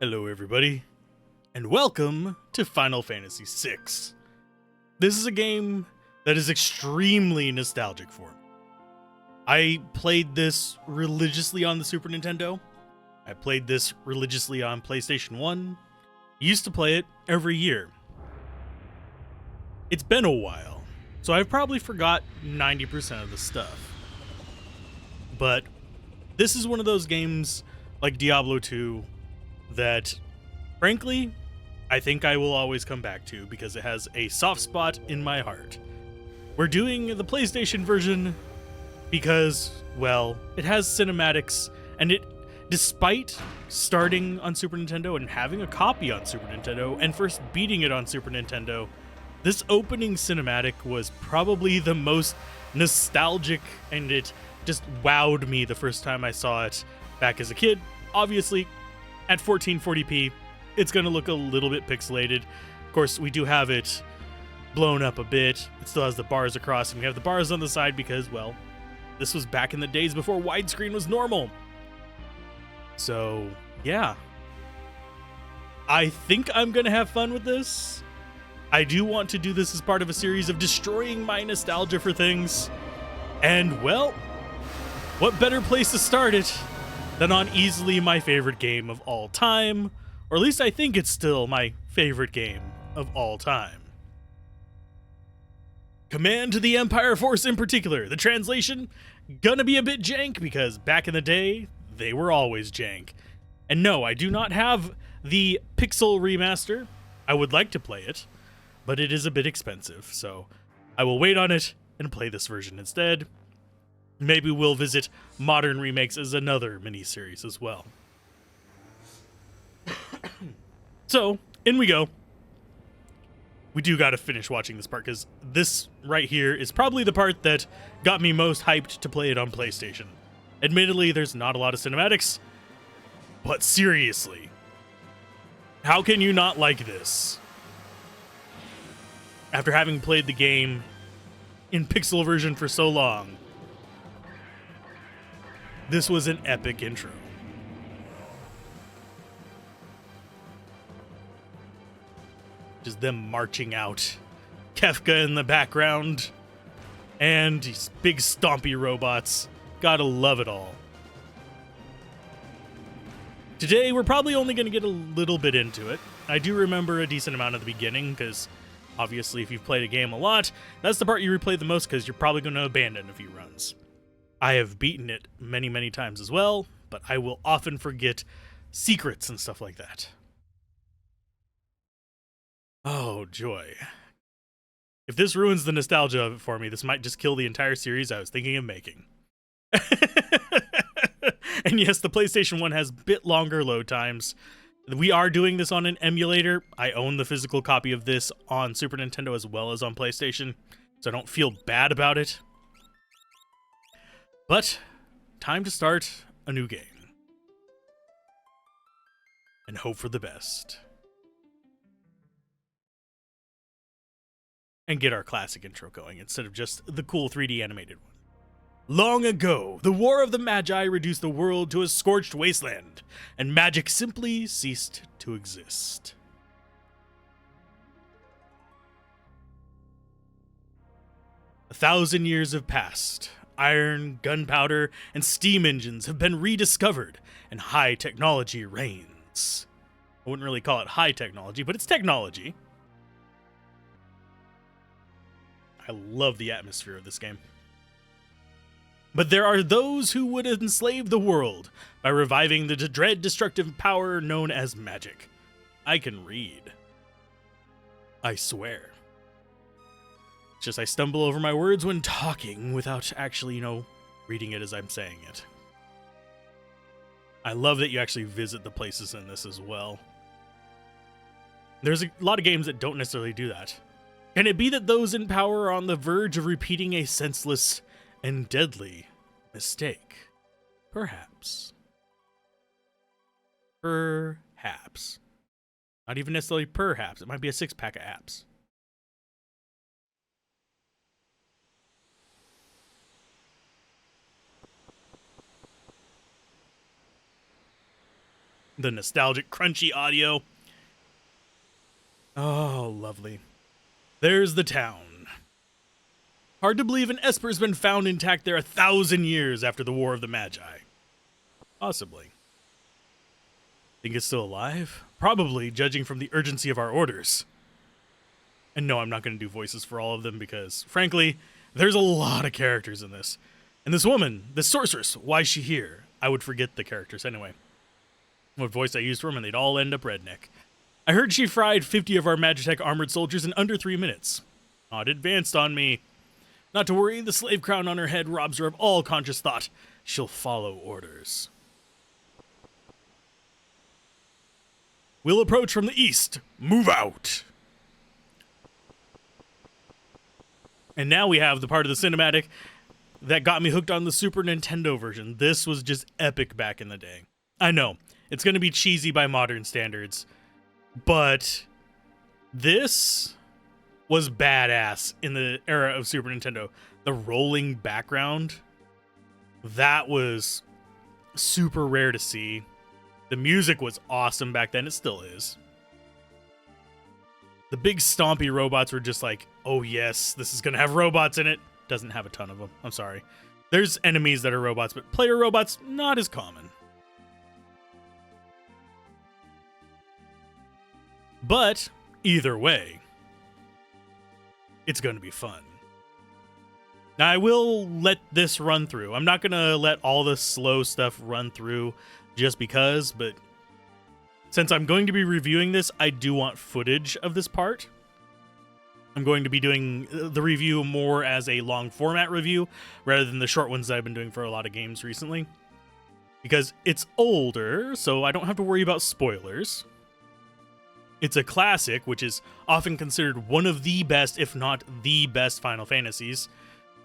Hello everybody, and welcome to Final Fantasy VI. This is a game that is extremely nostalgic for me. I played this religiously on the Super Nintendo. I played this religiously on PlayStation 1. Used to play it every year. It's been a while, so I've probably forgot 90% of the stuff. But this is one of those games like Diablo 2 that, frankly, I think I will always come back to because it has a soft spot in my heart. We're doing the PlayStation version because, well, it has cinematics, and despite starting on Super Nintendo and having a copy on Super Nintendo and first beating it on Super Nintendo, this opening cinematic was probably the most nostalgic, and it just wowed me the first time I saw it back as a kid. Obviously, at 1440p, it's going to look a little bit pixelated. Of course, we do have it blown up a bit. It still has the bars across, and we have the bars on the side because, well, this was back in the days before widescreen was normal. So, yeah. I think I'm going to have fun with this. I do want to do this as part of a series of destroying my nostalgia for things. And, well, what better place to start it than on easily my favorite game of all time, or at least I think it's still my favorite game of all time. Command to the Empire Force in particular. The translation, gonna be a bit jank because back in the day, they were always jank. And no, I do not have the Pixel remaster. I would like to play it, but it is a bit expensive, so I will wait on it and play this version instead. Maybe we'll visit modern remakes as another mini-series as well. So, in we go. We do gotta finish watching this part, because this right here is probably the part that got me most hyped to play it on PlayStation. Admittedly, there's not a lot of cinematics, but seriously, how can you not like this? After having played the game in pixel version for so long, this was an epic intro. Just them marching out. Kefka in the background. And these big stompy robots. Gotta love it all. Today, we're probably only going to get a little bit into it. I do remember a decent amount at the beginning, because obviously if you've played a game a lot, that's the part you replay the most because you're probably going to abandon a few runs. I have beaten it many, many times as well, but I will often forget secrets and stuff like that. Oh, joy. If this ruins the nostalgia of it for me, this might just kill the entire series I was thinking of making. And yes, the PlayStation 1 has a bit longer load times. We are doing this on an emulator. I own the physical copy of this on Super Nintendo as well as on PlayStation, so I don't feel bad about it. But, time to start a new game. And hope for the best. And get our classic intro going instead of just the cool 3D animated one. Long ago, the War of the Magi reduced the world to a scorched wasteland, and magic simply ceased to exist. A 1,000 years have passed. Iron, gunpowder, and steam engines have been rediscovered, and high technology reigns. I wouldn't really call it high technology, but it's technology. I love the atmosphere of this game. But there are those who would enslave the world by reviving the dread destructive power known as magic. I can read. I swear. It's just I stumble over my words when talking without actually, reading it as I'm saying it. I love that you actually visit the places in this as well. There's a lot of games that don't necessarily do that. Can it be that those in power are on the verge of repeating a senseless and deadly mistake? Perhaps. Perhaps. Not even necessarily perhaps. It might be a six-pack of apps. The nostalgic, crunchy audio. Oh, lovely. There's the town. Hard to believe an Esper's been found intact there 1,000 years after the War of the Magi. Possibly. Think it's still alive? Probably, judging from the urgency of our orders. And no, I'm not going to do voices for all of them because, frankly, there's a lot of characters in this. And this woman, this sorceress, why is she here? I would forget the characters anyway. What voice I used for them, and they'd all end up redneck. I heard she fried 50 of our Magitech armored soldiers in under 3 minutes. Not advanced on me. Not to worry, the slave crown on her head robs her of all conscious thought. She'll follow orders. We'll approach from the east. Move out. And now we have the part of the cinematic that got me hooked on the Super Nintendo version. This was just epic back in the day. I know, it's going to be cheesy by modern standards, but this was badass in the era of Super Nintendo. The rolling background, that was super rare to see. The music was awesome back then. It still is. The big stompy robots were just like, oh yes, this is going to have robots in it. Doesn't have a ton of them. I'm sorry. There's enemies that are robots, but player robots, not as common. But either way, it's going to be fun. Now, I will let this run through. I'm not going to let all the slow stuff run through just because, but since I'm going to be reviewing this, I do want footage of this part. I'm going to be doing the review more as a long format review rather than the short ones that I've been doing for a lot of games recently. Because it's older, so I don't have to worry about spoilers. It's a classic, which is often considered one of the best, if not the best, Final Fantasies.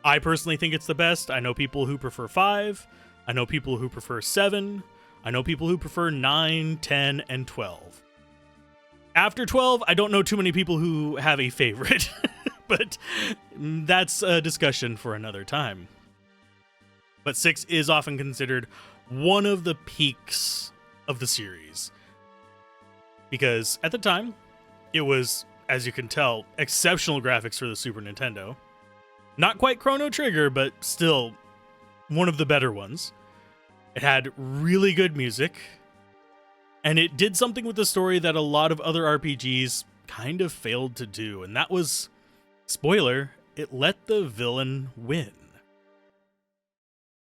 I personally think it's the best. I know people who prefer 5. I know people who prefer 7. I know people who prefer 9, 10, and 12. After 12, I don't know too many people who have a favorite, but that's a discussion for another time. But 6 is often considered one of the peaks of the series. Because at the time, it was, as you can tell, exceptional graphics for the Super Nintendo. Not quite Chrono Trigger, but still one of the better ones. It had really good music, and it did something with the story that a lot of other RPGs kind of failed to do, and that was, spoiler, it let the villain win.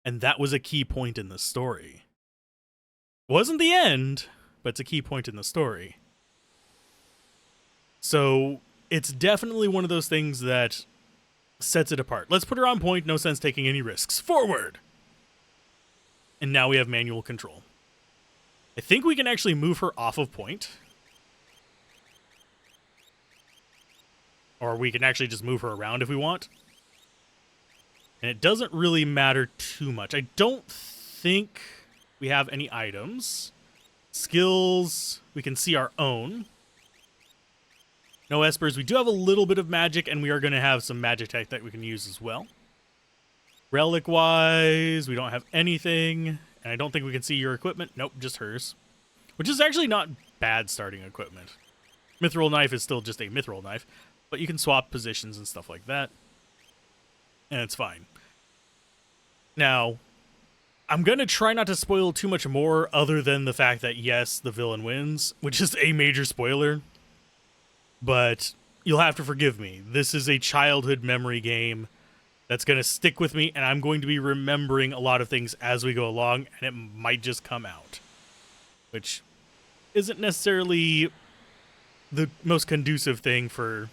And that was a key point in the story. It wasn't the end, but it's a key point in the story. So it's definitely one of those things that sets it apart. Let's put her on point, no sense taking any risks. Forward! And now we have manual control. I think we can actually move her off of point. Or we can actually just move her around if we want. And it doesn't really matter too much. I don't think we have any items. Skills, we can see our own. No espers. We do have a little bit of magic, and we are going to have some Magitech that we can use as well. Relic-wise, we don't have anything. And I don't think we can see your equipment. Nope, just hers. Which is actually not bad starting equipment. Mithril knife is still just a mithril knife. But you can swap positions and stuff like that. And it's fine. Now, I'm going to try not to spoil too much more other than the fact that, yes, the villain wins. Which is a major spoiler. But you'll have to forgive me. This is a childhood memory game that's going to stick with me, and I'm going to be remembering a lot of things as we go along, and it might just come out. Which isn't necessarily the most conducive thing for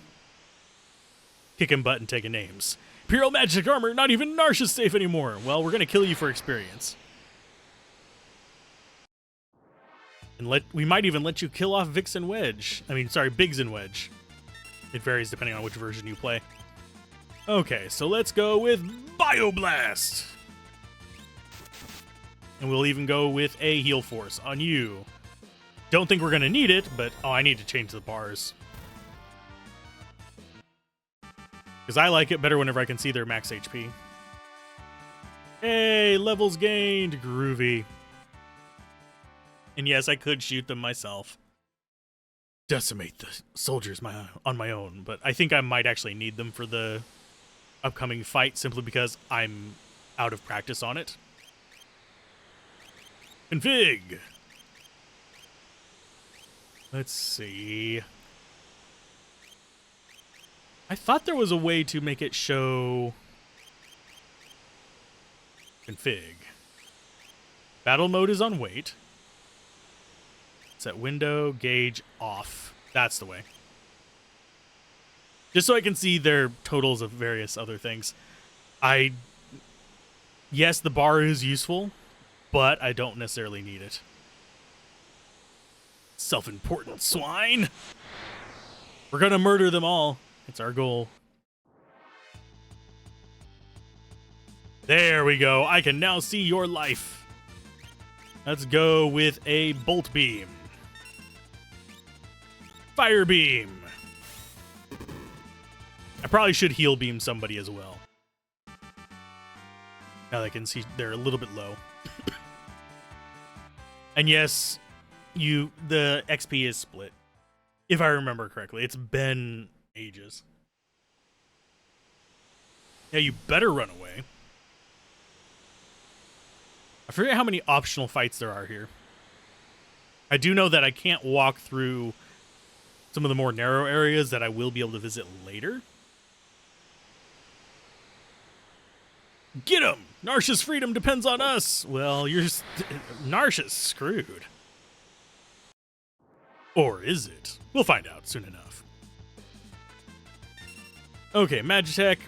kicking butt and taking names. Imperial magic armor, not even Narsh is safe anymore. Well, we're going to kill you for experience. And we might even let you kill off Biggs and Wedge. It varies depending on which version you play. Okay, so let's go with Bioblast. And we'll even go with a Heal Force on you. Don't think we're going to need it, but... Oh, I need to change the bars. Because I like it better whenever I can see their max HP. Hey, levels gained. Groovy. And yes, I could shoot them myself. Decimate the soldiers on my own, but I think I might actually need them for the upcoming fight simply because I'm out of practice on it. Config! Let's see. I thought there was a way to make it show config. Battle mode is on wait. Set window, gauge off. That's the way. Just so I can see their totals of various other things. Yes, the bar is useful, but I don't necessarily need it. Self-important swine! We're gonna murder them all. It's our goal. There we go. I can now see your life. Let's go with a bolt beam. Fire beam. I probably should heal beam somebody as well. Now I can see they're a little bit low. And yes, the XP is split. If I remember correctly. It's been ages. Yeah, you better run away. I forget how many optional fights there are here. I do know that I can't walk through some of the more narrow areas that I will be able to visit later. Get him! Narsha's freedom depends on us! Well, Narsha's screwed. Or is it? We'll find out soon enough. Okay, Magitech.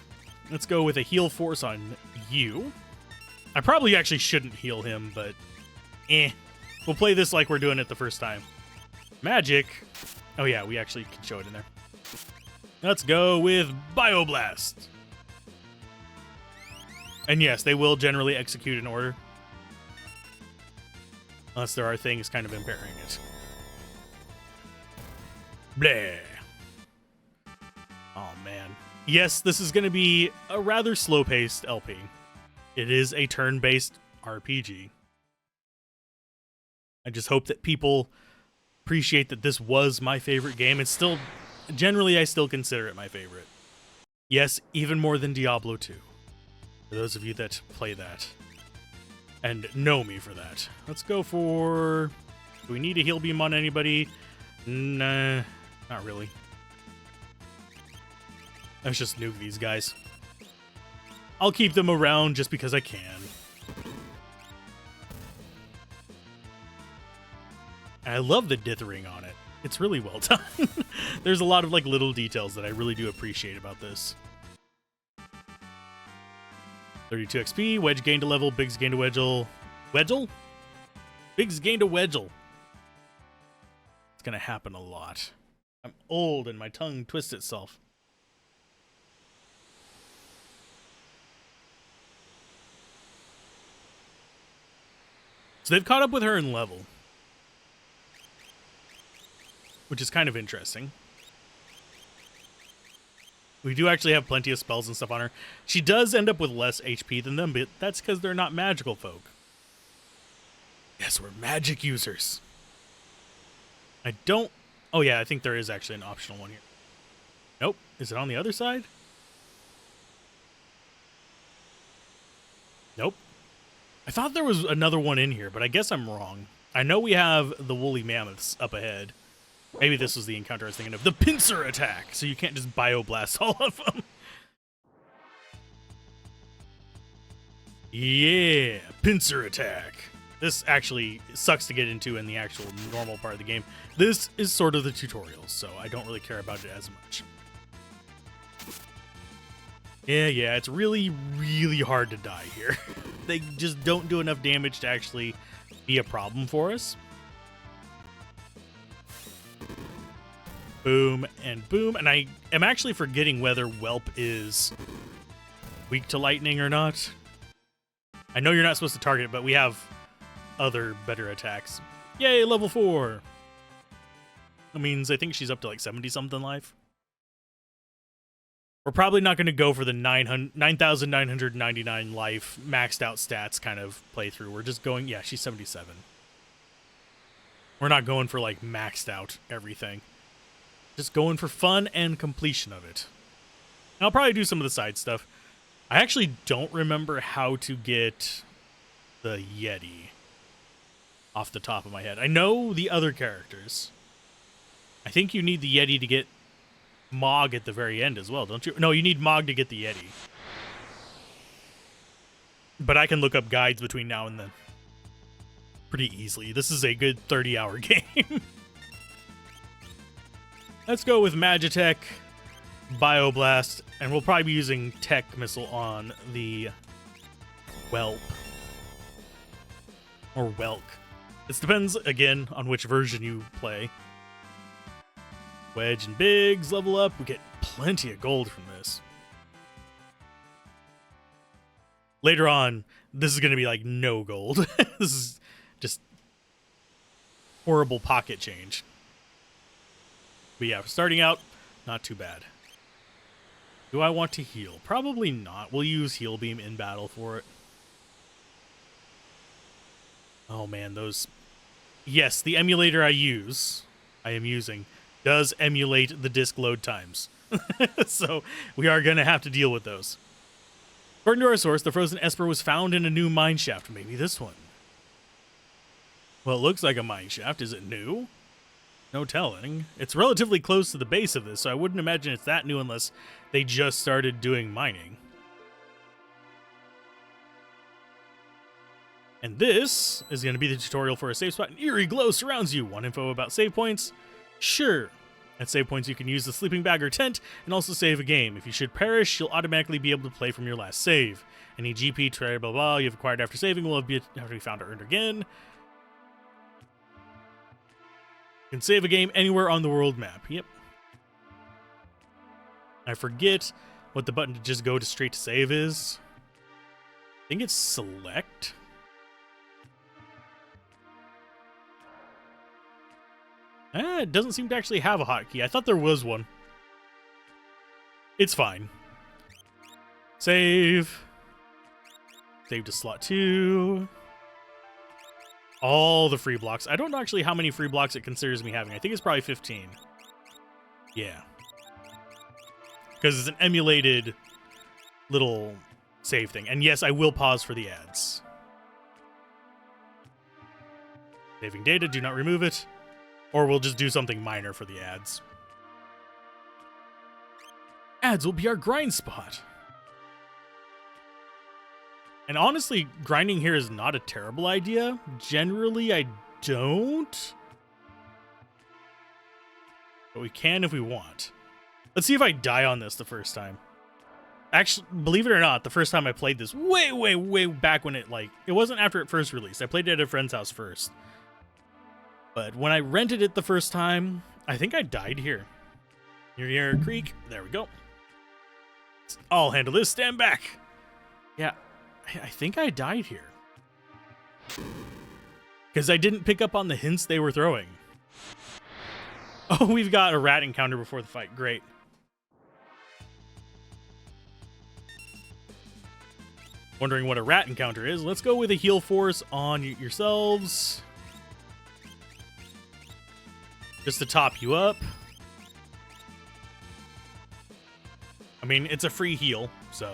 Let's go with a heal force on you. I probably actually shouldn't heal him, but we'll play this like we're doing it the first time. Magic. Oh yeah, we actually can show it in there. Let's go with Bioblast. And yes, they will generally execute in order. Unless there are things kind of impairing it. Bleh. Oh man. Yes, this is going to be a rather slow-paced LP. It is a turn-based RPG. I just hope that people appreciate that this was my favorite game. It's still, generally, I still consider it my favorite. Yes, even more than Diablo 2. For those of you that play that and know me for that. Let's go for... Do we need a heal beam on anybody? Nah, not really. Let's just nuke these guys. I'll keep them around just because I can. And I love the dithering on it. It's really well done. There's a lot of like little details that I really do appreciate about this. 32 XP, Wedge gained a level, Biggs gained a Wedgel. Wedgel? Biggs gained a Wedgel. It's gonna happen a lot. I'm old and my tongue twists itself. So they've caught up with her in level, which is kind of interesting. We do actually have plenty of spells and stuff on her. She does end up with less HP than them, but that's because they're not magical folk. Yes, we're magic users. I don't... Oh yeah, I think there is actually an optional one here. Nope. Is it on the other side? Nope. I thought there was another one in here, but I guess I'm wrong. I know we have the woolly mammoths up ahead. Maybe this was the encounter I was thinking of. The pincer attack! So you can't just bioblast all of them. Yeah, pincer attack. This actually sucks to get into in the actual normal part of the game. This is sort of the tutorial, so I don't really care about it as much. Yeah, it's really, really hard to die here. They just don't do enough damage to actually be a problem for us. Boom and boom. And I am actually forgetting whether Whelp is weak to lightning or not. I know you're not supposed to target it, but we have other better attacks. Yay, level 4. That means I think she's up to like 70-something life. We're probably not going to go for the 9,999 life maxed out stats kind of playthrough. We're just going, yeah, she's 77. We're not going for like maxed out everything. Just going for fun and completion of it. And I'll probably do some of the side stuff. I actually don't remember how to get the Yeti off the top of my head. I know the other characters. I think you need the Yeti to get Mog at the very end as well, don't you? No, you need Mog to get the Yeti. But I can look up guides between now and then pretty easily. This is a good 30-hour game. Let's go with Magitech, Bioblast, and we'll probably be using Tech Missile on the Whelp. Or Welk. This depends, again, on which version you play. Wedge and Biggs level up. We get plenty of gold from this. Later on, this is going to be like no gold. This is just horrible pocket change. But yeah, starting out, not too bad. Do I want to heal? Probably not. We'll use Heal Beam in battle for it. Oh man, those... Yes, the emulator I am using, does emulate the disk load times. So we are going to have to deal with those. According to our source, the frozen Esper was found in a new mine shaft. Maybe this one. Well, it looks like a mine shaft. Is it new? No telling. It's relatively close to the base of this, so I wouldn't imagine it's that new unless they just started doing mining. And this is going to be the tutorial for a save spot. An eerie glow surrounds you. Want info about save points? Sure. At save points, you can use the sleeping bag or tent and also save a game. If you should perish, you'll automatically be able to play from your last save. Any GP, blah, blah, blah, you've acquired after saving will have to be found or earned again. You can save a game anywhere on the world map. Yep. I forget what the button to just go to straight to save is. I think it's select. It doesn't seem to actually have a hotkey. I thought there was one. It's fine. Save. Save to slot 2. All the free blocks. I don't know actually how many free blocks it considers me having. I think it's probably 15. Yeah. Because it's an emulated little save thing. And yes, I will pause for the ads. Saving data. Do not remove it. Or we'll just do something minor for the ads. Ads will be our grind spot. And honestly, grinding here is not a terrible idea. Generally, I don't. But we can if we want. Let's see if I die on this the first time. Actually, believe it or not, the first time I played this, way back when it wasn't after it first released. I played it at a friend's house first. But when I rented it the first time, I think I died here. Near a creek. There we go. I'll handle this. Stand back. Yeah, I think I died here. Because I didn't pick up on the hints they were throwing. Oh, we've got a rat encounter before the fight. Great. Wondering what a rat encounter is? Let's go with a heal force on yourselves. Just to top you up. I mean, it's a free heal, so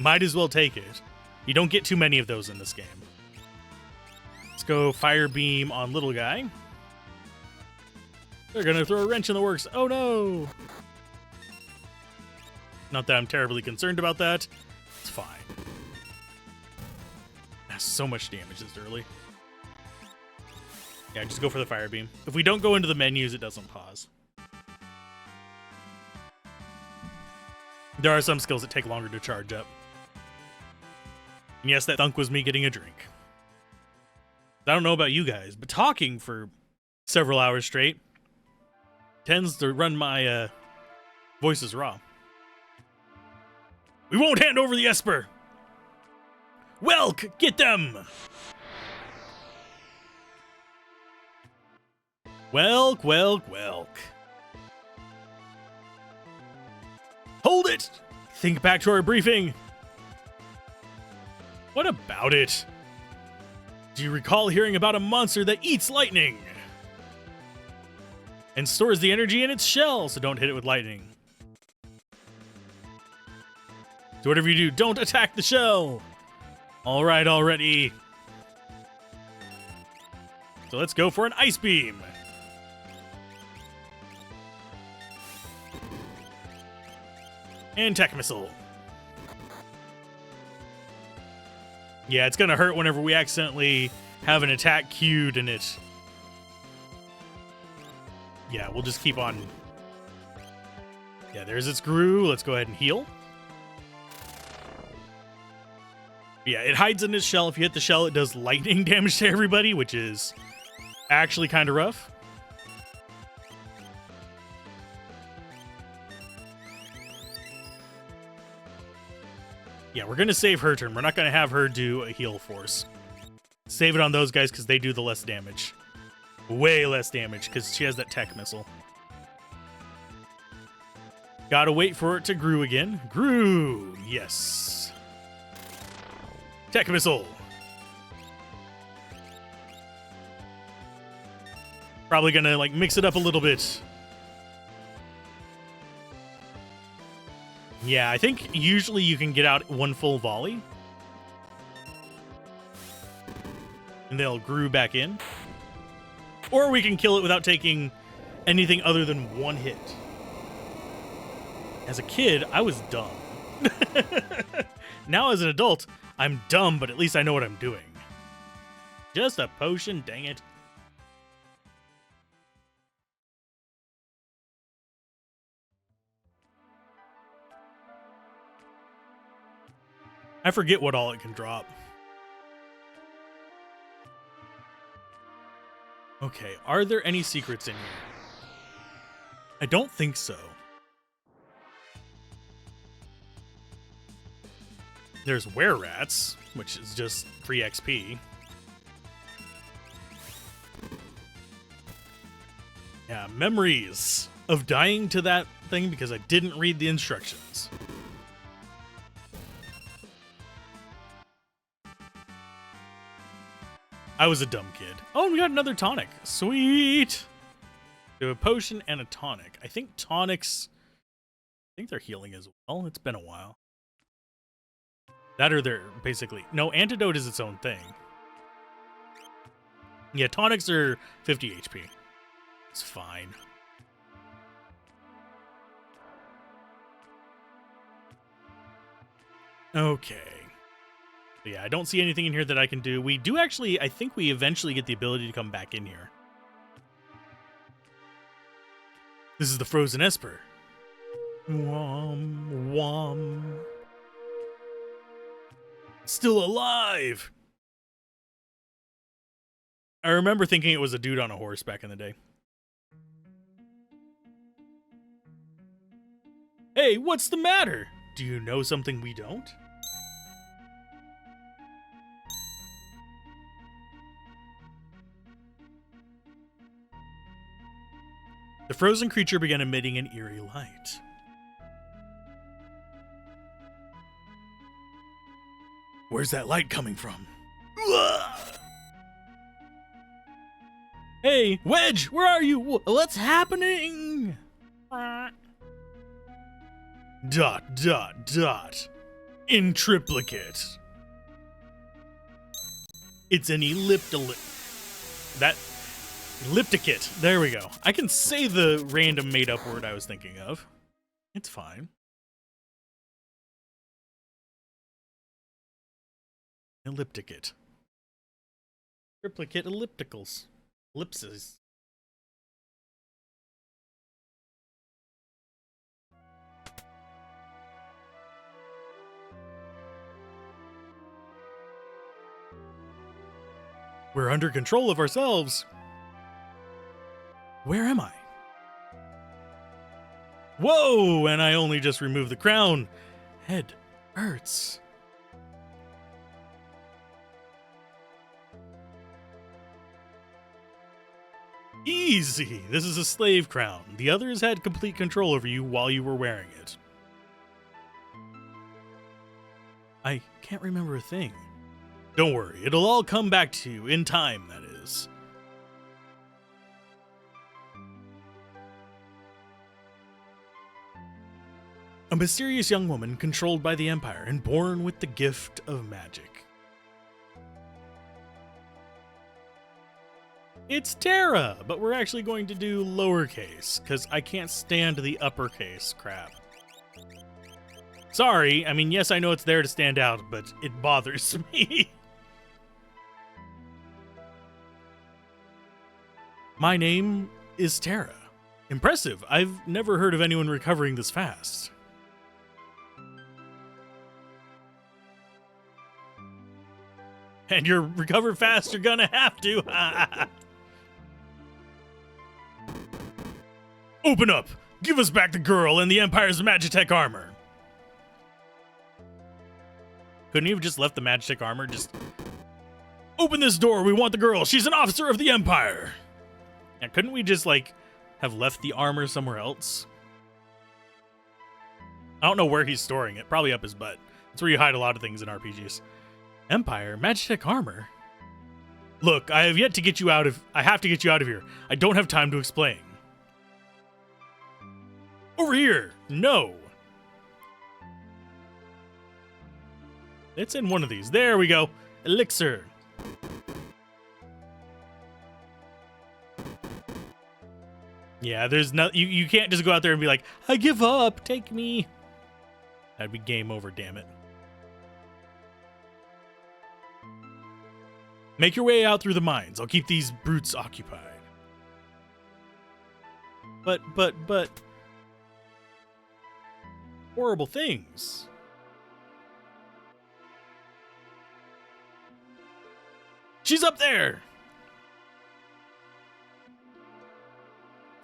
might as well take it. You don't get too many of those in this game. Let's go Fire Beam on little guy. They're gonna throw a wrench in the works. Oh no! Not that I'm terribly concerned about that. It's fine. That's so much damage this early. Yeah, just go for the Fire Beam. If we don't go into the menus, it doesn't pause. There are some skills that take longer to charge up. And yes, that thunk was me getting a drink. I don't know about you guys, but talking for several hours straight tends to run my voices raw. We won't hand over the Esper! Welk, get them! Welk, Welk, Welk. Hold it! Think back to our briefing. What about it? Do you recall hearing about a monster that eats lightning? and stores the energy in its shell, so don't hit it with lightning. So whatever you do, don't attack the shell. All right, already. So let's go for an ice beam. And tech missile. Yeah, it's gonna hurt whenever we accidentally have an attack queued in it. Yeah, we'll just keep on. Yeah, there's its Gru. Let's go ahead and heal. Yeah, it hides in its shell. If you hit the shell, it does lightning damage to everybody, which is actually kind of rough. Yeah, we're going to save her turn. We're not going to have her do a heal force. Save it on those guys because they do the less damage. Way less damage because she has that tech missile. Gotta wait for it to Gru again. Gru! Yes. Tech missile. Probably going to like mix it up a little bit. Yeah, I think usually you can get out one full volley. And they'll Gru back in. Or we can kill it without taking anything other than one hit. As a kid, I was dumb. Now as an adult, I'm dumb, but at least I know what I'm doing. Just a potion, dang it. I forget what all it can drop. Okay, are there any secrets in here? I don't think so. There's were-rats, which is just free XP. Yeah, memories of dying to that thing because I didn't read the instructions. I was a dumb kid. Oh, and we got another tonic. Sweet. Do a potion and a tonic. I think tonics, I think they're healing as well. It's been a while. That or they're basically, no, antidote is its own thing. Yeah, tonics are 50 HP. It's fine. Okay. Yeah, I don't see anything in here that I can do. We do actually, I think we eventually get the ability to come back in here. This is the Frozen Esper. Wom, wom. Still alive! I remember thinking it was a dude on a horse back in the day. Hey, what's the matter? Do you know something we don't? The frozen creature began emitting an eerie light. Where's that light coming from? Hey, Wedge, where are you? What's happening? Dot, dot, dot. In triplicate. It's an that ellipticate. There we go. I can say the random made-up word I was thinking of. It's fine. Ellipticate. Triplicate ellipticals. Ellipses. We're under control of ourselves. Where am I? Whoa! And I only just removed the crown. Head hurts. Easy! This is a slave crown. The others had complete control over you while you were wearing it. I can't remember a thing. Don't worry, it'll all come back to you in time, that is. A mysterious young woman controlled by the Empire and born with the gift of magic. It's Terra, but we're actually going to do lowercase, because I can't stand the uppercase crap. Sorry, I mean, yes, I know it's there to stand out, but it bothers me. My name is Terra. Impressive. I've never heard of anyone recovering this fast. And you're recover fast, you're gonna have to. Open up! Give us back the girl and the Empire's Magitech armor! Couldn't you have just left the Magitech armor? Just open this door, we want the girl! She's an officer of the Empire! Yeah, couldn't we just, like, have left the armor somewhere else? I don't know where he's storing it. Probably up his butt. That's where you hide a lot of things in RPGs. Empire? Magitech armor? Look, I have to get you out of here. I don't have time to explain. Over here! No! It's in one of these. There we go. Elixir. Yeah, there's no... You can't just go out there and be like, I give up, take me. That'd be game over, damn it. Make your way out through the mines. I'll keep these brutes occupied. But... horrible things. She's up there!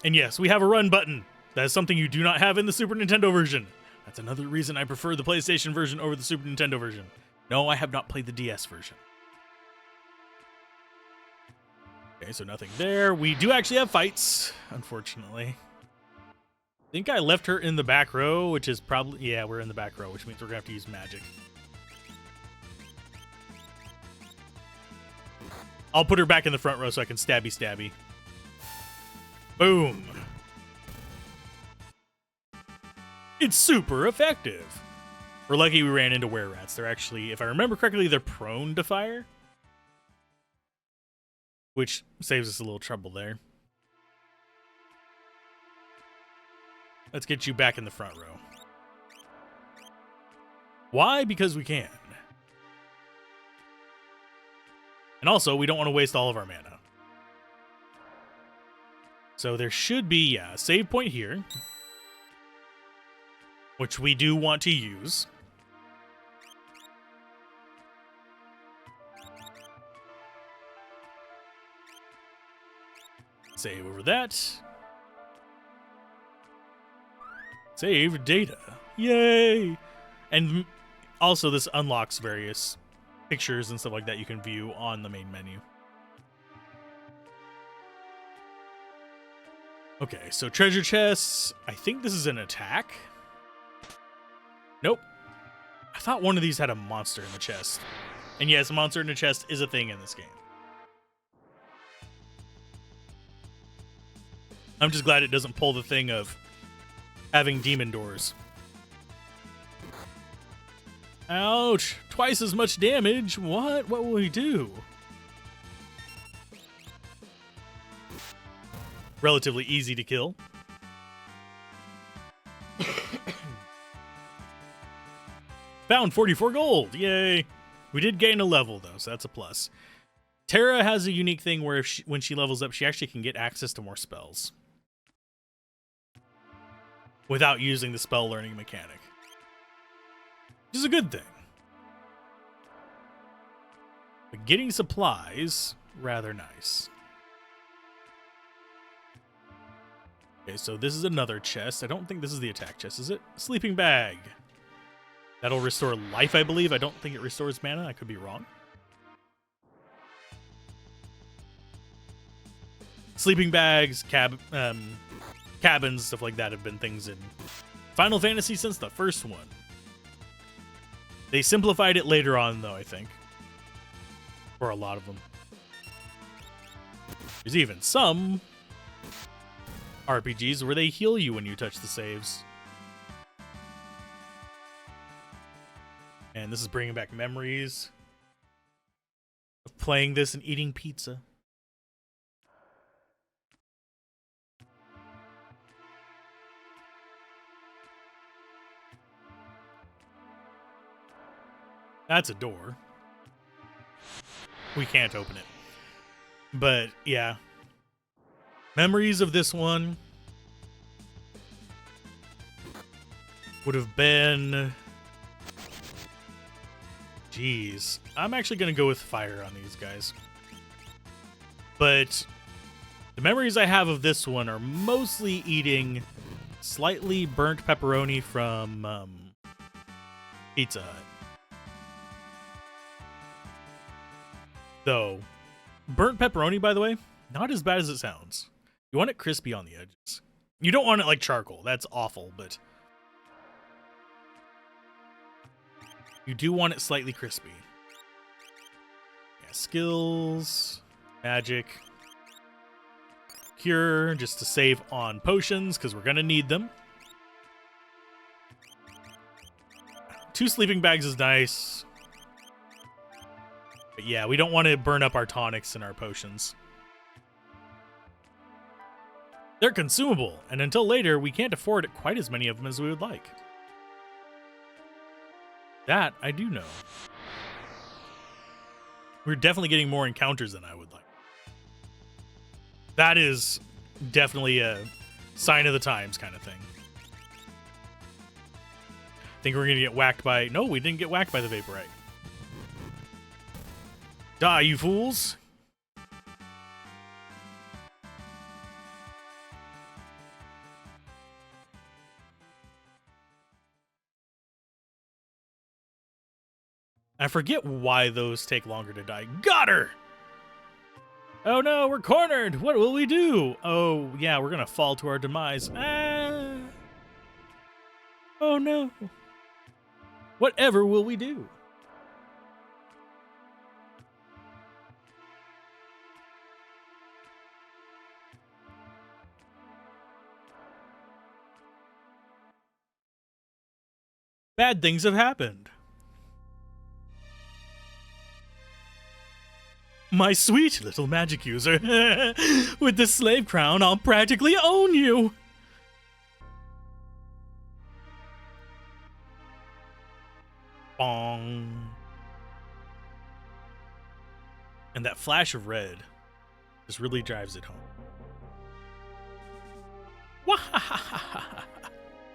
And yes, we have a run button. That is something you do not have in the Super Nintendo version. That's another reason I prefer the PlayStation version over the Super Nintendo version. No, I have not played the DS version. Okay, so nothing there. We do actually have fights, unfortunately. I think I left her in the back row, which is probably... Yeah, we're in the back row, which means we're going to have to use magic. I'll put her back in the front row so I can stabby. Boom. It's super effective. We're lucky we ran into were-rats. They're actually, if I remember correctly, they're prone to fire. Which saves us a little trouble there. Let's get you back in the front row. Why? Because we can. And also, we don't want to waste all of our mana. So there should be, yeah, a save point here. Which we do want to use. Save over that. Save data. Yay! And also this unlocks various pictures and stuff like that you can view on the main menu. Okay, so treasure chests. I think this is an attack. Nope. I thought one of these had a monster in the chest. And yes, a monster in the chest is a thing in this game. I'm just glad it doesn't pull the thing of having demon doors. Ouch! Twice as much damage? What? What will we do? Relatively easy to kill. Found 44 gold! Yay! We did gain a level, though, so that's a plus. Terra has a unique thing where if when she levels up, she actually can get access to more spells. Without using the spell learning mechanic. Which is a good thing. But getting supplies, rather nice. Okay, so this is another chest. I don't think this is the attack chest, is it? Sleeping bag. That'll restore life, I believe. I don't think it restores mana. I could be wrong. Sleeping bags, cabins, stuff like that have been things in Final Fantasy since the first one. They simplified it later on, though, I think. For a lot of them. There's even some RPGs where they heal you when you touch the saves. And this is bringing back memories of playing this and eating pizza. That's a door. We can't open it. But, yeah. Memories of this one would have been... Jeez. I'm actually going to go with fire on these guys. But the memories I have of this one are mostly eating slightly burnt pepperoni from Pizza Hut. Though, burnt pepperoni, by the way, not as bad as it sounds. You want it crispy on the edges. You don't want it like charcoal. That's awful, but you do want it slightly crispy. Yeah, skills, magic, cure, just to save on potions, because we're going to need them. 2 sleeping bags is nice. But yeah, we don't want to burn up our tonics and our potions. They're consumable, and until later, we can't afford quite as many of them as we would like. That I do know. We're definitely getting more encounters than I would like. That is definitely a sign of the times kind of thing. Think we're going to get whacked by... No, we didn't get whacked by the Vaporite. Die, you fools! I forget why those take longer to die. Got her! Oh no, we're cornered! What will we do? Oh, yeah, we're gonna fall to our demise. Ah! Oh no. Whatever will we do? Bad things have happened. My sweet little magic user. With the slave crown, I'll practically own you. Bong. And that flash of red just really drives it home. Wahahaha.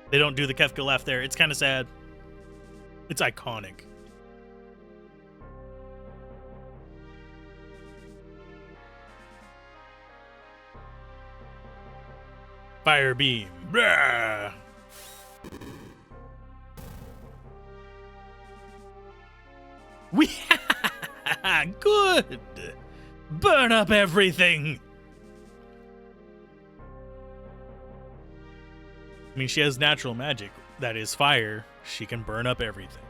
They don't do the Kefka laugh there. It's kind of sad. It's iconic. Fire beam. Blah. We good. Burn up everything. I mean, she has natural magic. That is fire. She can burn up everything.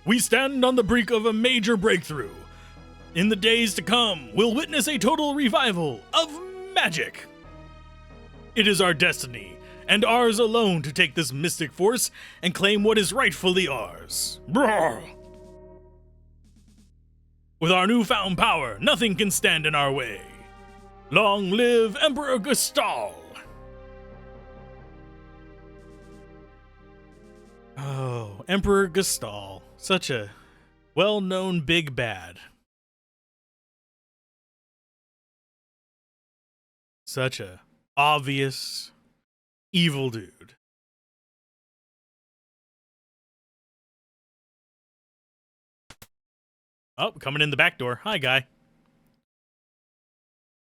We stand on the brink of a major breakthrough. In the days to come, we'll witness a total revival of magic. It is our destiny, and ours alone, to take this mystic force and claim what is rightfully ours. Brawr! With our newfound power, nothing can stand in our way. Long live Emperor Gustal! Oh, Emperor Gustal. Such a well-known big bad. Such a obvious evil dude. Oh, coming in the back door. Hi, guy.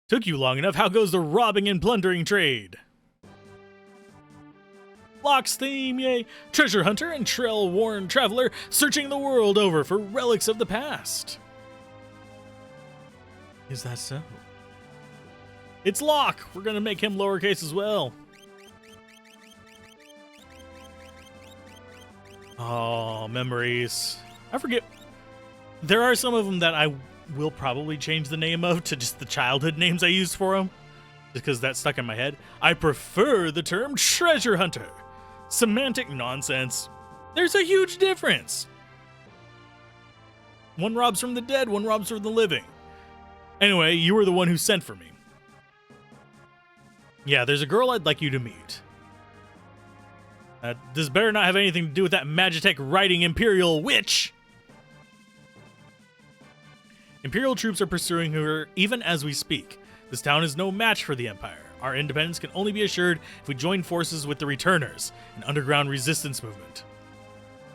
Took you long enough. How goes the robbing and plundering trade? Locke's theme, yay. Treasure hunter and trail-worn traveler searching the world over for relics of the past. Is that so? It's Locke. We're going to make him lowercase as well. Oh, memories. I forget. There are some of them that I will probably change the name of to just the childhood names I used for them, because that's stuck in my head. I prefer the term treasure hunter. Semantic nonsense. There's a huge difference. One robs from the dead, one robs from the living. Anyway, you were the one who sent for me. Yeah, there's a girl I'd like you to meet. This better not have anything to do with that Magitech writing Imperial witch. Imperial troops are pursuing her even as we speak. This town is no match for the Empire. Our independence can only be assured if we join forces with the Returners, an underground resistance movement.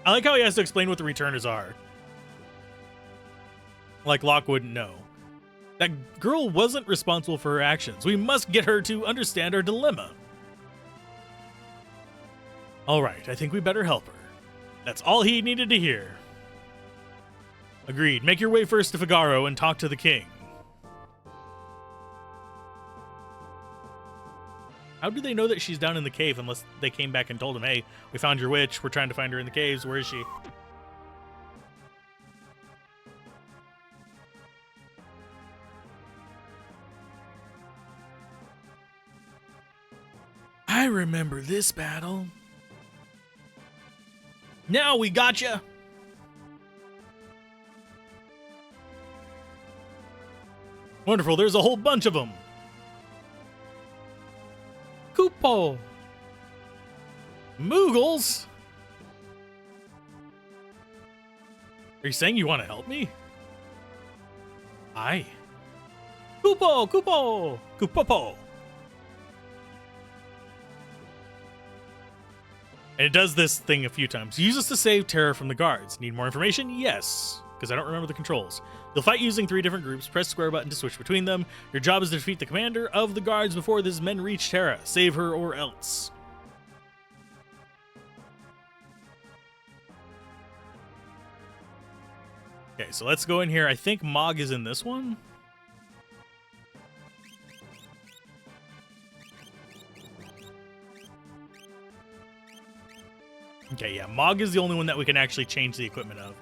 I like how he has to explain what the Returners are. Like Locke wouldn't know. That girl wasn't responsible for her actions. We must get her to understand our dilemma. All right, I think we better help her. That's all he needed to hear. Agreed. Make your way first to Figaro and talk to the king. How do they know that she's down in the cave unless they came back and told him, hey, we found your witch. We're trying to find her in the caves. Where is she? I remember this battle. Now we gotcha. Wonderful, there's a whole bunch of them. Kupo. Moogles. Are you saying you want to help me? Aye. Kupo, Kupo, Kupopo. And it does this thing a few times. Use this to save Terra from the guards. Need more information? Yes. Because I don't remember the controls. You'll fight using 3 different groups. Press square button to switch between them. Your job is to defeat the commander of the guards before his men reach Terra. Save her or else. Okay, so let's go in here. I think Mog is in this one. Okay, yeah, Mog is the only one that we can actually change the equipment of.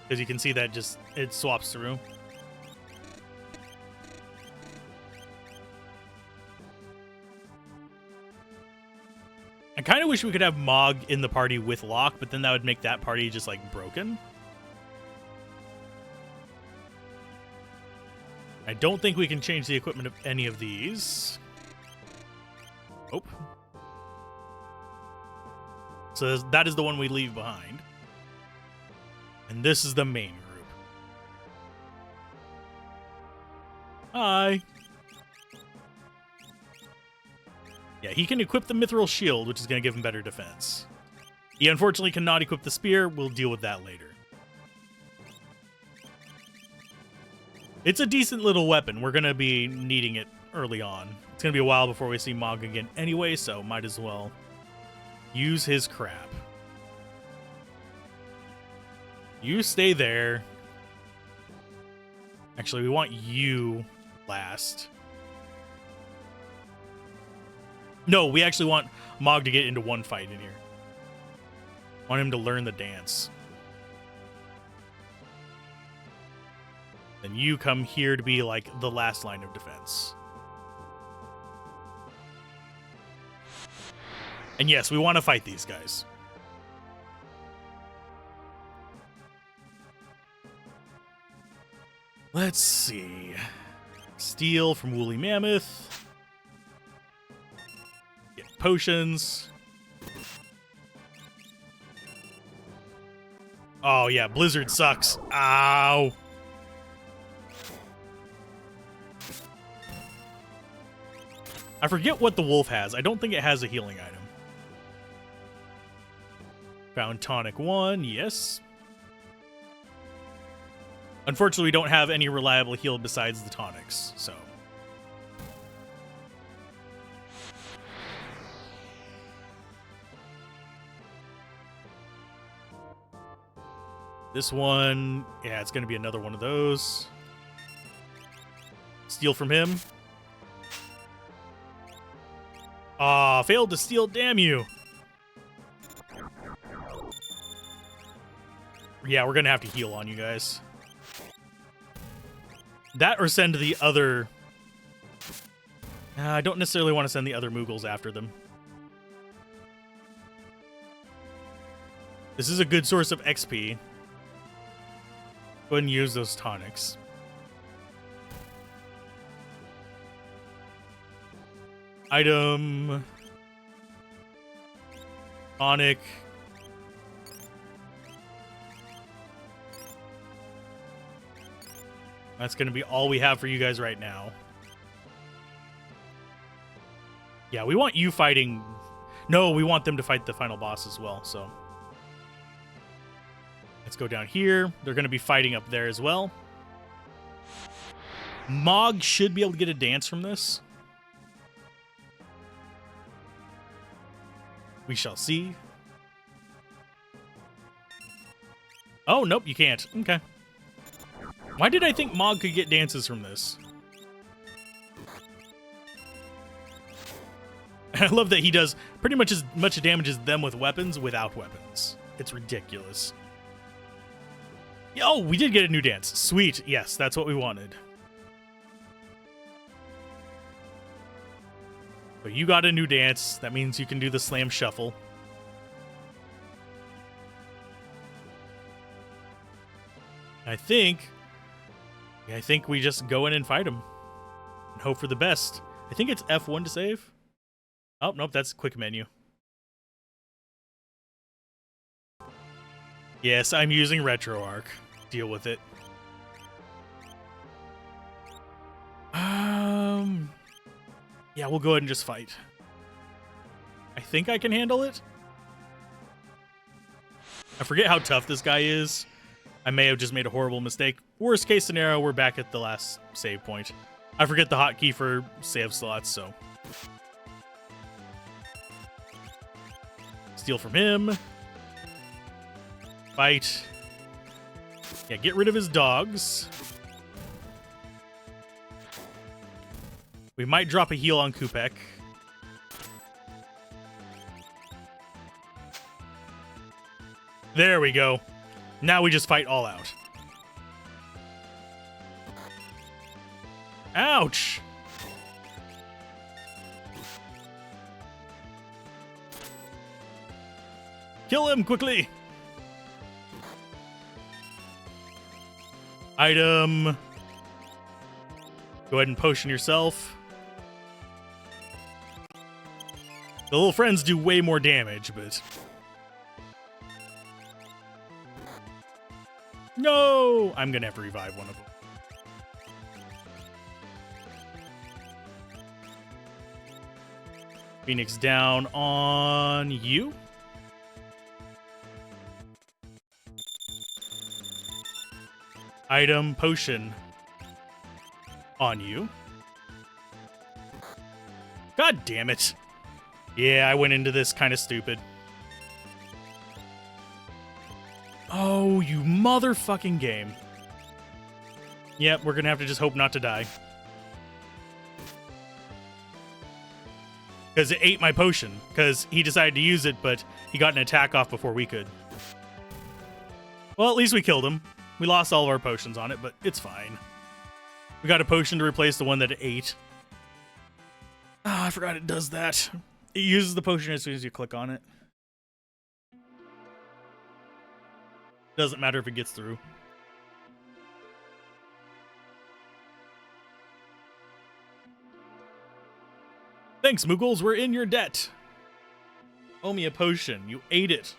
Because you can see that just, it swaps through. I kind of wish we could have Mog in the party with Locke, but then that would make that party just, like, broken. I don't think we can change the equipment of any of these. Nope. So that is the one we leave behind. And this is the main group. Hi. Yeah, he can equip the Mithril Shield, which is going to give him better defense. He unfortunately cannot equip the Spear. We'll deal with that later. It's a decent little weapon. We're going to be needing it early on. It's going to be a while before we see Mog again anyway, so might as well use his crap. You stay there. Actually, we want you last. No, we actually want Mog to get into one fight in here. Want him to learn the dance. Then you come here to be like the last line of defense. And yes, we want to fight these guys. Let's see. Steal from Woolly Mammoth. Get potions. Oh yeah, Blizzard sucks. Ow. I forget what the wolf has. I don't think it has a healing item. Found tonic 1, yes. Unfortunately, we don't have any reliable heal besides the tonics, so. This one, yeah, it's going to be another one of those. Steal from him. Aw, failed to steal, damn you. Yeah, we're gonna have to heal on you guys. That or send the other... I don't necessarily want to send the other Moogles after them. This is a good source of XP. Go ahead and use those tonics. Item. Tonic. That's going to be all we have for you guys right now. Yeah, we want you fighting... No, we want them to fight the final boss as well, so... Let's go down here. They're going to be fighting up there as well. Mog should be able to get a dance from this. We shall see. Oh, nope, you can't. Okay. Why did I think Mog could get dances from this? I love that he does pretty much as much damage as them with weapons without weapons. It's ridiculous. Oh, we did get a new dance. Sweet. Yes, that's what we wanted. So you got a new dance. That means you can do the slam shuffle. I think we just go in and fight him and hope for the best. I think it's F1 to save. Oh, nope, that's quick menu. Yes, I'm using RetroArch. Deal with it. Yeah, we'll go ahead and just fight. I think I can handle it. I forget how tough this guy is. I may have just made a horrible mistake. Worst case scenario, we're back at the last save point. I forget the hotkey for save slots, so. Steal from him. Fight. Yeah, get rid of his dogs. We might drop a heal on Kupek. There we go. Now we just fight all out. Ouch! Kill him quickly! Item. Go ahead and potion yourself. The little friends do way more damage, but... No! I'm gonna have to revive one of them. Phoenix down on you. Item potion on you. God damn it. Yeah, I went into this kind of stupid. Oh, you motherfucking game. Yep, we're gonna have to just hope not to die. Because it ate my potion. Because he decided to use it, but he got an attack off before we could. Well, at least we killed him. We lost all of our potions on it, but it's fine. We got a potion to replace the one that it ate. Oh, I forgot it does that. It uses the potion as soon as you click on it. Doesn't matter if it gets through. Thanks, Moogles. We're in your debt. Owe me a potion. You ate it.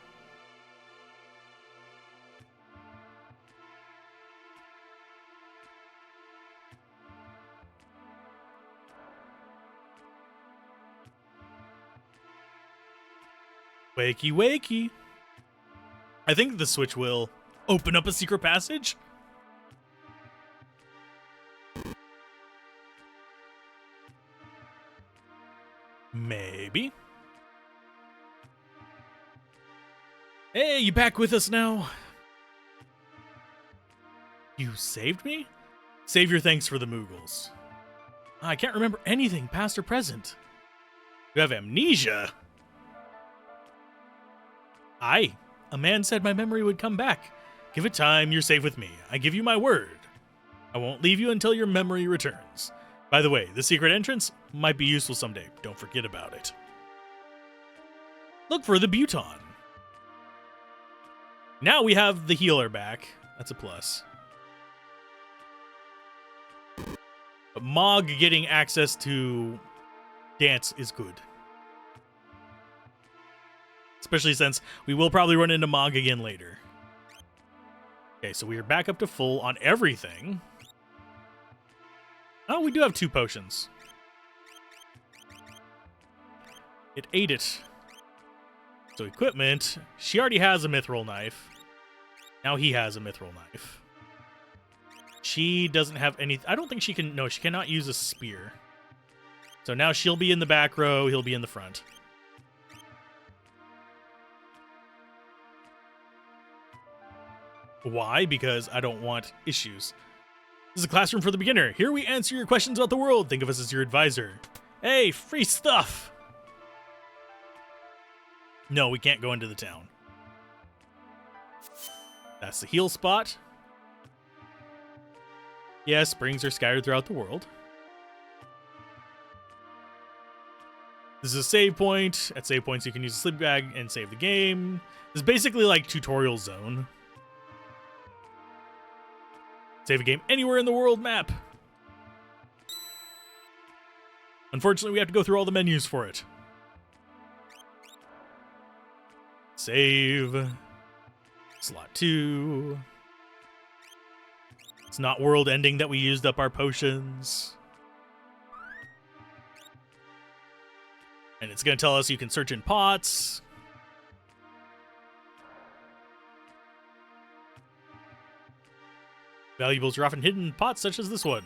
Wakey, wakey. I think the switch will open up a secret passage. Maybe. Hey, you back with us now? You saved me? Save your thanks for the Moogles. I can't remember anything, past or present. You have amnesia? Aye. A man said my memory would come back. Give it time, you're safe with me. I give you my word. I won't leave you until your memory returns. By the way, the secret entrance might be useful someday. Don't forget about it. Look for the Buton. Now we have the healer back. That's a plus. But Mog getting access to dance is good. Especially since we will probably run into Mog again later. Okay, so we are back up to full on everything. Oh, we do have 2 potions. It ate it. So equipment, she already has a mithril knife. Now he has a mithril knife. She doesn't have any... I don't think she can... No, she cannot use a spear. So now she'll be in the back row, he'll be in the front. Why? Because I don't want issues. This is a classroom for the beginner. Here we answer your questions about the world. Think of us as your advisor. Hey, free stuff! No, we can't go into the town. That's the heal spot. Yes, springs are scattered throughout the world. This is a save point. At save points, you can use a sleep bag and save the game. This is basically like tutorial zone. Save a game anywhere in the world map. Unfortunately, we have to go through all the menus for it. Save. Slot 2. It's not world ending that we used up our potions. And it's going to tell us you can search in pots. Valuables are often hidden in pots such as this one.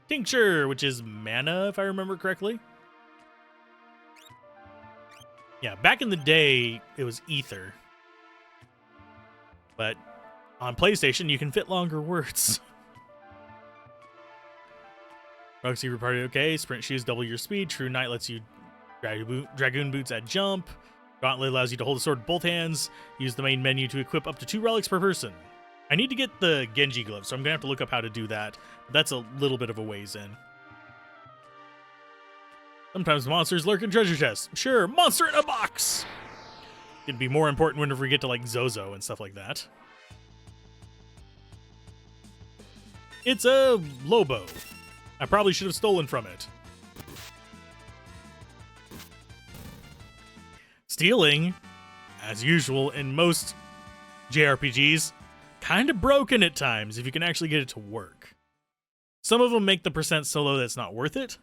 Tincture, which is mana, if I remember correctly. Yeah, back in the day, it was ether. But on PlayStation, you can fit longer words. Roxy Party, okay. Sprint shoes double your speed. True Knight lets you Dragoon boots at jump. Gauntlet allows you to hold a sword with both hands. Use the main menu to equip up to 2 relics per person. I need to get the Genji gloves, so I'm going to have to look up how to do that. That's a little bit of a ways in. Sometimes monsters lurk in treasure chests. Sure, monster in a box! It'd be more important whenever we get to, like, Zozo and stuff like that. It's a Lobo. I probably should have stolen from it. Stealing, as usual in most JRPGs, kind of broken at times if you can actually get it to work. Some of them make the percent so low that's not worth it,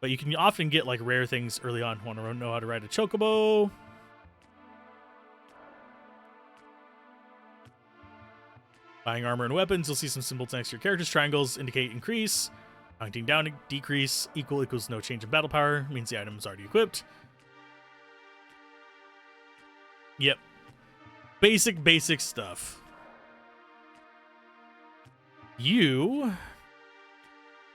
but you can often get like rare things early on. Want to know how to ride a chocobo? Buying armor and weapons, you'll see some symbols next to your characters. Triangles indicate increase. Counting down, decrease. Equal equals no change in battle power. Means the item is already equipped. Yep. Basic stuff. You...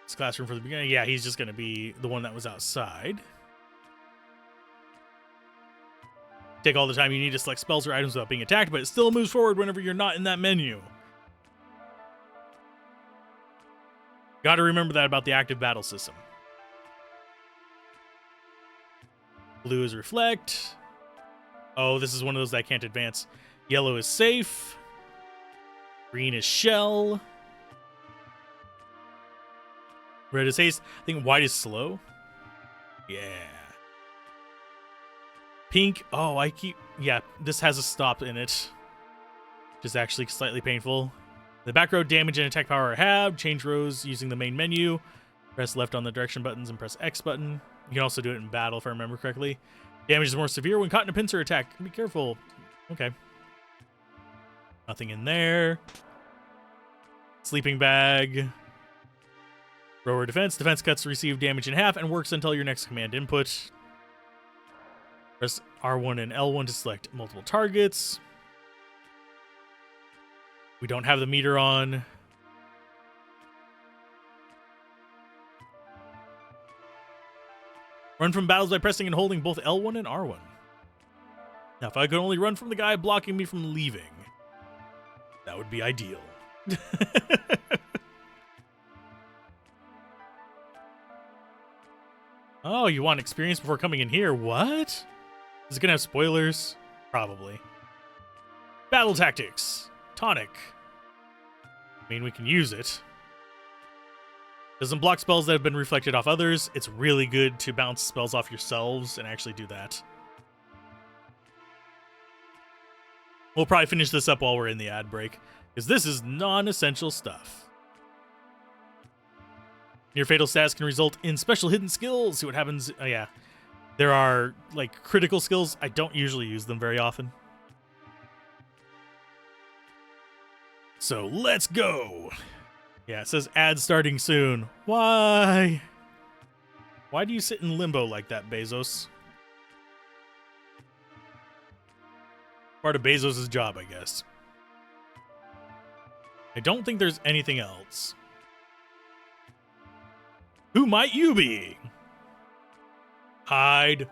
This classroom for the beginning. Yeah, he's just going to be the one that was outside. Take all the time you need to select spells or items without being attacked, but it still moves forward whenever you're not in that menu. Gotta remember that about the active battle system. Blue is reflect. Oh, this is one of those that I can't advance. Yellow is safe. Green is shell. Red is haste. I think white is slow. Yeah. Pink. Oh, yeah, this has a stop in it, which is actually slightly painful. The back row damage and attack power I have. Change rows using the main menu. Press left on the direction buttons and press X button. You can also do it in battle if I remember correctly. Damage is more severe when caught in a pincer attack. Be careful. Okay. Nothing in there. Sleeping bag. Rower defense. Defense cuts receive damage in half and works until your next command input. Press R1 and L1 to select multiple targets. We don't have the meter on. Run from battles by pressing and holding both L1 and R1. Now, if I could only run from the guy blocking me from leaving. That would be ideal. Oh, you want experience before coming in here? What? Is it gonna have spoilers? Probably. Battle tactics. Tonic. I mean, we can use it. Doesn't block spells that have been reflected off others. It's really good to bounce spells off yourselves and actually do that. We'll probably finish this up while we're in the ad break, because this is non-essential stuff. Your fatal stats can result in special hidden skills. See what happens. Oh, yeah. There are, like, critical skills. I don't usually use them very often. So, let's go. Yeah, it says ad starting soon. Why? Why do you sit in limbo like that, Bezos? Part of Bezos' job, I guess. I don't think there's anything else. Who might you be? Hide.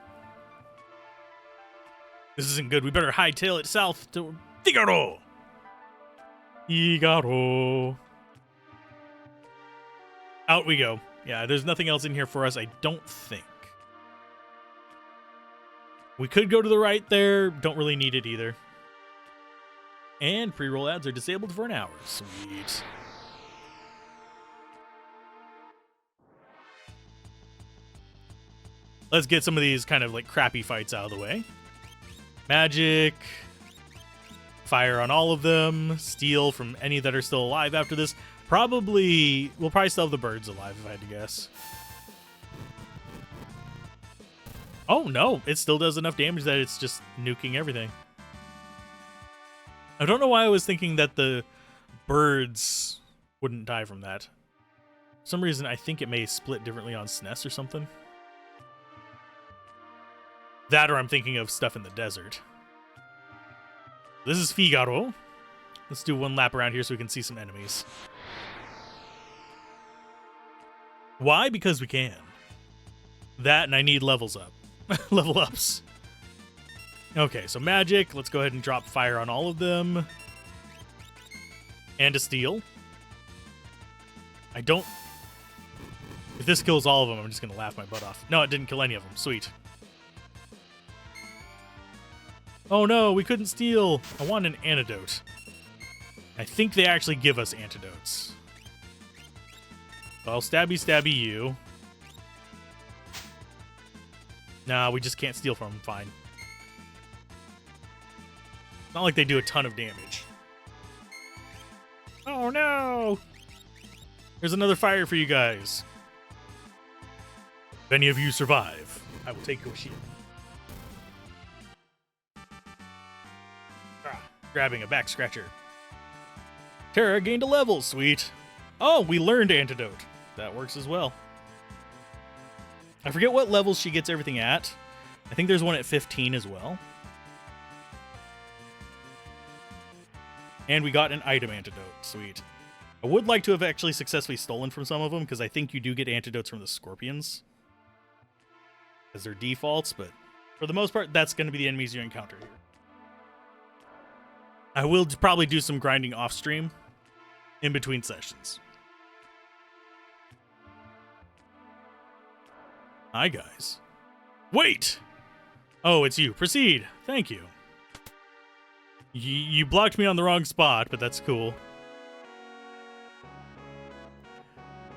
This isn't good. We better hightail it south to Figaro. Figaro. Out we go. Yeah, there's nothing else in here for us, I don't think. We could go to the right there. Don't really need it either. And pre-roll ads are disabled for an hour. Sweet. Let's get some of these kind of like crappy fights out of the way. Magic. Fire on all of them. Steal from any that are still alive after this. Probably, we'll probably still have the birds alive if I had to guess. Oh no, it still does enough damage that it's just nuking everything. I don't know why I was thinking that the birds wouldn't die from that. For some reason, I think it may split differently on SNES or something. That or I'm thinking of stuff in the desert. This is Figaro. Let's do one lap around here so we can see some enemies. Why? Because we can. That and I need levels up. Level ups. Okay, so magic. Let's go ahead and drop fire on all of them. And a steal. I don't... If this kills all of them, I'm just going to laugh my butt off. No, it didn't kill any of them. Sweet. Oh no, we couldn't steal. I want an antidote. I think they actually give us antidotes. Well, stabby you. Nah, we just can't steal from them. Fine. It's not like they do a ton of damage. Oh no! There's another fire for you guys. If any of you survive, I will take your shield. Grabbing a back scratcher. Terra gained a level, sweet. Oh, we learned antidote. That works as well. I forget what levels she gets everything at. I think there's one at 15 as well. And we got an item antidote, sweet. I would like to have actually successfully stolen from some of them, because I think you do get antidotes from the scorpions as their defaults, but for the most part, that's going to be the enemies you encounter here. I will probably do some grinding off stream in between sessions. Hi, guys. Wait! Oh, it's you. Proceed. Thank you. You blocked me on the wrong spot, but that's cool.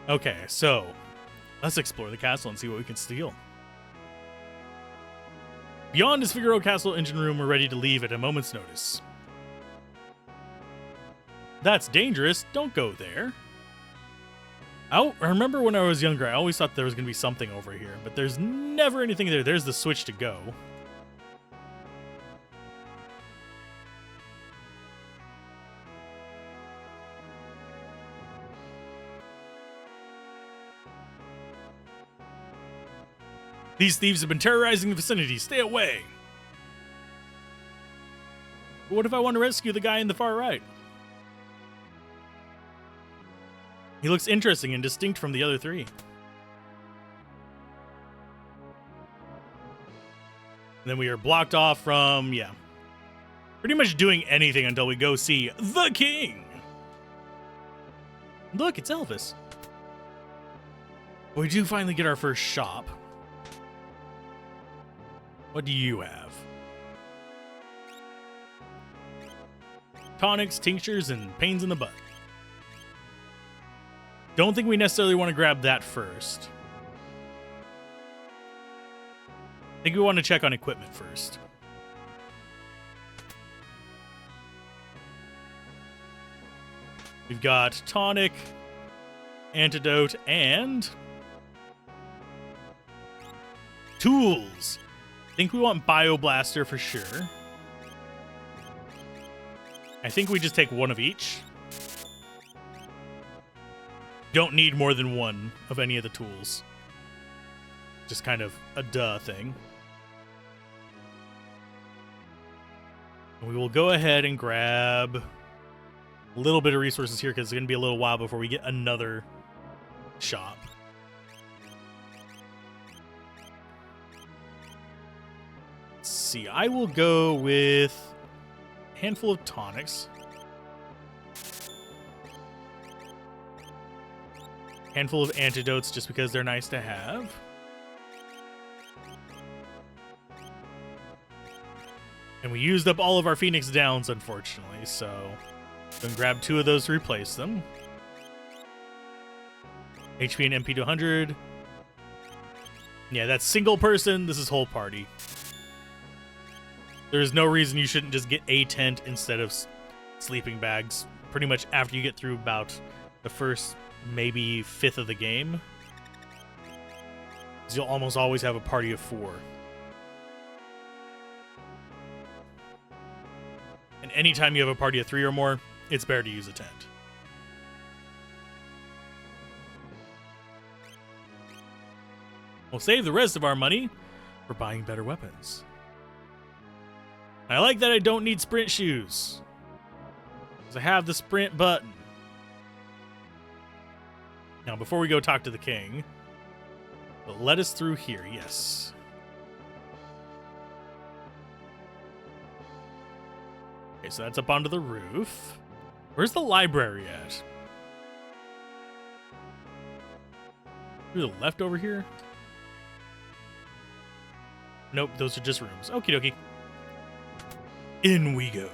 Okay, so let's explore the castle and see what we can steal. Beyond is Figaro Castle engine room. We're ready to leave at a moment's notice. That's dangerous. Don't go there. I remember when I was younger, I always thought there was going to be something over here, but there's never anything there. There's the switch to go. These thieves have been terrorizing the vicinity. Stay away. But what if I want to rescue the guy in the far right? He looks interesting and distinct from the other three. And then we are blocked off from, yeah. pretty much doing anything until we go see the king. Look, it's Elvis. We do finally get our first shop. What do you have? Tonics, tinctures, and pains in the butt. Don't think we necessarily want to grab that first. I think we want to check on equipment first. We've got tonic, antidote, and tools. I think we want bioblaster for sure. I think we just take one of each. Don't need more than one of any of the tools. Just kind of a duh thing. We will go ahead and grab a little bit of resources here because it's going to be a little while before we get another shop. Let's see. I will go with a handful of tonics. Handful of antidotes just because they're nice to have. And we used up all of our Phoenix Downs, unfortunately, so I'm going to grab 2 of those to replace them. HP and MP to 100. Yeah, that's single person. This is whole party. There's no reason you shouldn't just get a tent instead of sleeping bags pretty much after you get through about the first maybe 5th of the game. You'll almost always have a party of 4. And anytime you have a party of 3 or more, it's better to use a tent. We'll save the rest of our money for buying better weapons. I like that I don't need sprint shoes, because I have the sprint button. Now, before we go talk to the king, but let us through here, yes. Okay, so that's up onto the roof. Where's the library at? To the left over here? Nope, those are just rooms. Okie dokie. In we go.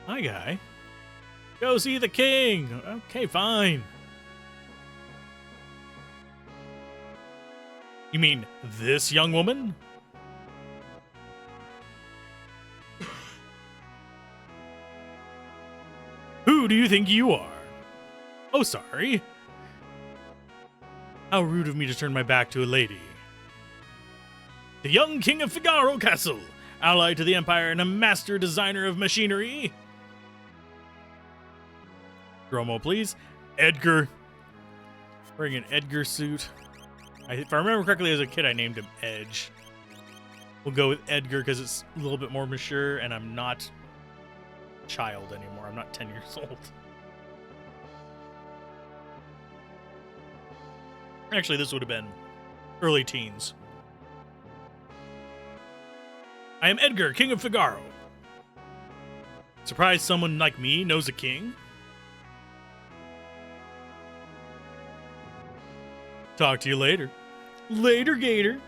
Hi, guy. Go see the king. Okay, fine. You mean this young woman? Who do you think you are? Oh, sorry. How rude of me to turn my back to a lady. The young king of Figaro Castle, allied to the Empire and a master designer of machinery. Dromo, please. Edgar. Wearing an Edgar suit. If I remember correctly, as a kid, I named him Edge. We'll go with Edgar because it's a little bit more mature, and I'm not a child anymore. I'm not 10 years old. Actually, this would have been early teens. I am Edgar, King of Figaro. Surprised someone like me knows a king? Talk to you later. Later, Gator.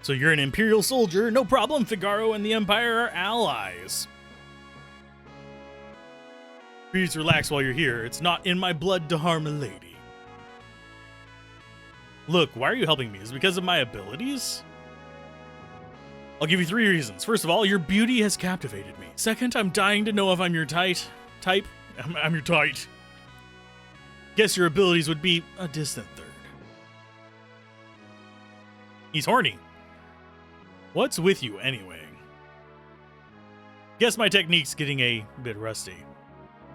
So you're an Imperial soldier. No problem. Figaro and the Empire are allies. Please relax while you're here. It's not in my blood to harm a lady. Look, why are you helping me? Is it because of my abilities? I'll give you 3 reasons. First of all, your beauty has captivated me. Second, I'm dying to know if I'm your type. I'm your type. Guess your abilities would be a distant third. He's horny. What's with you anyway? Guess my technique's getting a bit rusty.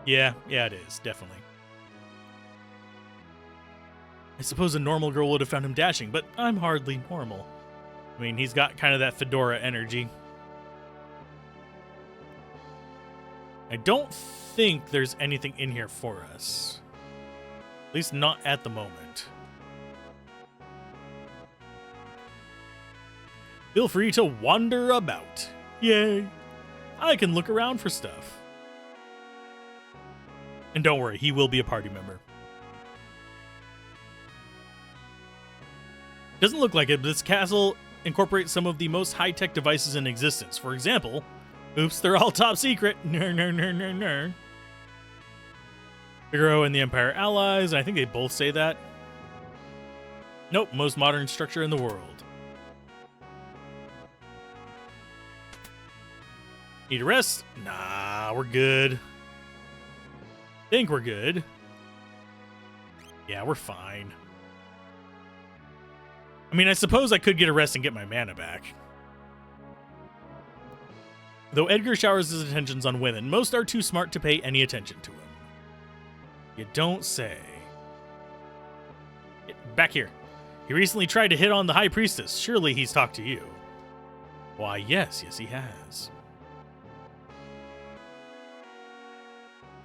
Yeah, it is, definitely. I suppose a normal girl would have found him dashing, but I'm hardly normal. I mean, he's got kind of that fedora energy. I don't think there's anything in here for us. At least not at the moment. Feel free to wander about. Yay. I can look around for stuff. And don't worry, he will be a party member. Doesn't look like it, but this castle incorporates some of the most high-tech devices in existence. For example, oops, they're all top secret. Figaro and the Empire allies, and I think they both say that. Nope, most modern structure in the world. Need a rest? Nah, we're good. Think we're good. Yeah, we're fine. I mean, I suppose I could get a rest and get my mana back. Though Edgar showers his attentions on women, most are too smart to pay any attention to him. You don't say. Get back here. He recently tried to hit on the High Priestess. Surely he's talked to you. Why, yes, he has.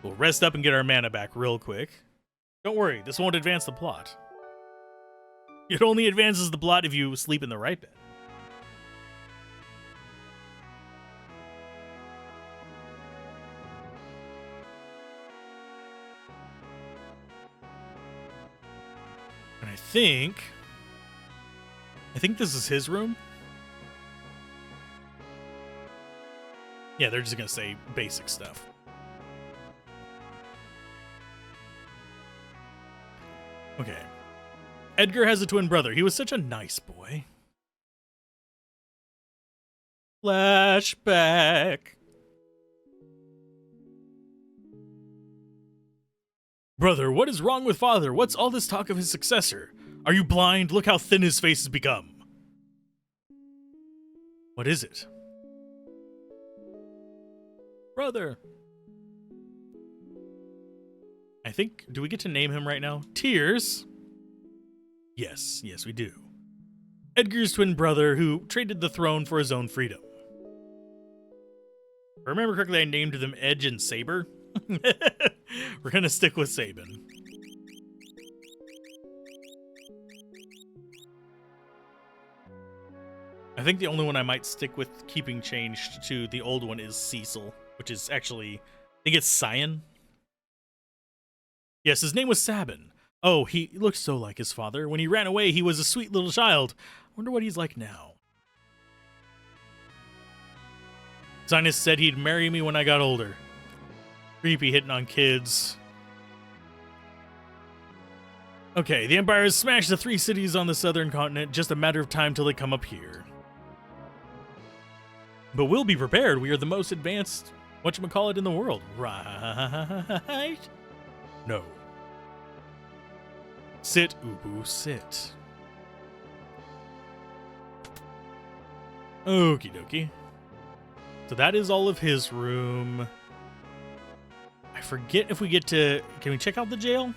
We'll rest up and get our mana back real quick. Don't worry, this won't advance the plot. It only advances the plot if you sleep in the right bed. And I think this is his room. Yeah, they're just gonna say basic stuff. Okay. Edgar has a twin brother. He was such a nice boy. Flashback. Brother, what is wrong with father? What's all this talk of his successor? Are you blind? Look how thin his face has become. What is it? Brother. I think, do we get to name him right now? Tears? Yes, we do. Edgar's twin brother who traded the throne for his own freedom. If I remember correctly, I named them Edge and Saber. We're gonna stick with Sabin. I think the only one I might stick with keeping changed to the old one is Cecil, which is actually, I think it's Cyan. Yes, his name was Sabin. Oh, he looked so like his father. When he ran away, he was a sweet little child. I wonder what he's like now. Zinus said he'd marry me when I got older. Creepy hitting on kids. Okay, the Empire has smashed the 3 cities on the southern continent. Just a matter of time till they come up here. But we'll be prepared. We are the most advanced whatchamacallit in the world. Right? No. Sit, Ubu, sit. Okie dokie. So that is all of his room. I forget if we get to... Can we check out the jail?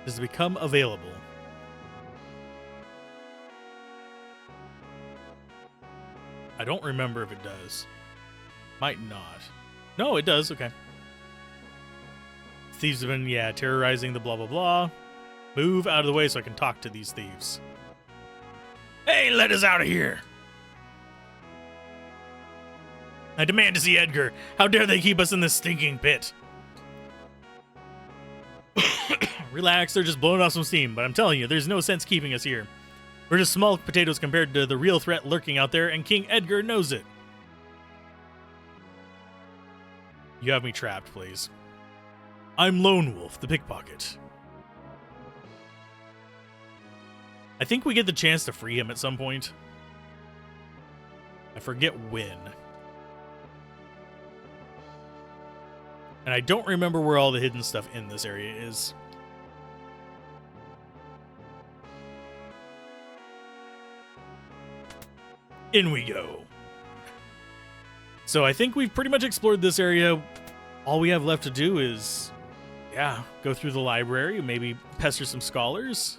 Does it become available? I don't remember if it does. Might not. No, it does. Okay. Thieves have been, terrorizing the blah, blah, blah. Move out of the way so I can talk to these thieves. Hey, let us out of here! I demand to see Edgar. How dare they keep us in this stinking pit? Relax, they're just blowing off some steam, but I'm telling you, there's no sense keeping us here. We're just small potatoes compared to the real threat lurking out there, and King Edgar knows it. You have me trapped, please. I'm Lone Wolf, the pickpocket. I think we get the chance to free him at some point. I forget when. And I don't remember where all the hidden stuff in this area is. In we go. So I think we've pretty much explored this area. All we have left to do is, go through the library, maybe pester some scholars.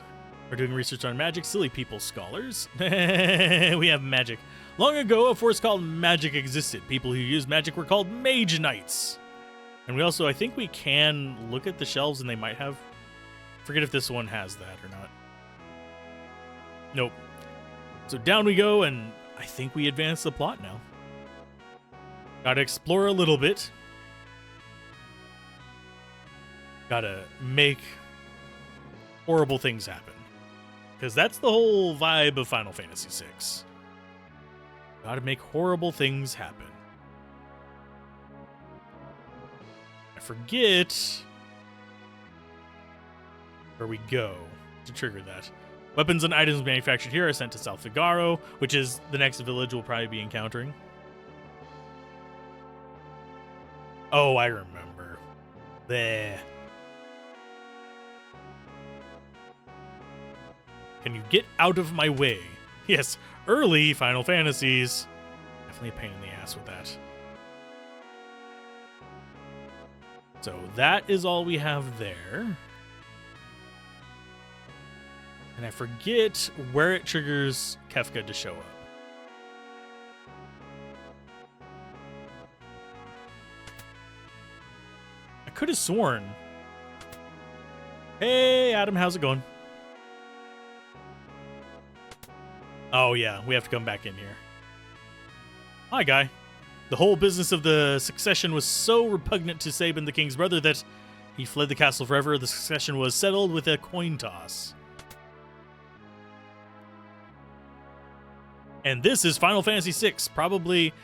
We're doing research on magic, silly people scholars. We have magic. Long ago, a force called magic existed. People who used magic were called mage knights. And we also, I think we can look at the shelves and they might have, forget if this one has that or not. Nope. So down we go, and I think we advance the plot now. Gotta explore a little bit. Gotta make horrible things happen. Because that's the whole vibe of Final Fantasy VI. Gotta make horrible things happen. I forget where we go to trigger that. Weapons and items manufactured here are sent to South Figaro, which is the next village we'll probably be encountering. Oh, I remember. There. Can you get out of my way? Yes, early Final Fantasies. Definitely a pain in the ass with that. So that is all we have there. And I forget where it triggers Kefka to show up. I could have sworn. Hey, Adam, how's it going? Oh, yeah, we have to come back in here. Hi, guy. The whole business of the succession was so repugnant to Sabin, the king's brother, that he fled the castle forever. The succession was settled with a coin toss. And this is Final Fantasy VI, probably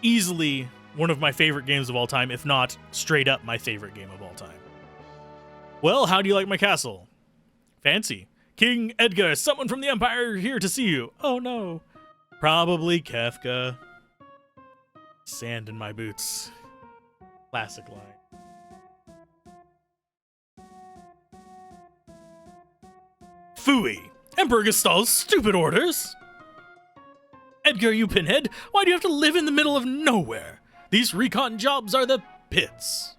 easily one of my favorite games of all time, if not straight up my favorite game of all time. Well, how do you like my castle? Fancy. King Edgar, someone from the Empire here to see you. Oh no. Probably Kefka. Sand in my boots. Classic line. Phooey. Emperor Gestal's stupid orders. Edgar, you pinhead, why do you have to live in the middle of nowhere? These recon jobs are the pits.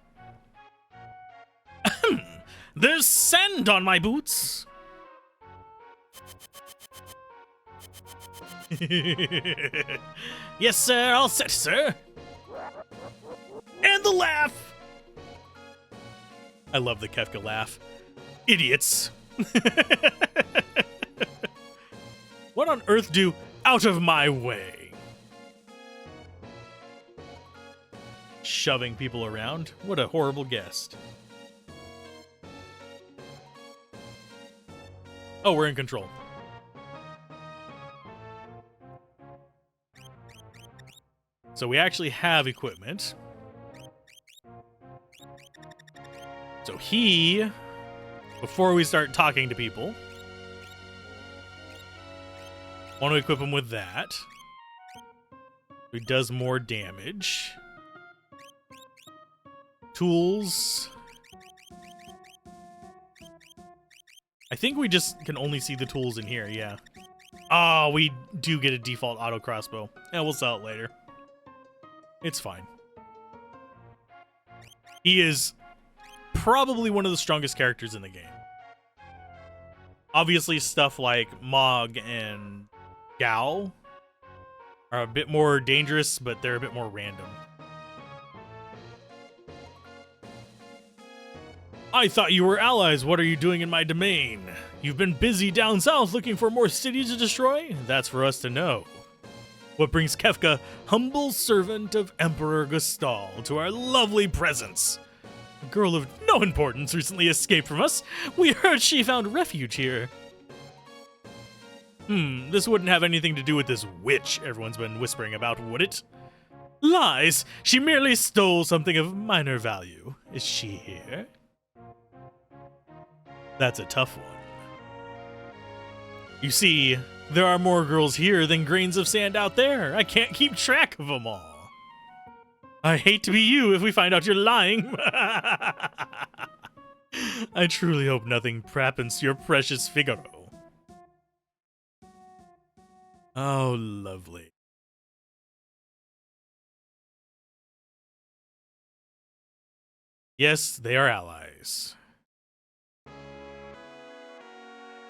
There's sand on my boots. Yes, sir, all set, sir. And the laugh. I love the Kefka laugh. Idiots. What on earth do out of my way? Shoving people around. What a horrible guest. Oh, we're in control. So we actually have equipment. So he, before we start talking to people, want to equip him with that. He does more damage. Tools. I think we just can only see the tools in here, yeah. Oh, we do get a default auto crossbow. Yeah, we'll sell it later. It's fine. He is probably one of the strongest characters in the game. Obviously, stuff like Mog and Gao are a bit more dangerous, but they're a bit more random. I thought you were allies. What are you doing in my domain? You've been busy down south looking for more cities to destroy? That's for us to know. What brings Kefka, humble servant of Emperor Gestal, to our lovely presence? A girl of no importance recently escaped from us. We heard she found refuge here. This wouldn't have anything to do with this witch everyone's been whispering about, would it? Lies! She merely stole something of minor value. Is she here? That's a tough one. You see, there are more girls here than grains of sand out there. I can't keep track of them all. I hate to be you if we find out you're lying. I truly hope nothing happens to your precious Figaro. Oh, lovely. Yes, they are allies.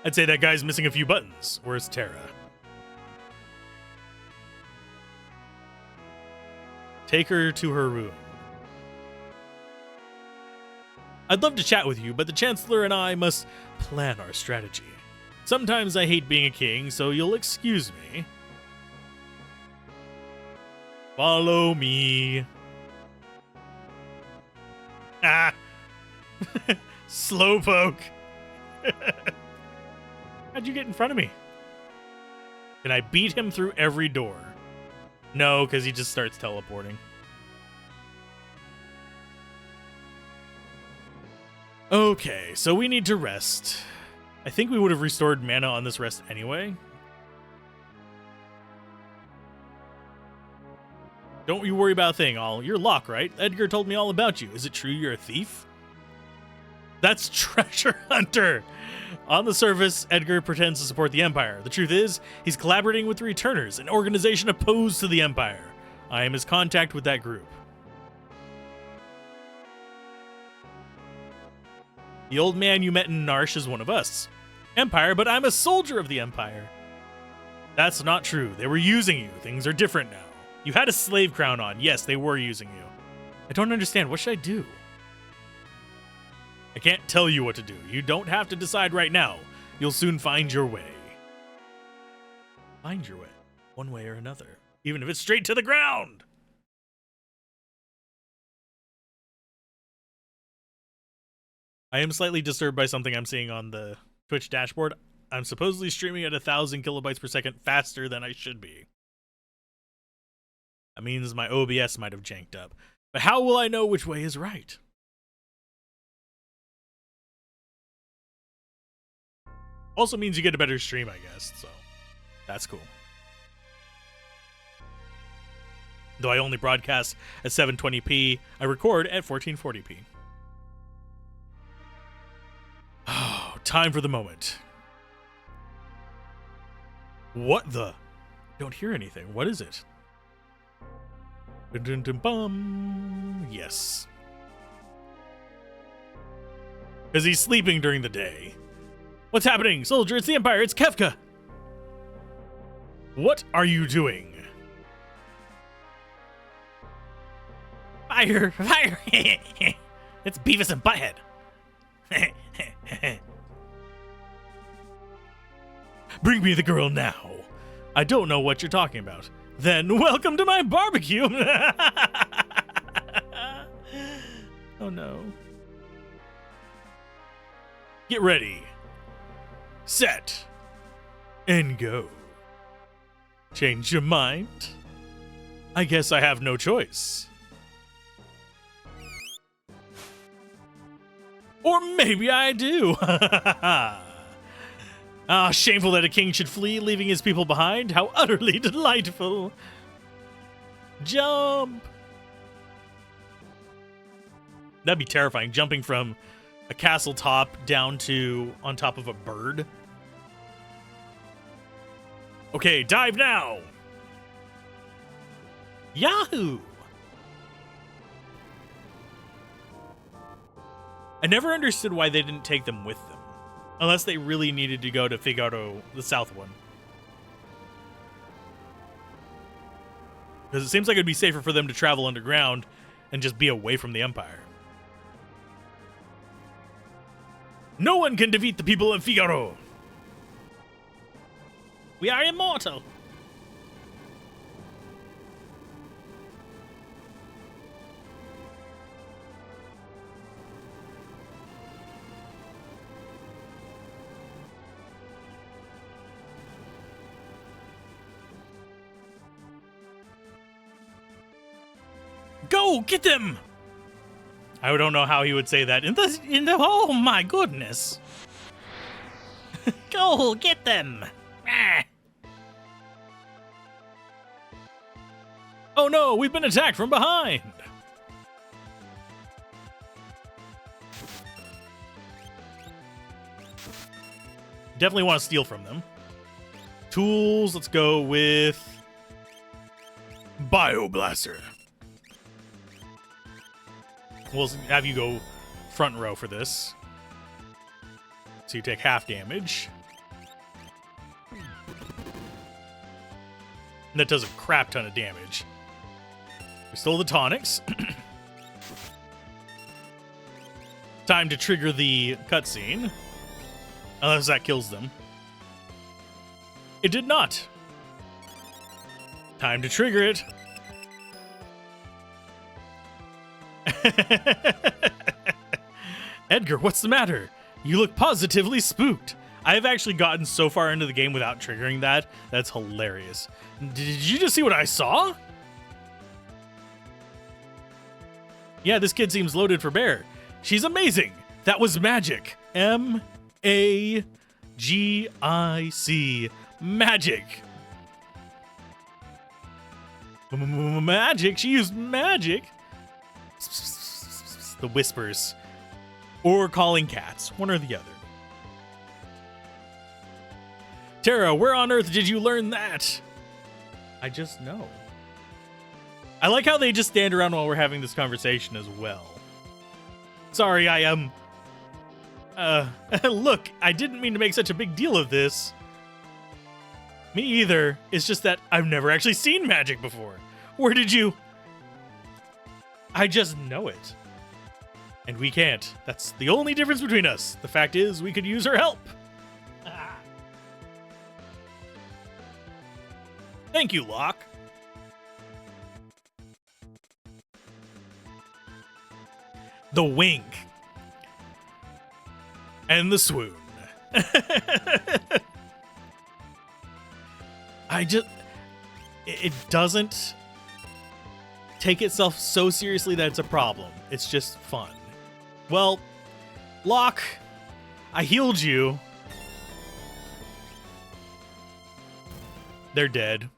I'd say that guy's missing a few buttons. Where's Terra? Take her to her room. I'd love to chat with you, but the Chancellor and I must plan our strategy. Sometimes I hate being a king, so you'll excuse me. Follow me. Ah! Slowpoke. How'd you get in front of me? Can I beat him through every door? No, because he just starts teleporting. Okay, so we need to rest. I think we would have restored mana on this rest anyway. Don't you worry about a thing, You're Locke, right? Edgar told me all about you. Is it true you're a thief? That's Treasure Hunter! On the surface, Edgar pretends to support the Empire. The truth is, he's collaborating with the Returners, an organization opposed to the Empire. I am his contact with that group. The old man you met in Narsh is one of us. Empire, but I'm a soldier of the Empire. That's not true. They were using you. Things are different now. You had a slave crown on. Yes, they were using you. I don't understand. What should I do? I can't tell you what to do. You don't have to decide right now. You'll soon find your way. Find your way. One way or another. Even if it's straight to the ground. I am slightly disturbed by something I'm seeing on the Twitch dashboard. I'm supposedly streaming at 1,000 kilobytes per second faster than I should be. That means my OBS might have janked up. But how will I know which way is right? Also means you get a better stream, I guess, so that's cool. Though I only broadcast at 720p, I record at 1440p. Oh, time for the moment. What the? Don't hear anything. What is it? Dun-dun-dun-bum. Yes. Because he's sleeping during the day. What's happening? Soldier, it's the Empire. It's Kefka. What are you doing? Fire! Fire! It's Beavis and Butthead. Bring me the girl now. I don't know what you're talking about. Then welcome to my barbecue. Oh no. Get ready. Set. And go. Change your mind? I guess I have no choice. Or maybe I do. Ah, shameful that a king should flee, leaving his people behind. How utterly delightful. Jump. That'd be terrifying, jumping from a castle top down to on top of a bird. Okay, dive now. Yahoo! I never understood why they didn't take them with them. Unless they really needed to go to Figaro, the south one. Because it seems like it'd be safer for them to travel underground and just be away from the Empire. No one can defeat the people of Figaro. We are immortal. Go get them! I don't know how he would say that. Oh my goodness! Go get them! Ah. Oh no, we've been attacked from behind! Definitely want to steal from them. Tools, let's go with Bioblaster. We'll have you go front row for this. So you take half damage. And that does a crap ton of damage. We stole the tonics. Time to trigger the cutscene. Unless that kills them. It did not. Time to trigger it. Edgar, what's the matter? You look positively spooked. I've actually gotten so far into the game without triggering that. That's hilarious. Did you just see what I saw? Yeah, this kid seems loaded for bear. She's amazing. That was magic. M-A-G-I-C. Magic. Magic. She used magic. The whispers. Or calling cats. One or the other. Tara, where on earth did you learn that? I just know. I like how they just stand around while we're having this conversation as well. Sorry, I am... look, I didn't mean to make such a big deal of this. Me either. It's just that I've never actually seen magic before. Where did you... I just know it. And we can't. That's the only difference between us. The fact is, we could use her help. Thank you, Locke. The wink. And the swoon. It doesn't take itself so seriously that it's a problem. It's just fun. Well, Locke, I healed you. They're dead.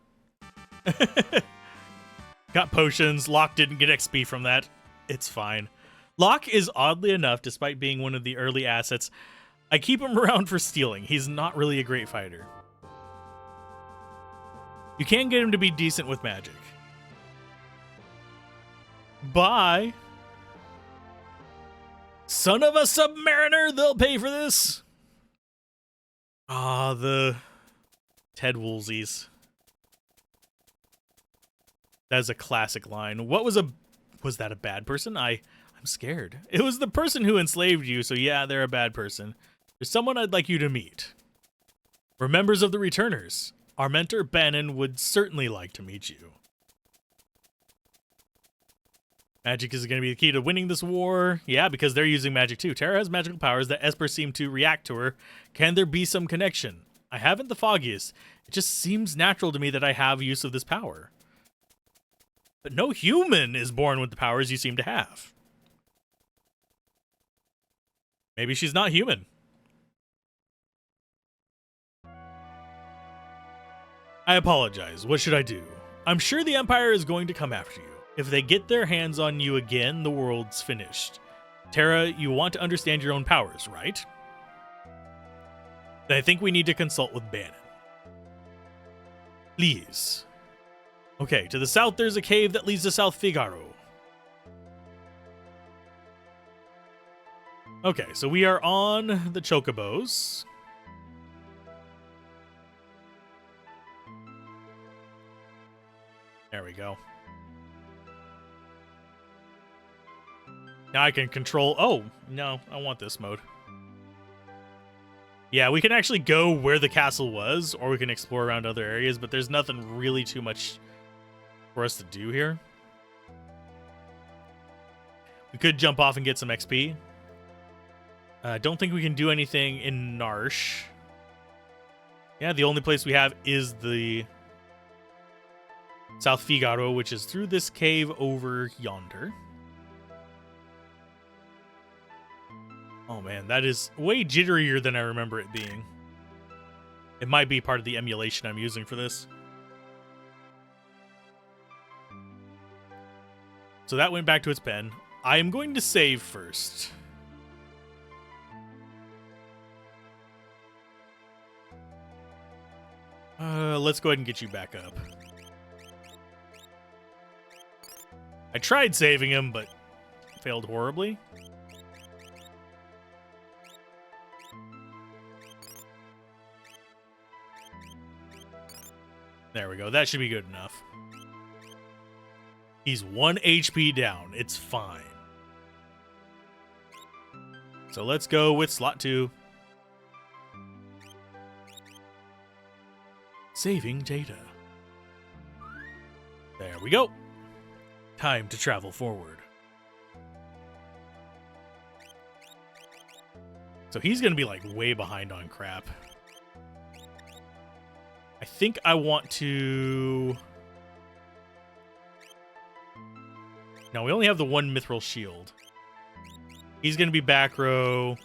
Got potions. Locke didn't get XP from that. It's fine. Locke is oddly enough, despite being one of the early assets, I keep him around for stealing. He's not really a great fighter. You can get him to be decent with magic. Bye. Son of a submariner, they'll pay for this. Ah, the Ted Woolsies. That's a classic line. Was that a bad person? I'm scared. It was the person who enslaved you, so yeah, they're a bad person. There's someone I'd like you to meet. We're members of the Returners. Our mentor, Bannon, would certainly like to meet you. Magic is going to be the key to winning this war. Yeah, because they're using magic too. Tara has magical powers that Esper seem to react to her. Can there be some connection? I haven't the foggiest. It just seems natural to me that I have use of this power. But no human is born with the powers you seem to have. Maybe she's not human. I apologize. What should I do? I'm sure the Empire is going to come after you. If they get their hands on you again, the world's finished. Tara, you want to understand your own powers, right? Then I think we need to consult with Bannon. Please. Okay, to the south there's a cave that leads to South Figaro. Okay, so we are on the Chocobos. There we go. Now I can control... Oh, no, I want this mode. Yeah, we can actually go where the castle was, or we can explore around other areas, but there's nothing really too much for us to do here. We could jump off and get some XP. Don't think we can do anything in Narsh. Yeah, the only place we have is the South Figaro, which is through this cave over yonder. Oh man, that is way jitterier than I remember it being. It might be part of the emulation I'm using for this. So that went back to its pen. I am going to save first. Let's go ahead and get you back up. I tried saving him, but failed horribly. There we go. That should be good enough. He's 1 HP down. It's fine. So let's go with slot 2. Saving data. There we go. Time to travel forward. So he's going to be like way behind on crap. I think I want to... No, we only have the one mithril shield. He's going to be back row.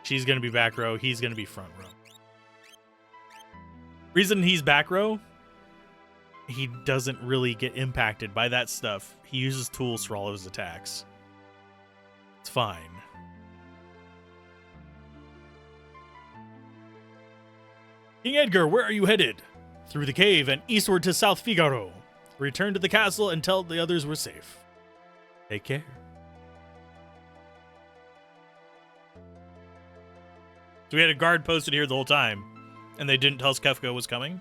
She's going to be back row. He's going to be front row. Reason he's back row, he doesn't really get impacted by that stuff. He uses tools for all of his attacks. It's fine. King Edgar, where are you headed? Through the cave and eastward to South Figaro. Return to the castle and tell the others we're safe. Take care. So we had a guard posted here the whole time, and they didn't tell us Kefka was coming?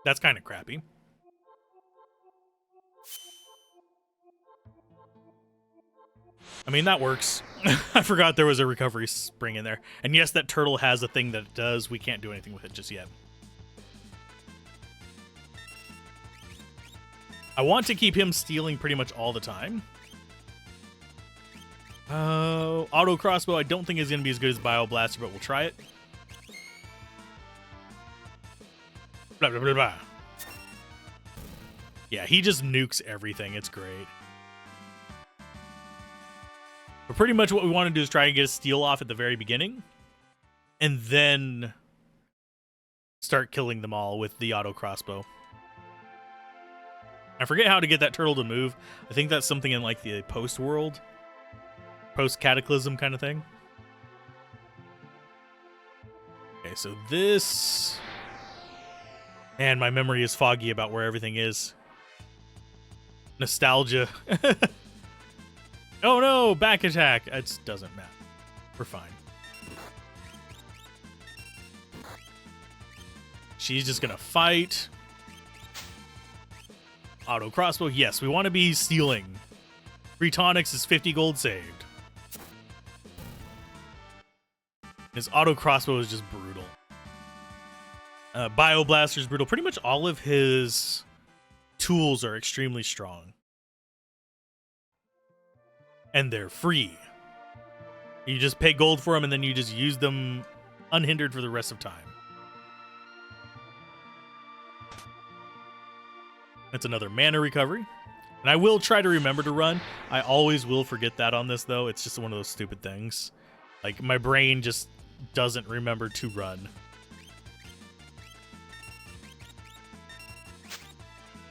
That's kind of crappy. I mean, that works. I forgot there was a recovery spring in there. And yes, that turtle has a thing that it does. We can't do anything with it just yet. I want to keep him stealing pretty much all the time. Auto crossbow I don't think is going to be as good as Bio Blaster, but we'll try it. Blah, blah, blah, blah. Yeah, he just nukes everything. It's great. But pretty much what we want to do is try and get a steal off at the very beginning. And then start killing them all with the auto crossbow. I forget how to get that turtle to move. I think that's something in like the post-world. Post-cataclysm kind of thing. Okay, so this... Man, my memory is foggy about where everything is. Nostalgia. Oh no, back attack. It doesn't matter. We're fine. She's just gonna fight. Auto crossbow. Yes, we want to be stealing. 3 tonics is 50 gold saved. His auto crossbow is just brutal. Bio Blaster is brutal. Pretty much all of his tools are extremely strong. And they're free. You just pay gold for them and then you just use them unhindered for the rest of time. That's another mana recovery. And I will try to remember to run. I always will forget that on this, though. It's just one of those stupid things. Like, my brain just doesn't remember to run.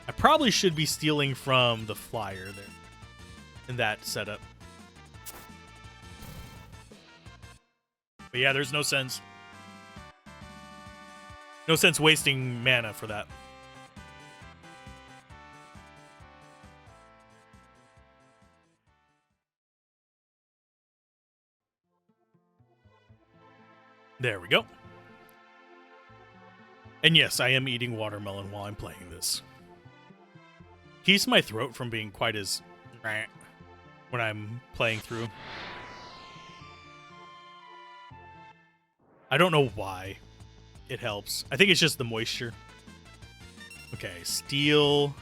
I probably should be stealing from the flyer there in that setup. But yeah, there's no sense. No sense wasting mana for that. There we go. And yes, I am eating watermelon while I'm playing this. Keeps my throat from being quite as when I'm playing through. I don't know why it helps. I think it's just the moisture. Okay, steal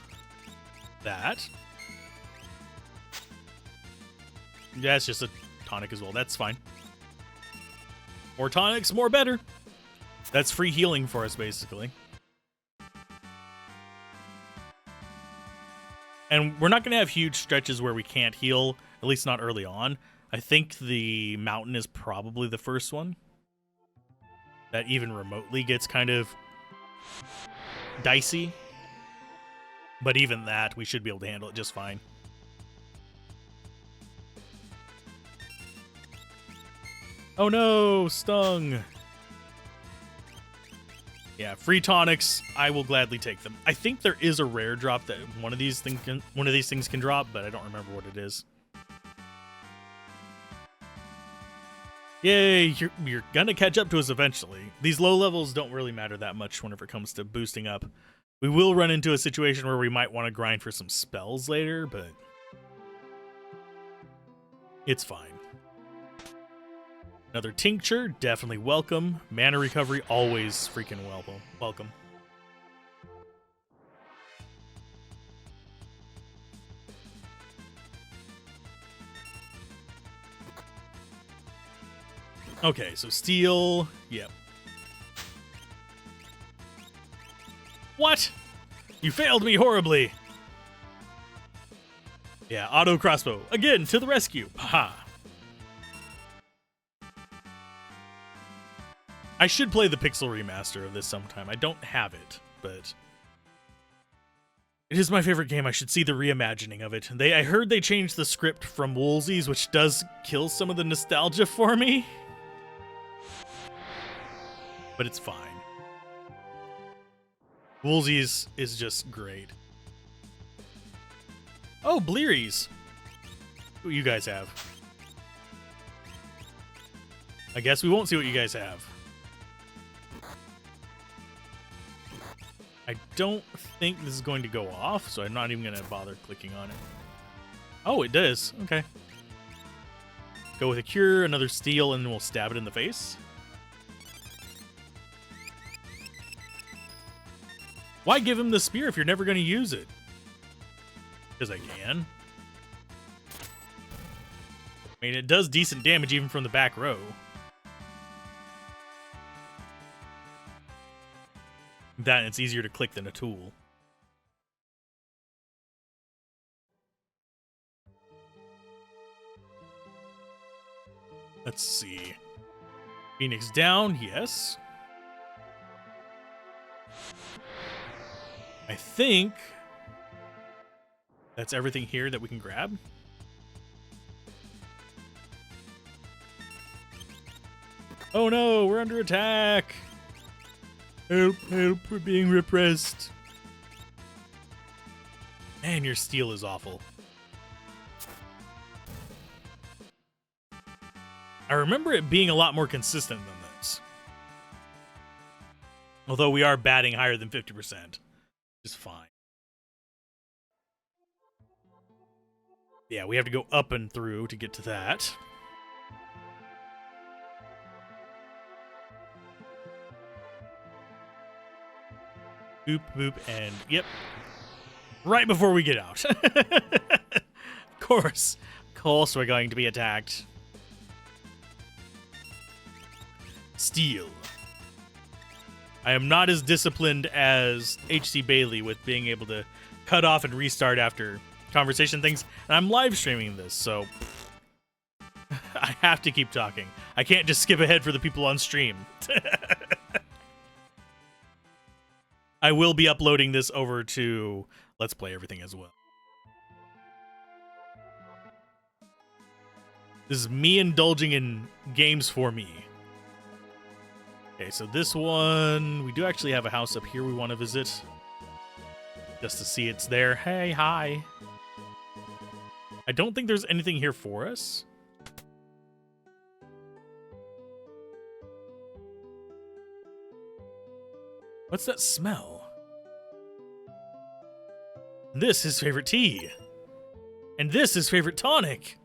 that. Yeah, it's just a tonic as well. That's fine. More tonics, more better. That's free healing for us, basically. And we're not going to have huge stretches where we can't heal, at least not early on. I think the mountain is probably the first one that even remotely gets kind of dicey. But even that, we should be able to handle it just fine. Oh no, stung. Yeah, free tonics, I will gladly take them. I think there is a rare drop that one of these things can drop, but I don't remember what it is. Yay, you're gonna catch up to us eventually. These low levels don't really matter that much whenever it comes to boosting up. We will run into a situation where we might want to grind for some spells later, but it's fine. Another tincture, definitely welcome. Mana recovery, always freaking welcome. Okay, so steel, yep. What? You failed me horribly. Yeah, auto crossbow. Again, to the rescue. Haha. I should play the pixel remaster of this sometime. I don't have it, but it is my favorite game. I should see the reimagining of it. I heard they changed the script from Woolsey's, which does kill some of the nostalgia for me. But it's fine. Woolsey's is just great. Oh, Blearies. What you guys have? I guess we won't see what you guys have. I don't think this is going to go off, so I'm not even going to bother clicking on it. Oh, it does. Okay. Go with a cure, another steal, and then we'll stab it in the face. Why give him the spear if you're never going to use it? Because I can. I mean, it does decent damage even from the back row. That and it's easier to click than a tool. Let's see. Phoenix down, yes. I think that's everything here that we can grab. Oh no, we're under attack. Help, help, we're being repressed. Man, your steel is awful. I remember it being a lot more consistent than this. Although we are batting higher than 50%, which is fine. Yeah, we have to go up and through to get to that. Boop, boop, and yep. Right before we get out. Of course we're going to be attacked. Steel. I am not as disciplined as H.C. Bailey with being able to cut off and restart after conversation things. And I'm live streaming this, so I have to keep talking. I can't just skip ahead for the people on stream. I will be uploading this over to Let's Play Everything as well. This is me indulging in games for me. Okay, so this one, we do actually have a house up here we want to visit. Just to see it's there. Hey, hi. I don't think there's anything here for us. What's that smell? This his favorite tea. And this his favorite tonic.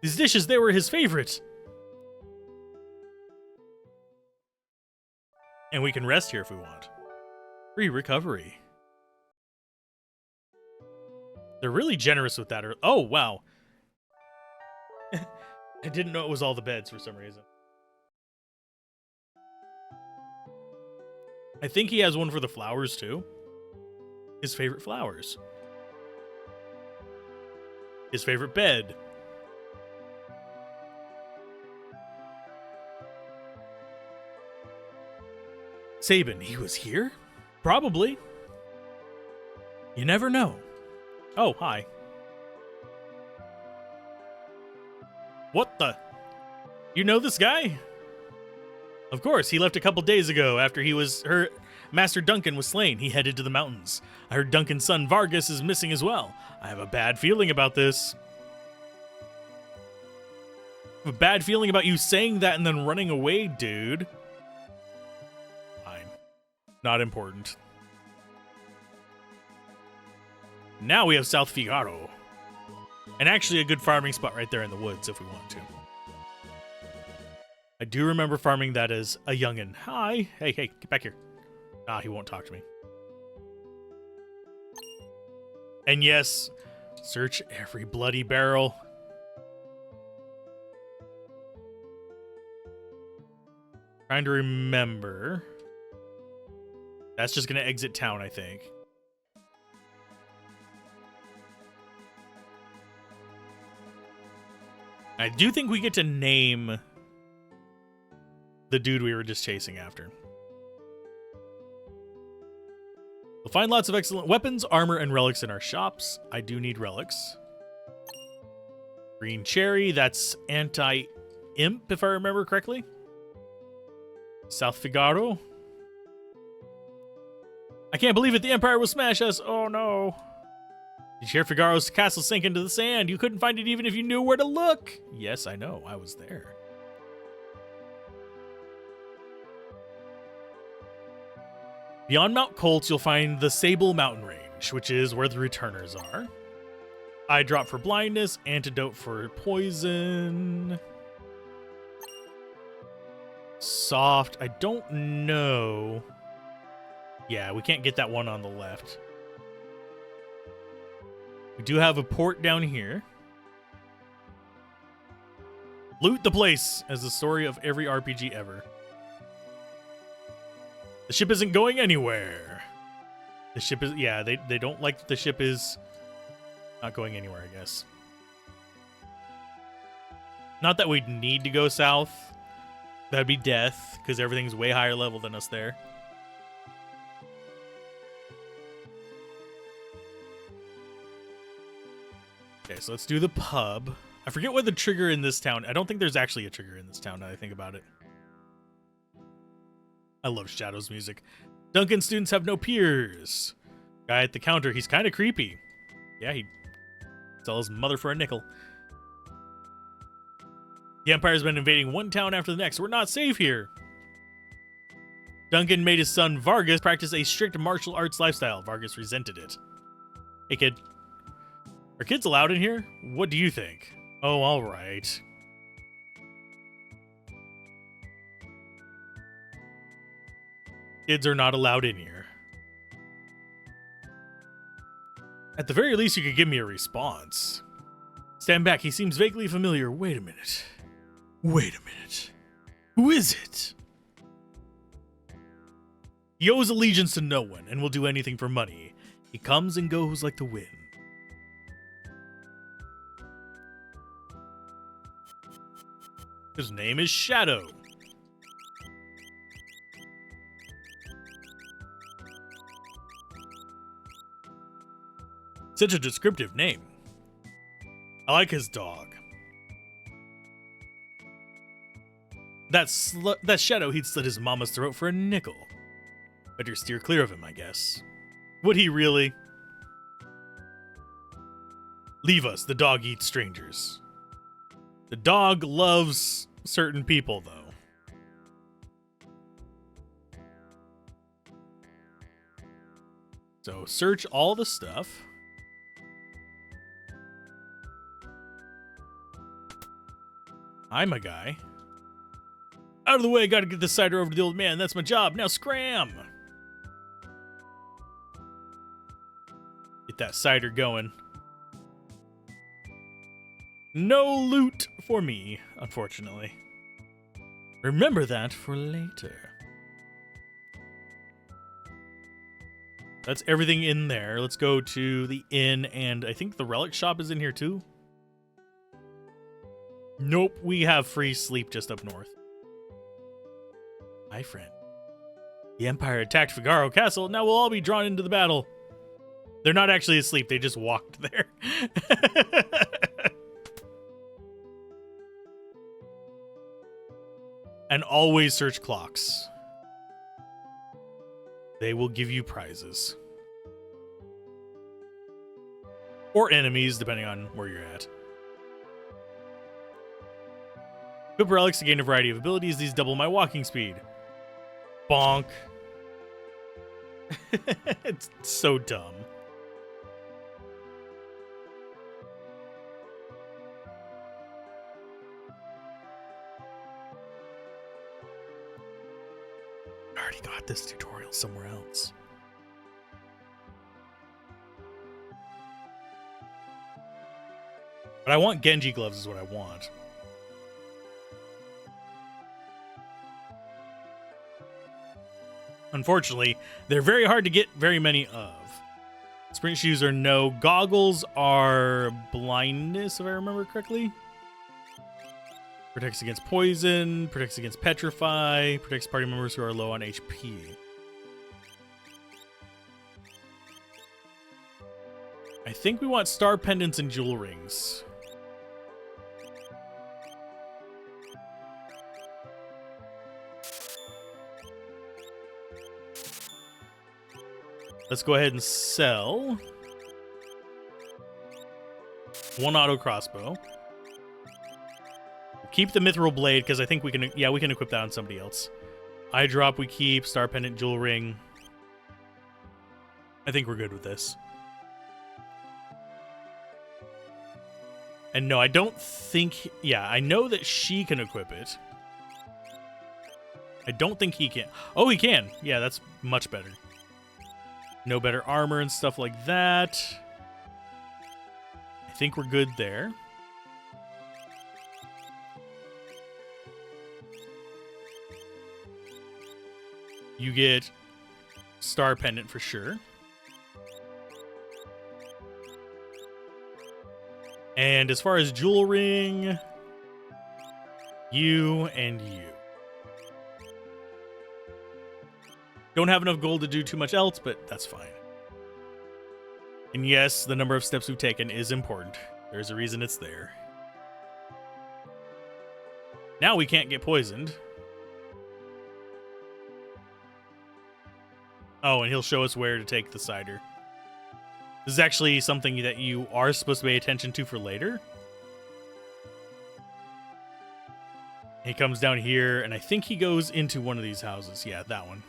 These dishes, they were his favorite. And we can rest here if we want. Free recovery. They're really generous with that. Oh, wow. I didn't know it was all the beds for some reason. I think he has one for the flowers, too. His favorite flowers. His favorite bed. Sabin, he was here? Probably. You never know. Oh, hi. What the? You know this guy? Of course, he left a couple days ago after Master Duncan was slain. He headed to the mountains. I heard Duncan's son Vargas is missing as well. I have a bad feeling about this. I have a bad feeling about you saying that and then running away, dude. Fine. Not important. Now we have South Figaro. And actually a good farming spot right there in the woods if we want to. I do remember farming that as a youngin. Hi. Hey, get back here. Ah, he won't talk to me. And yes, search every bloody barrel. Trying to remember. That's just going to exit town, I think. I do think we get to name the dude we were just chasing after. We'll find lots of excellent weapons, armor, and relics in our shops. I do need relics. Green cherry, that's anti-imp, if I remember correctly. South Figaro. I can't believe it, the Empire will smash us. Oh no. Did you hear Figaro's castle sink into the sand? You couldn't find it even if you knew where to look. Yes, I know. I was there. Beyond Mount Colts, you'll find the Sable Mountain Range, which is where the returners are. Eye drop for blindness, antidote for poison. Soft, I don't know. Yeah, we can't get that one on the left. We do have a port down here. Loot the place, as the story of every RPG ever. The ship isn't going anywhere. The ship is, yeah, they don't like that the ship is not going anywhere, I guess. Not that we'd need to go south. That'd be death, because everything's way higher level than us there. Okay, so let's do the pub. I forget what the trigger in this town. I don't think there's actually a trigger in this town now that I think about it. I love Shadow's music. Duncan students have no peers. Guy at the counter, he's kind of creepy. Yeah, he'd sell his mother for a nickel. The Empire's been invading one town after the next. We're not safe here. Duncan made his son Vargas practice a strict martial arts lifestyle. Vargas resented it. Hey, kid. Are kids allowed in here? What do you think? Oh, all right. Kids are not allowed in here. At the very least, you could give me a response. Stand back. He seems vaguely familiar. Wait a minute. Wait a minute. Who is it? He owes allegiance to no one and will do anything for money. He comes and goes like the wind. His name is Shadow. Such a descriptive name. I like his dog. That Shadow, he'd slit his mama's throat for a nickel. Better steer clear of him, I guess. Would he really? Leave us, the dog eats strangers. The dog loves certain people, though. So search all the stuff. I'm a guy. Out of the way, gotta get this cider over to the old man. That's my job. Now scram! Get that cider going. No loot for me, unfortunately. Remember that for later. That's everything in there. Let's go to the inn, and I think the relic shop is in here too. Nope, we have free sleep just up north. Hi, friend. The Empire attacked Figaro Castle. Now we'll all be drawn into the battle. They're not actually asleep. They just walked there. And always search clocks. They will give you prizes. Or enemies, depending on where you're at. Equip relics to gain a variety of abilities. These double my walking speed. Bonk. It's so dumb. I already got this tutorial somewhere else. But I want Genji gloves is what I want. Unfortunately, they're very hard to get very many of. Sprint shoes are no. Goggles are blindness, if I remember correctly. Protects against poison, protects against petrify, protects party members who are low on HP. I think we want star pendants and jewel rings. Let's go ahead and sell one auto crossbow. Keep the mithril blade because I think we can. Yeah, we can equip that on somebody else. Eye drop we keep. Star pendant, jewel ring. I think we're good with this. And no, I don't think. Yeah, I know that she can equip it. I don't think he can. Oh, he can. Yeah, that's much better. No better armor and stuff like that. I think we're good there. You get star pendant for sure. And as far as jewel ring, you and you. Don't have enough gold to do too much else, but that's fine. And yes, the number of steps we've taken is important. There's a reason it's there. Now we can't get poisoned. Oh, and he'll show us where to take the cider. This is actually something that you are supposed to pay attention to for later. He comes down here, and I think he goes into one of these houses. Yeah, that one.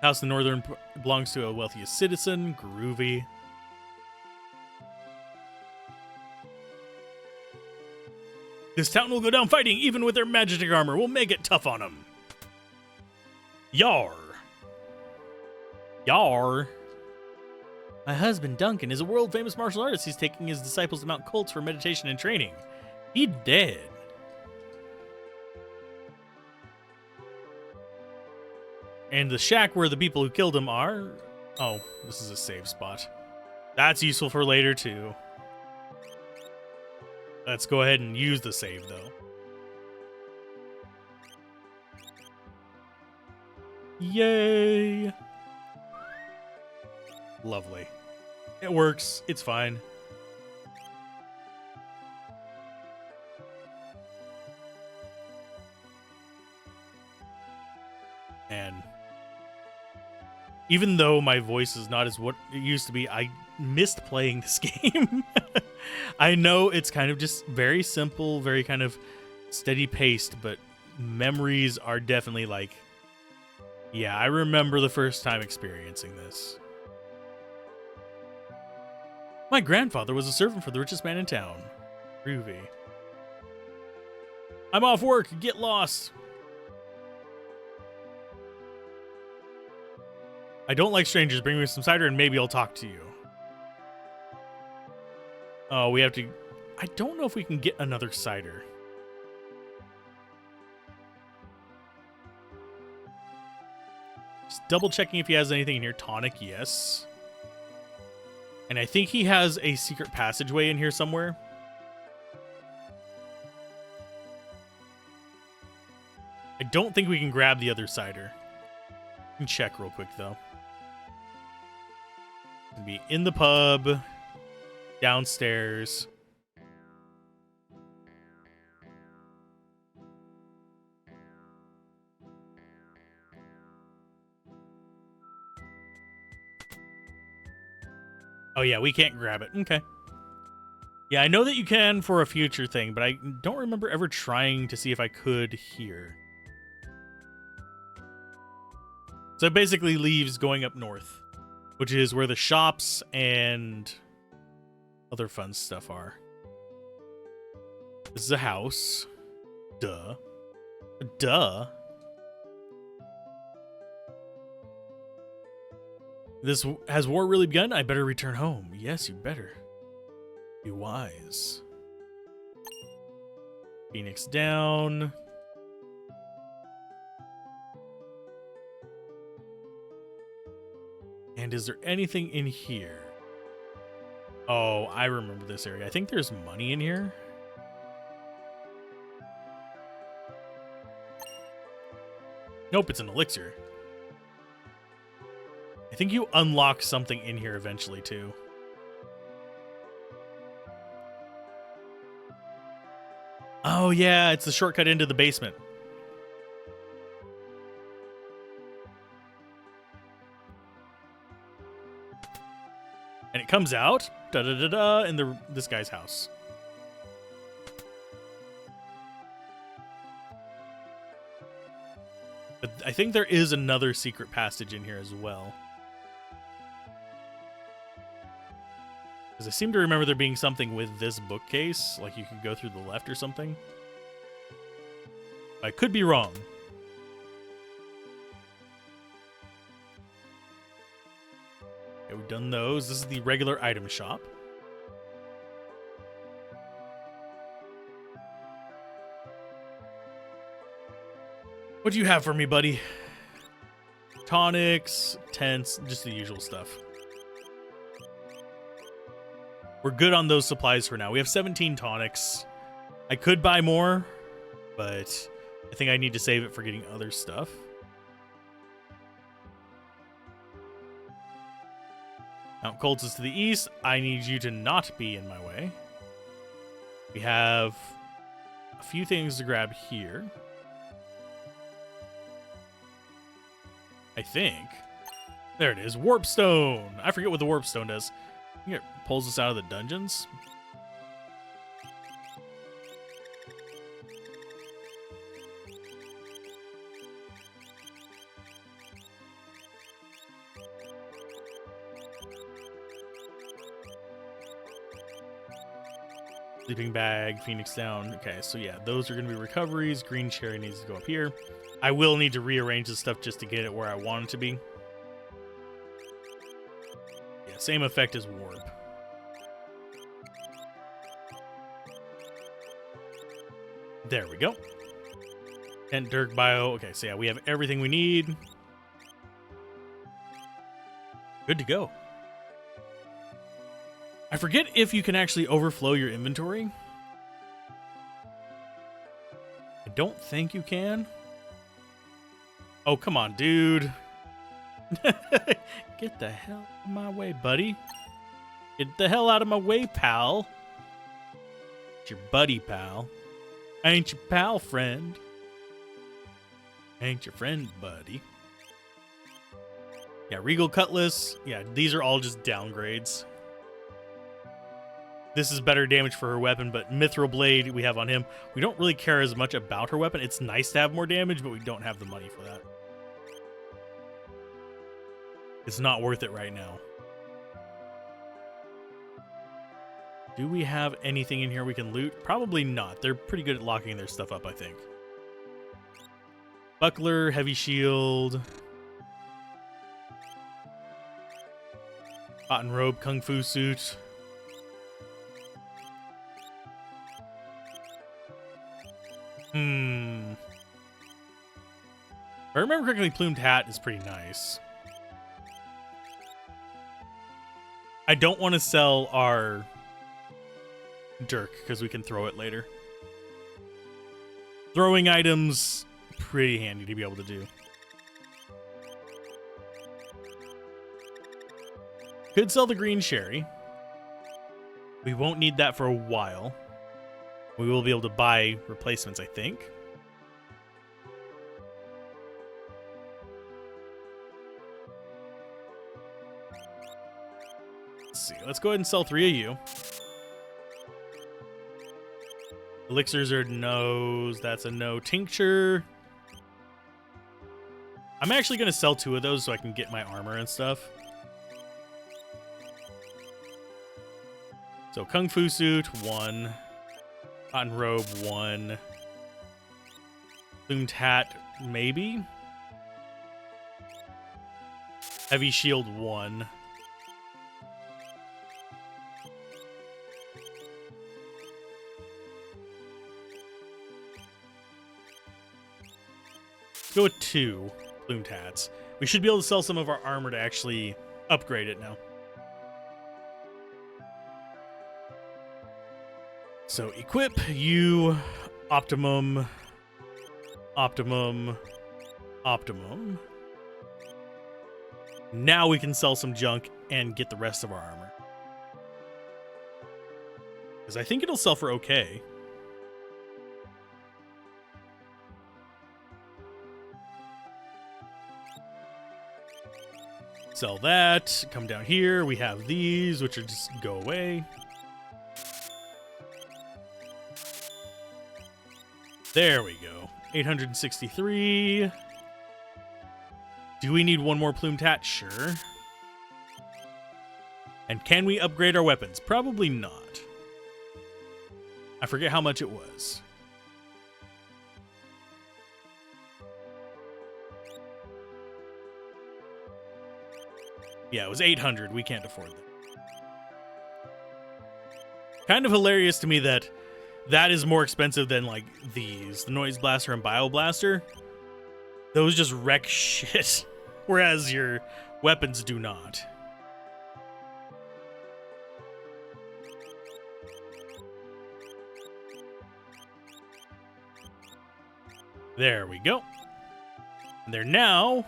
House in the Northern belongs to a wealthiest citizen. Groovy. This town will go down fighting, even with their magic armor. We'll make it tough on them. Yar. Yar. My husband, Duncan, is a world-famous martial artist. He's taking his disciples to Mount Colts for meditation and training. He dead. And the shack where the people who killed him are... Oh, this is a save spot. That's useful for later, too. Let's go ahead and use the save, though. Yay! Lovely. It works. It's fine. And even though my voice is not as what it used to be, I missed playing this game. I know it's kind of just very simple, very kind of steady paced, but memories are definitely like, yeah, I remember the first time experiencing this. My grandfather was a servant for the richest man in town. Groovy. I'm off work. Get lost. I don't like strangers. Bring me some cider and maybe I'll talk to you. Oh, we have to... I don't know if we can get another cider. Just double checking if he has anything in here. Tonic, yes. And I think he has a secret passageway in here somewhere. I don't think we can grab the other cider. We can check real quick, though. It'll be in the pub, downstairs. Oh, yeah, we can't grab it. Okay. Yeah, I know that you can for a future thing, but I don't remember ever trying to see if I could here. So it basically leaves going up north, which is where the shops and other fun stuff are. This is a house. Duh. Duh. Has war really begun? I better return home. Yes, you better. Be wise. Phoenix down. And is there anything in here? Oh, I remember this area. I think there's money in here. Nope, it's an elixir. I think you unlock something in here eventually, too. Oh, yeah, it's the shortcut into the basement. And it comes out, da-da-da-da, in this guy's house. But I think there is another secret passage in here as well. Because I seem to remember there being something with this bookcase, like you could go through the left or something. I could be wrong. Okay, we've done those. This is the regular item shop. What do you have for me, buddy? Tonics, tents, just the usual stuff. We're good on those supplies for now. We have 17 tonics. I could buy more, but I think I need to save it for getting other stuff. Mount Colts is to the east. I need you to not be in my way. We have a few things to grab here. I think. There it is. Warp Stone. I forget what the Warp Stone does. I think it pulls us out of the dungeons. Sleeping bag, Phoenix down. Okay, so yeah, those are going to be recoveries. Green cherry needs to go up here. I will need to rearrange this stuff just to get it where I want it to be. Yeah, same effect as warp. There we go. And Dirk Bio. Okay, so yeah, we have everything we need. Good to go. I forget if you can actually overflow your inventory. I don't think you can. Oh, come on, dude. Get the hell out of my way, buddy. Get the hell out of my way, pal. It's your buddy, pal. I ain't your pal, friend. I ain't your friend, buddy. Yeah, Regal Cutlass. Yeah, these are all just downgrades. This is better damage for her weapon, but Mithril Blade we have on him. We don't really care as much about her weapon. It's nice to have more damage, but we don't have the money for that. It's not worth it right now. Do we have anything in here we can loot? Probably not. They're pretty good at locking their stuff up, I think. Buckler, heavy shield. Cotton robe, kung fu suit. If I remember correctly, plumed hat is pretty nice. I don't want to sell our dirk because we can throw it later. Throwing items, pretty handy to be able to do. Could sell the green sherry. We won't need that for a while. We will be able to buy replacements, I think. Let's see. Let's go ahead and sell 3 of you. Elixirs are no's. That's a no. Tincture. I'm actually going to sell 2 of those so I can get my armor and stuff. So Kung Fu Suit, 1. Cotton Robe, 1. Plumed Hat, maybe? Heavy shield 1. Let's go with 2 plumed hats. We should be able to sell some of our armor to actually upgrade it now. So equip you, optimum, optimum, optimum. Now we can sell some junk and get the rest of our armor. Because I think it'll sell for okay. Sell that. Come down here. We have these, which are just go away. There we go. 863. Do we need one more plumed hat? Sure. And can we upgrade our weapons? Probably not. I forget how much it was. Yeah, it was 800. We can't afford that. Kind of hilarious to me that that is more expensive than like these, the Noise Blaster and Bio Blaster. Those just wreck shit, whereas your weapons do not. There we go. And they're now...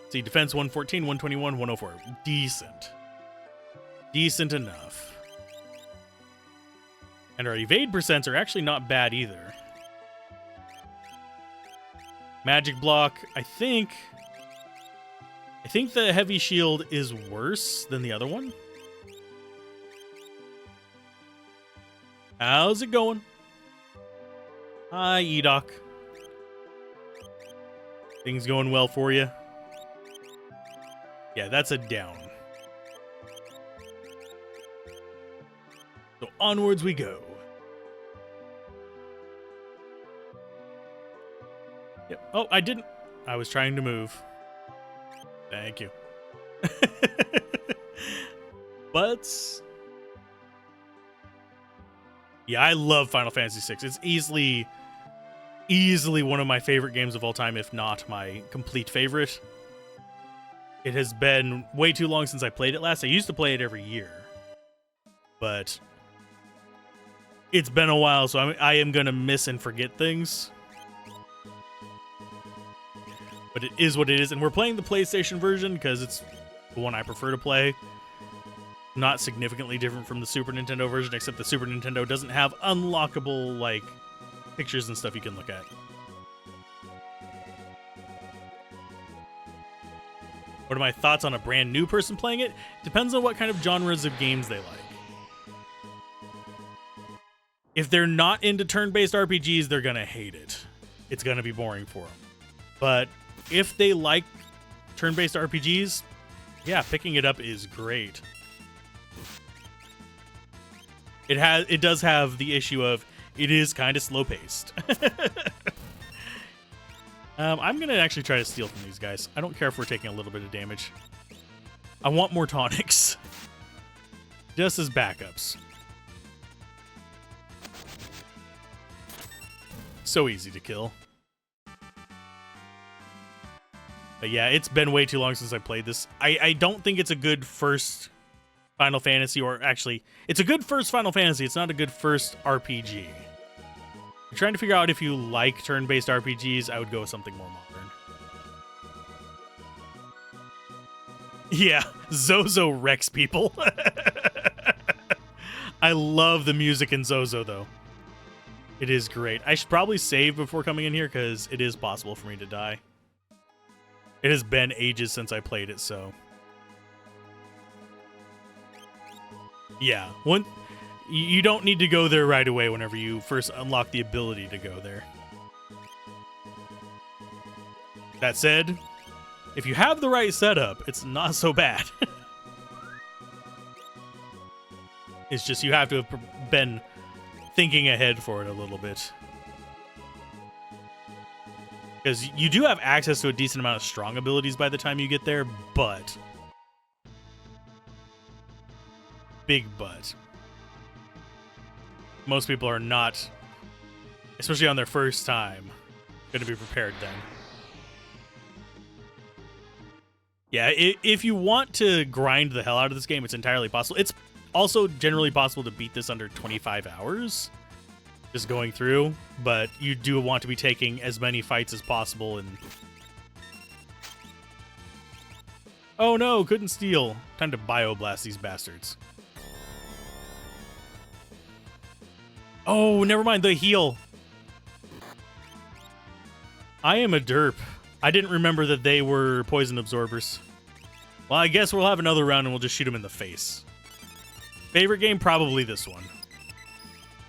See, defense 114, 121, 104. Decent. Decent enough. And our evade percents are actually not bad either. Magic block, I think the heavy shield is worse than the other one. How's it going? Hi, Edoc. Things going well for you? Yeah, that's a down. So onwards we go. Yep. Oh, I didn't. I was trying to move. Thank you. But yeah, I love Final Fantasy VI. It's easily one of my favorite games of all time, if not my complete favorite. It has been way too long since I played it last. I used to play it every year, but it's been a while, so I am gonna miss and forget things. But it is what it is, and we're playing the PlayStation version because it's the one I prefer to play. Not significantly different from the Super Nintendo version, except the Super Nintendo doesn't have unlockable, like, pictures and stuff you can look at. What are my thoughts on a brand new person playing it? Depends on what kind of genres of games they like. If they're not into turn-based RPGs, they're gonna hate it. It's gonna be boring for them. But if they like turn-based RPGs, yeah, picking it up is great. It does have the issue of it is kind of slow-paced. I'm gonna actually try to steal from these guys. I don't care if we're taking a little bit of damage. I want more tonics. Just as backups. So easy to kill. But yeah, it's been way too long since I played this. I don't think it's a good first Final Fantasy, or actually, it's a good first Final Fantasy. It's not a good first RPG. I'm trying to figure out if you like turn-based RPGs, I would go with something more modern. Yeah, Zozo wrecks people. I love the music in Zozo, though. It is great. I should probably save before coming in here, because it is possible for me to die. It has been ages since I played it, so... Yeah, you don't need to go there right away whenever you first unlock the ability to go there. That said, if you have the right setup, it's not so bad. It's just you have to have been thinking ahead for it a little bit. Because you do have access to a decent amount of strong abilities by the time you get there, but... Big but. Most people are not, especially on their first time, going to be prepared then. Yeah, if you want to grind the hell out of this game, it's entirely possible. It's also generally possible to beat this under 25 hours, just going through, but you do want to be taking as many fights as possible. And oh no, couldn't steal. Time to bioblast these bastards. Oh, never mind, the heal. I am a derp. I didn't remember that they were poison absorbers. Well, I guess we'll have another round and we'll just shoot them in the face. Favorite game? Probably this one.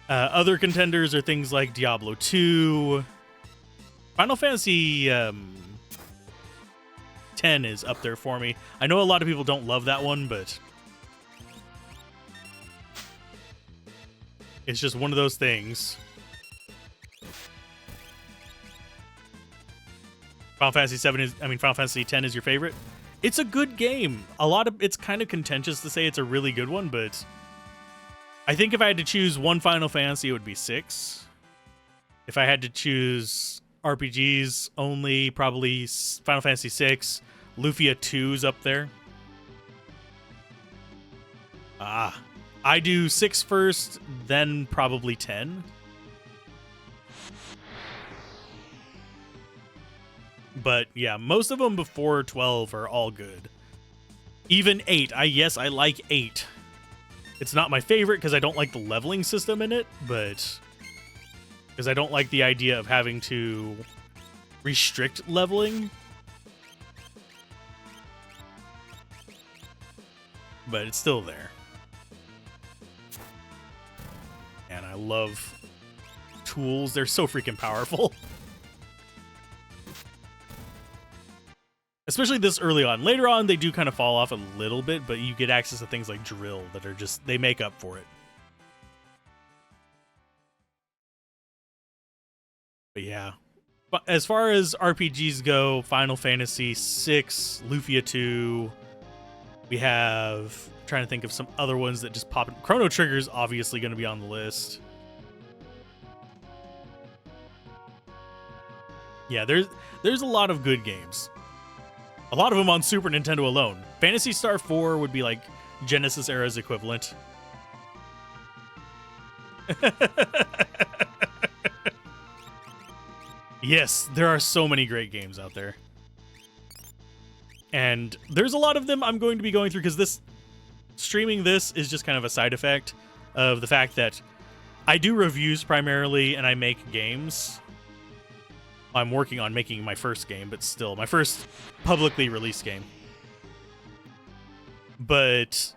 Other contenders are things like Diablo 2. Final Fantasy 10 is up there for me. I know a lot of people don't love that one, but it's just one of those things. Final Fantasy 10 is your favorite? It's a good game. It's kind of contentious to say it's a really good one, but I think if I had to choose one Final Fantasy, it would be 6. If I had to choose RPGs only, probably Final Fantasy 6. Lufia 2's up there. I do 6 first, then probably 10. But yeah, most of them before 12 are all good. Even 8. I like 8. It's not my favorite because I don't like the leveling system in it, but because I don't like the idea of having to restrict leveling. But it's still there. And I love tools. They're so freaking powerful. Especially this early on. Later on, they do kind of fall off a little bit, but you get access to things like drill that are just, they make up for it. But yeah. But as far as RPGs go, Final Fantasy 6, Lufia 2, we have, I'm trying to think of some other ones that just pop in. Chrono Trigger's obviously going to be on the list. Yeah, there's a lot of good games. A lot of them on Super Nintendo alone. Phantasy Star 4 would be like Genesis era's equivalent. Yes, there are so many great games out there. And there's a lot of them I'm going to be going through because streaming this is just kind of a side effect of the fact that I do reviews primarily and I make games. I'm working on making my first game, but still my first publicly released game. But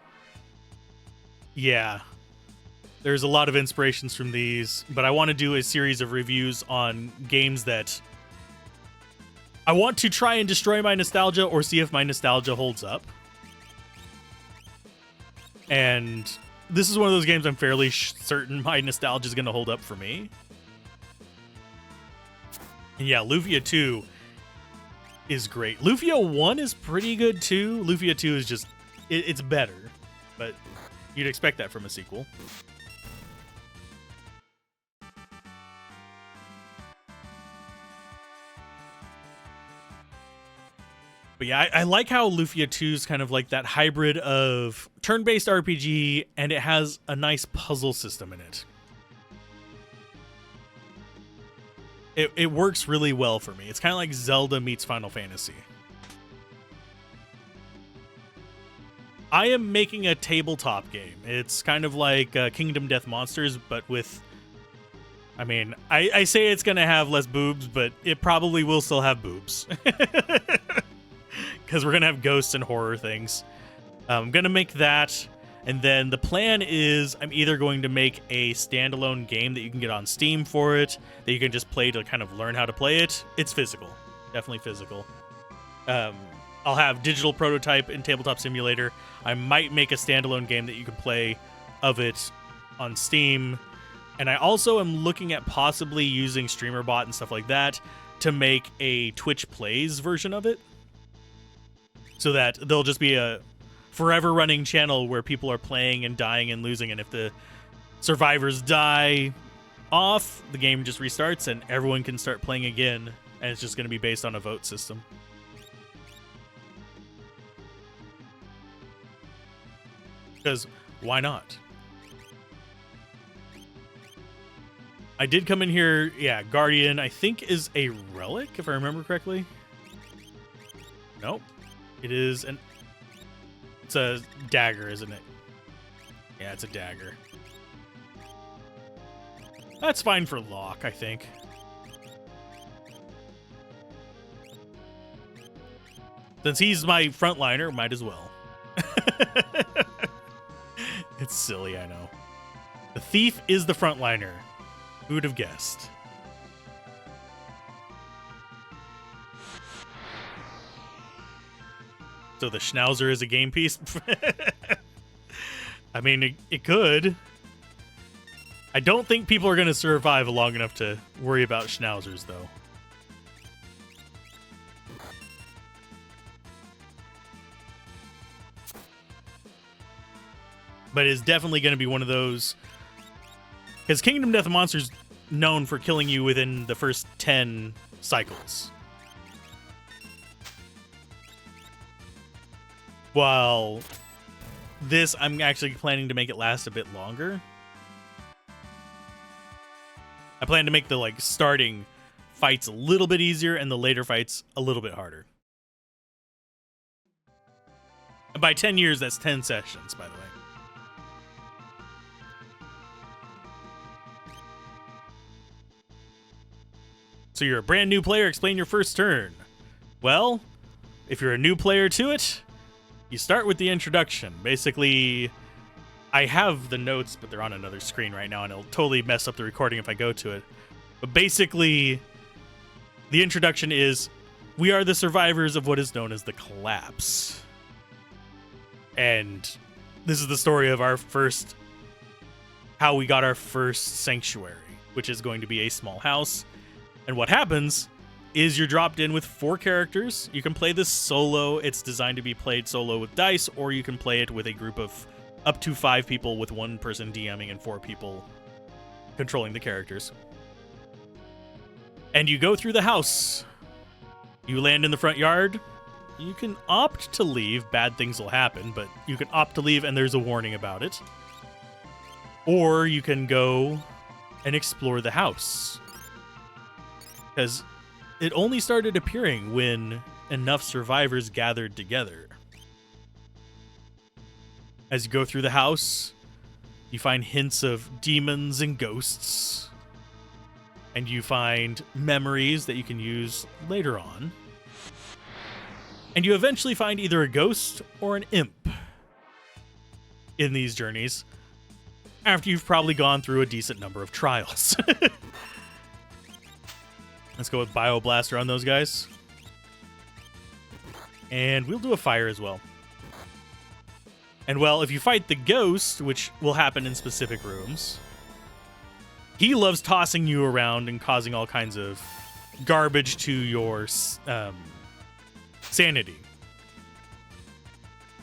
yeah, there's a lot of inspirations from these, but I want to do a series of reviews on games that I want to try and destroy my nostalgia or see if my nostalgia holds up. And this is one of those games I'm fairly certain my nostalgia is going to hold up for me. And yeah, Lufia 2 is great. Lufia 1 is pretty good too. Lufia 2 is just, it's better, but you'd expect that from a sequel. But yeah, I like how Lufia 2 is kind of like that hybrid of turn-based RPG, and it has a nice puzzle system in it. It works really well for me. It's kind of like Zelda meets Final Fantasy. I am making a tabletop game. It's kind of like Kingdom Death Monsters, but with... I mean, I say it's going to have less boobs, but it probably will still have boobs. Because we're going to have ghosts and horror things. I'm going to make that... And then the plan is I'm either going to make a standalone game that you can get on Steam for it, that you can just play to kind of learn how to play it. It's physical. Definitely physical. I'll have digital prototype in Tabletop Simulator. I might make a standalone game that you can play of it on Steam. And I also am looking at possibly using StreamerBot and stuff like that to make a Twitch Plays version of it. So that there'll just be a forever running channel where people are playing and dying and losing. And if the survivors die off, the game just restarts and everyone can start playing again. And it's just going to be based on a vote system. Because why not? I did come in here, yeah, Guardian, I think is a relic, if I remember correctly. Nope. It is it's a dagger, isn't it? Yeah, it's a dagger. That's fine for Locke, I think. Since he's my frontliner, might as well. It's silly, I know. The thief is the frontliner. Who would have guessed? So the Schnauzer is a game piece? I mean, it could. I don't think people are going to survive long enough to worry about Schnauzers, though. But it's definitely going to be one of those... Because Kingdom Death Monster's known for killing you within the first 10 cycles. While this, I'm actually planning to make it last a bit longer. I plan to make the starting fights a little bit easier and the later fights a little bit harder. And by 10 years, that's 10 sessions, by the way. So you're a brand new player, explain your first turn. Well, if you're a new player to it, you start with the introduction. Basically, I have the notes, but they're on another screen right now, and it'll totally mess up the recording if I go to it. But basically, the introduction is, we are the survivors of what is known as the collapse. And this is the story of how we got our first sanctuary, which is going to be a small house. And what happens is you're dropped in with 4 characters. You can play this solo. It's designed to be played solo with dice, or you can play it with a group of up to 5 people with 1 person DMing and 4 people controlling the characters. And you go through the house. You land in the front yard. You can opt to leave. Bad things will happen, but you can opt to leave and there's a warning about it. Or you can go and explore the house. Because it only started appearing when enough survivors gathered together. As you go through the house, you find hints of demons and ghosts. And you find memories that you can use later on. And you eventually find either a ghost or an imp in these journeys, after you've probably gone through a decent number of trials. Let's go with Bioblaster on those guys. And we'll do a fire as well. And well, if you fight the ghost, which will happen in specific rooms, he loves tossing you around and causing all kinds of garbage to your sanity.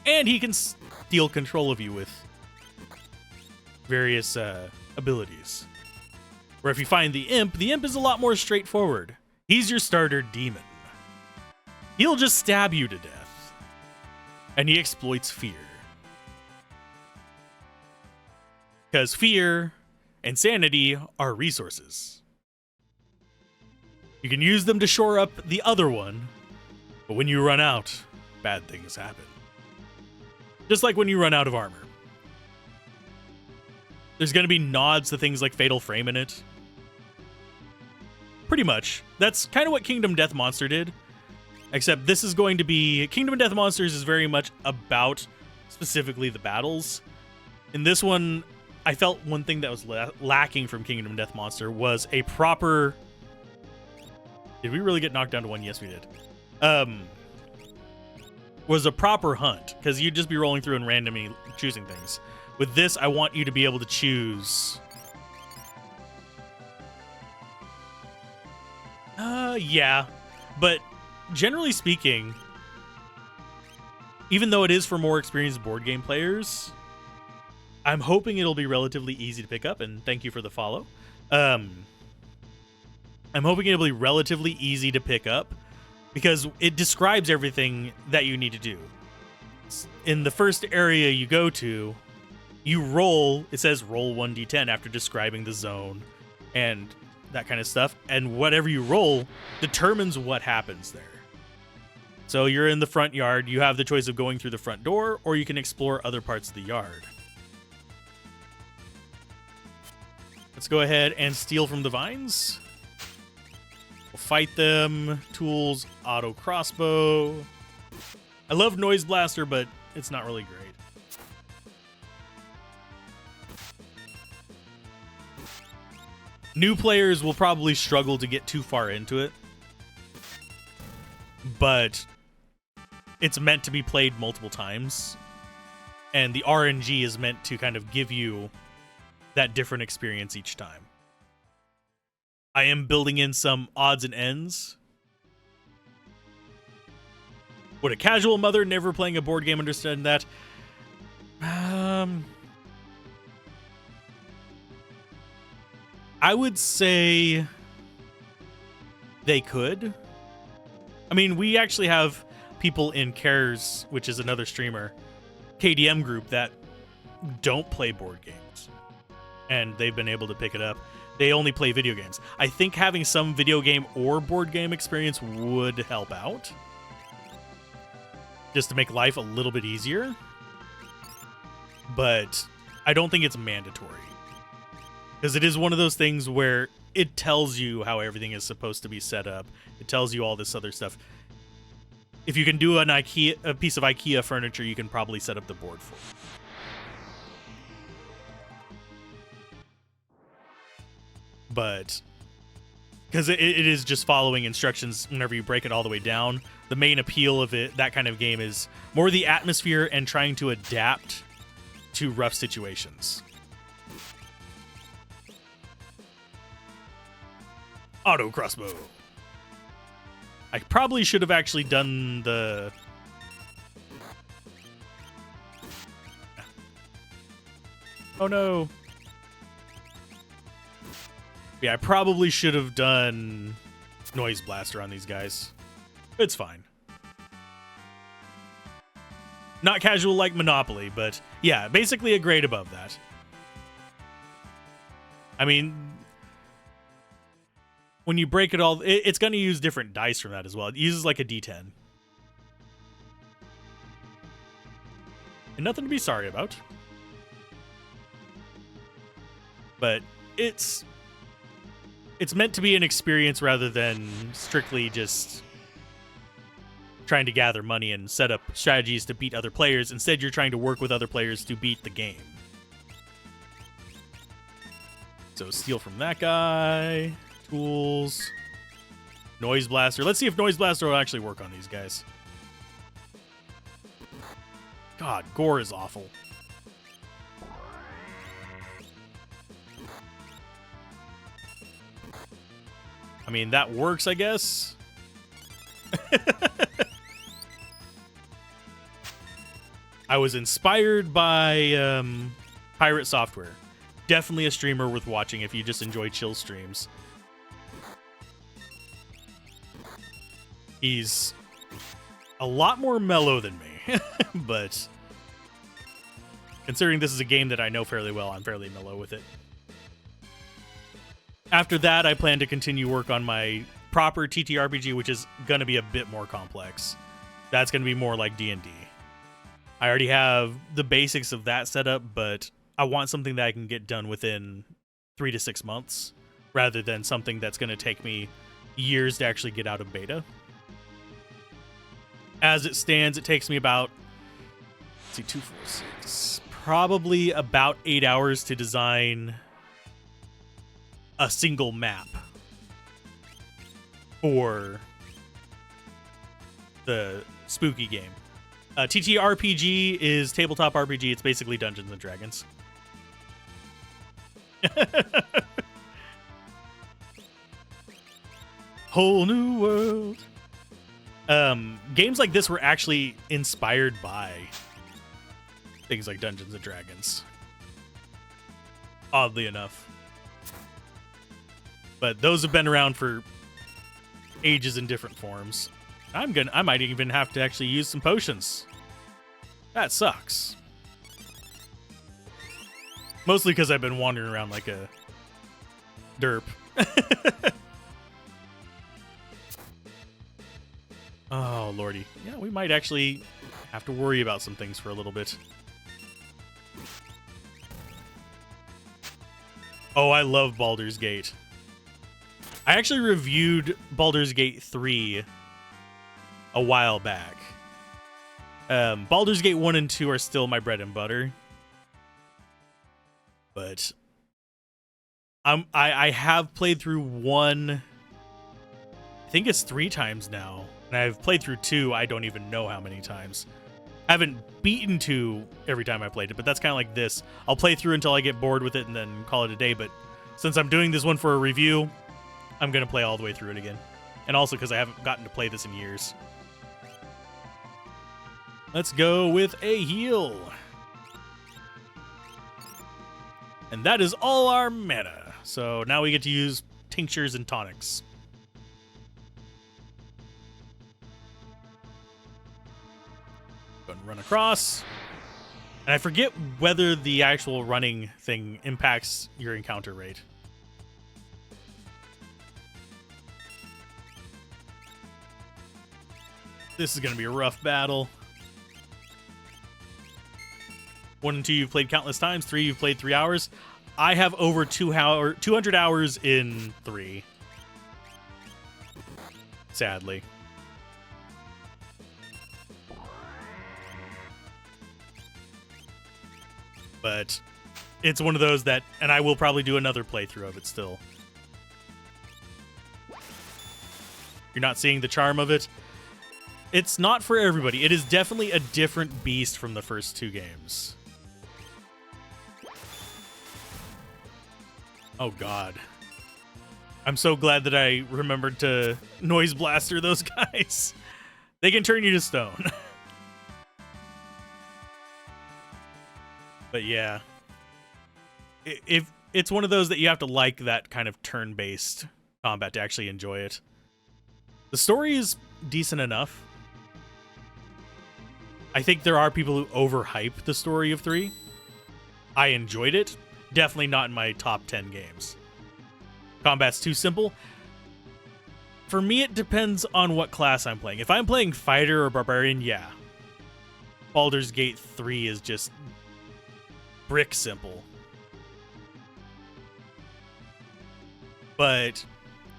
And he can steal control of you with various abilities. Where if you find the imp is a lot more straightforward. He's your starter demon. He'll just stab you to death. And he exploits fear. Because fear and sanity are resources. You can use them to shore up the other one, but when you run out, bad things happen. Just like when you run out of armor. There's going to be nods to things like Fatal Frame in it. Pretty much. That's kind of what Kingdom Death Monster did. Except this is going to be... Kingdom Death Monsters is very much about specifically the battles. In this one, I felt one thing that was lacking from Kingdom Death Monster was a proper... Did we really get knocked down to 1? Yes, we did. Was a proper hunt. Because you'd just be rolling through and randomly choosing things. With this, I want you to be able to choose Yeah, but generally speaking, even though it is for more experienced board game players, I'm hoping it'll be relatively easy to pick up, and thank you for the follow. I'm hoping it'll be relatively easy to pick up because it describes everything that you need to do. In the first area you go to, you roll, it says roll 1d10 after describing the zone and that kind of stuff, and whatever you roll determines what happens there. So you're in the front yard, you have the choice of going through the front door, or you can explore other parts of the yard. Let's go ahead and steal from the vines. We'll fight them. Tools, auto crossbow. I love Noise Blaster, but it's not really great. New players will probably struggle to get too far into it, but it's meant to be played multiple times, and the RNG is meant to kind of give you that different experience each time. I am building in some odds and ends. Would a casual mother never playing a board game understand that? I would say they could. I mean, we actually have people in Cares, which is another streamer, KDM group, that don't play board games, and they've been able to pick it up. They only play video games. I think having some video game or board game experience would help out, just to make life a little bit easier, but I don't think it's mandatory, because it is one of those things where it tells you how everything is supposed to be set up. It tells you all this other stuff. If you can do a piece of IKEA furniture, you can probably set up the board for it. But because it is just following instructions whenever you break it all the way down, the main appeal of that kind of game is more the atmosphere and trying to adapt to rough situations. Auto crossbow. I probably should have actually done the... Oh no. Yeah, I probably should have done Noise Blaster on these guys. It's fine. Not casual like Monopoly, but yeah, basically a grade above that. I mean, when you break it all, it's going to use different dice from that as well. It uses like a D10. And nothing to be sorry about. But it's meant to be an experience rather than strictly just trying to gather money and set up strategies to beat other players. Instead, you're trying to work with other players to beat the game. So steal from that guy. Tools. Noise Blaster. Let's see if Noise Blaster will actually work on these guys. God, gore is awful. I mean, that works, I guess. I was inspired by Pirate Software. Definitely a streamer worth watching if you just enjoy chill streams. He's a lot more mellow than me, but considering this is a game that I know fairly well, I'm fairly mellow with it. After that, I plan to continue work on my proper TTRPG, which is going to be a bit more complex. That's going to be more like D&D. I already have the basics of that set up, but I want something that I can get done within 3 to 6 months, rather than something that's going to take me years to actually get out of beta. As it stands, it takes me about, let's see, 2, 4, 6, probably about 8 hours to design a single map for the spooky game. TTRPG is tabletop RPG. It's basically Dungeons and Dragons. Whole new world. Games like this were actually inspired by things like Dungeons and Dragons. Oddly enough. But those have been around for ages in different forms. I might even have to actually use some potions. That sucks. Mostly because I've been wandering around like a derp. Oh, lordy. Yeah, we might actually have to worry about some things for a little bit. Oh, I love Baldur's Gate. I actually reviewed Baldur's Gate 3 a while back. Baldur's Gate 1 and 2 are still my bread and butter. But I have played through 1, I think it's 3 times now. And I've played through 2, I don't even know how many times. I haven't beaten 2 every time I played it, but that's kind of like this. I'll play through until I get bored with it and then call it a day. But since I'm doing this one for a review, I'm going to play all the way through it again. And also because I haven't gotten to play this in years. Let's go with a heal. And that is all our mana. So now we get to use tinctures and tonics. Go and run across. And I forget whether the actual running thing impacts your encounter rate. This is going to be a rough battle. 1 and 2 you've played countless times. 3 you've played 3 hours. I have over 200 hours in 3. Sadly. But it's one of those that, and I will probably do another playthrough of it still. You're not seeing the charm of it. It's not for everybody. It is definitely a different beast from the first 2 games. Oh, God. I'm so glad that I remembered to noise blaster those guys. They can turn you to stone. But yeah. If it's one of those that you have to like that kind of turn-based combat to actually enjoy it. The story is decent enough. I think there are people who overhype the story of 3. I enjoyed it. Definitely not in my top 10 games. Combat's too simple. For me, it depends on what class I'm playing. If I'm playing fighter or barbarian, yeah. Baldur's Gate 3 is just brick simple. But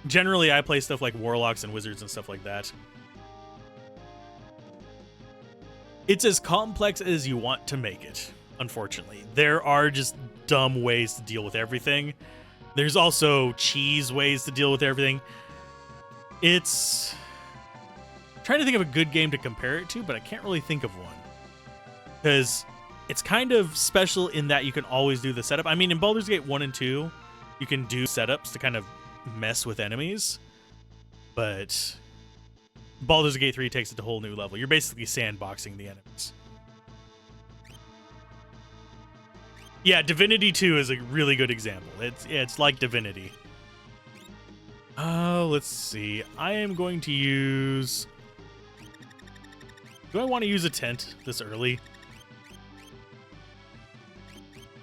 generally, I play stuff like warlocks and wizards and stuff like that. It's as complex as you want to make it, unfortunately. There are just dumb ways to deal with everything. There's also cheese ways to deal with everything. It's... I'm trying to think of a good game to compare it to, but I can't really think of one. Because it's kind of special in that you can always do the setup. I mean, in Baldur's Gate 1 and 2, you can do setups to kind of mess with enemies. But Baldur's Gate 3 takes it to a whole new level. You're basically sandboxing the enemies. Yeah, Divinity 2 is a really good example. It's like Divinity. Oh, let's see. I am going to use... Do I want to use a tent this early?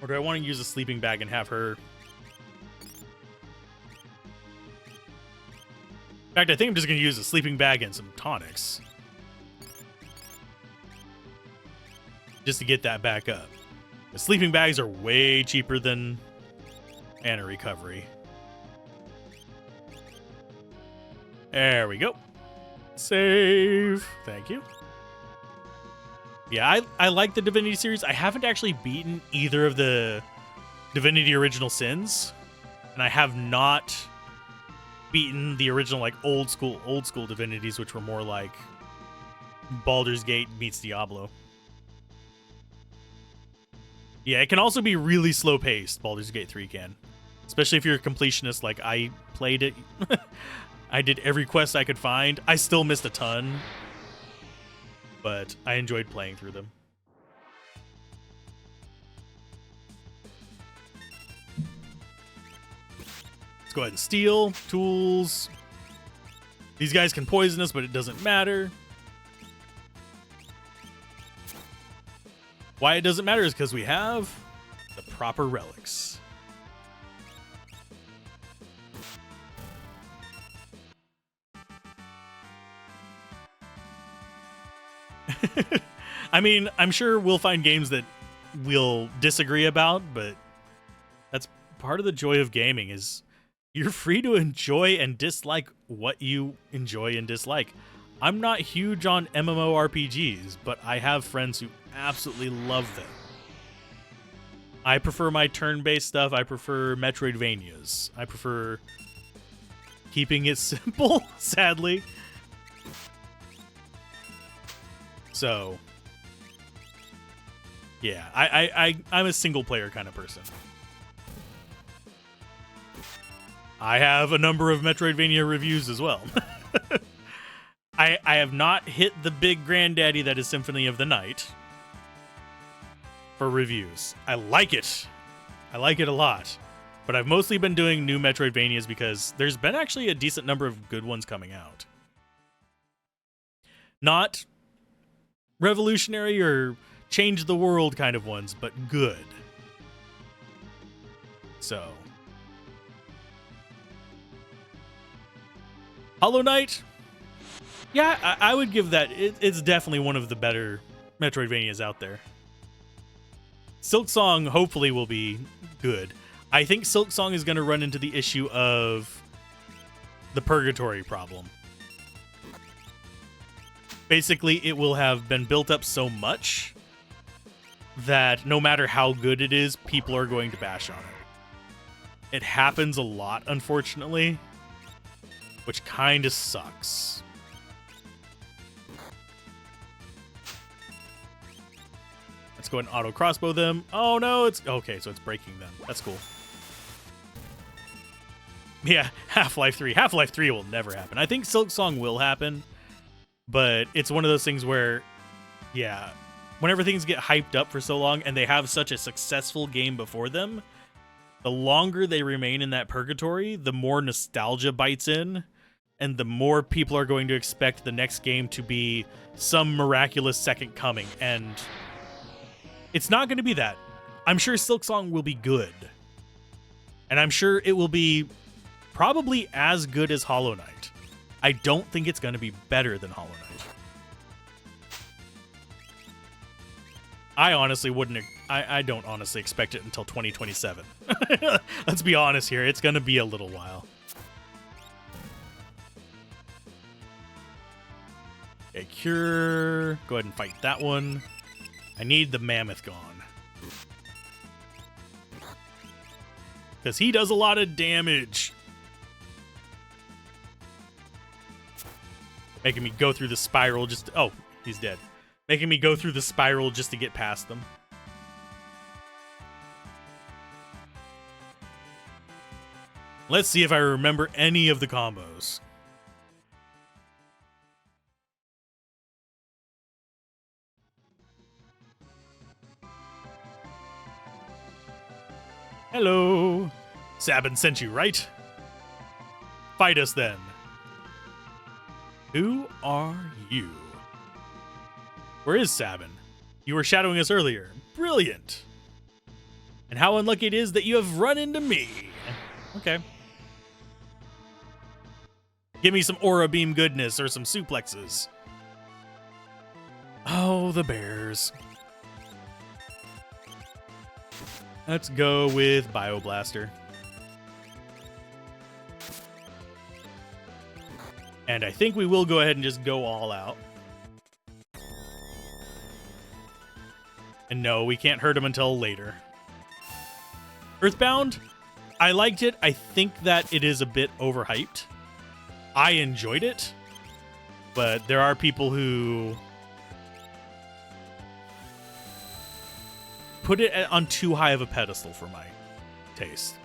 Or do I want to use a sleeping bag and have her... In fact, I think I'm just going to use a sleeping bag and some tonics. Just to get that back up. The sleeping bags are way cheaper than mana recovery. There we go. Save. Thank you. Yeah, I like the Divinity series. I haven't actually beaten either of the Divinity Original Sins. And I have not beaten the original, like, old school Divinities, which were more like Baldur's Gate meets Diablo. Yeah, it can also be really slow-paced, Baldur's Gate 3 can. Especially if you're a completionist like I played it. I did every quest I could find. I still missed a ton, but I enjoyed playing through them. Let's go ahead and steal. Tools. These guys can poison us, but it doesn't matter. Why it doesn't matter is because we have the proper relics. I mean, I'm sure we'll find games that we'll disagree about, but that's part of the joy of gaming is you're free to enjoy and dislike what you enjoy and dislike. I'm not huge on MMORPGs, but I have friends who absolutely love them. I prefer my turn-based stuff. I prefer Metroidvanias. I prefer keeping it simple, sadly. So, yeah, I'm a single-player kind of person. I have a number of Metroidvania reviews as well. I have not hit the big granddaddy that is Symphony of the Night for reviews. I like it. I like it a lot. But I've mostly been doing new Metroidvanias because there's been actually a decent number of good ones coming out. Not revolutionary or change the world kind of ones, but good. So, Hollow Knight, yeah, I would give that. It's definitely one of the better Metroidvanias out there. Silksong hopefully will be good. I think Silksong is going to run into the issue of the purgatory problem. Basically, it will have been built up so much that no matter how good it is, people are going to bash on it. It happens a lot, unfortunately, which kind of sucks. Let's go ahead and auto crossbow them. Oh no, it's okay, so it's breaking them. That's cool. Yeah, Half-Life 3. Half-Life 3 will never happen. I think Silksong will happen, but it's one of those things where, yeah, whenever things get hyped up for so long and they have such a successful game before them, the longer they remain in that purgatory, the more nostalgia bites in, and the more people are going to expect the next game to be some miraculous second coming, and it's not going to be that. I'm sure Silksong will be good, and I'm sure it will be probably as good as Hollow Knight. I don't think it's going to be better than Hollow Knight. I honestly wouldn't. I don't honestly expect it until 2027. Let's be honest here. It's going to be a little while. Okay, cure. Go ahead and fight that one. I need the mammoth gone. Because he does a lot of damage. Making me go through the spiral just to, oh, he's dead. Making me go through the spiral just to get past them. Let's see if I remember any of the combos. Hello. Sabin sent you, right? Fight us then. Who are you? Where is Sabin? You were shadowing us earlier. Brilliant. And how unlucky it is that you have run into me. Okay. Give me some aura beam goodness or some suplexes. Oh, the bears. Let's go with Bioblaster. And I think we will go ahead and just go all out. And no, we can't hurt him until later. Earthbound, I liked it. I think that it is a bit overhyped. I enjoyed it, but there are people who put it on too high of a pedestal for my taste.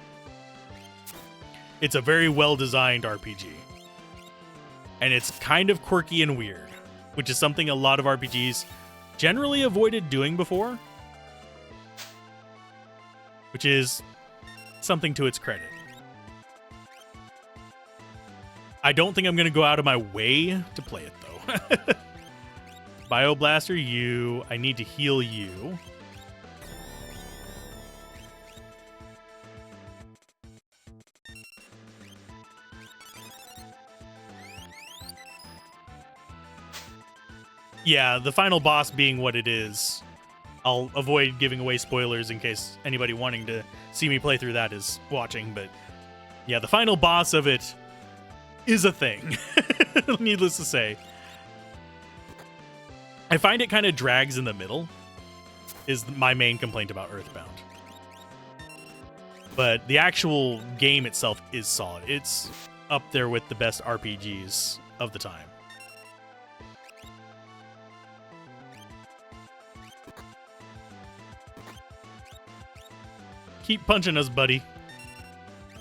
It's a very well-designed RPG. and it's kind of quirky and weird, which is something a lot of RPGs generally avoided doing before, which is something to its credit. I don't think I'm going to go out of my way to play it, though. Bioblaster, you. I need to heal you. Yeah, the final boss being what it is, I'll avoid giving away spoilers in case anybody wanting to see me play through that is watching, but yeah, the final boss of it is a thing, needless to say. I find it kind of drags in the middle, is my main complaint about Earthbound. But the actual game itself is solid. It's up there with the best RPGs of the time. Keep punching us, buddy.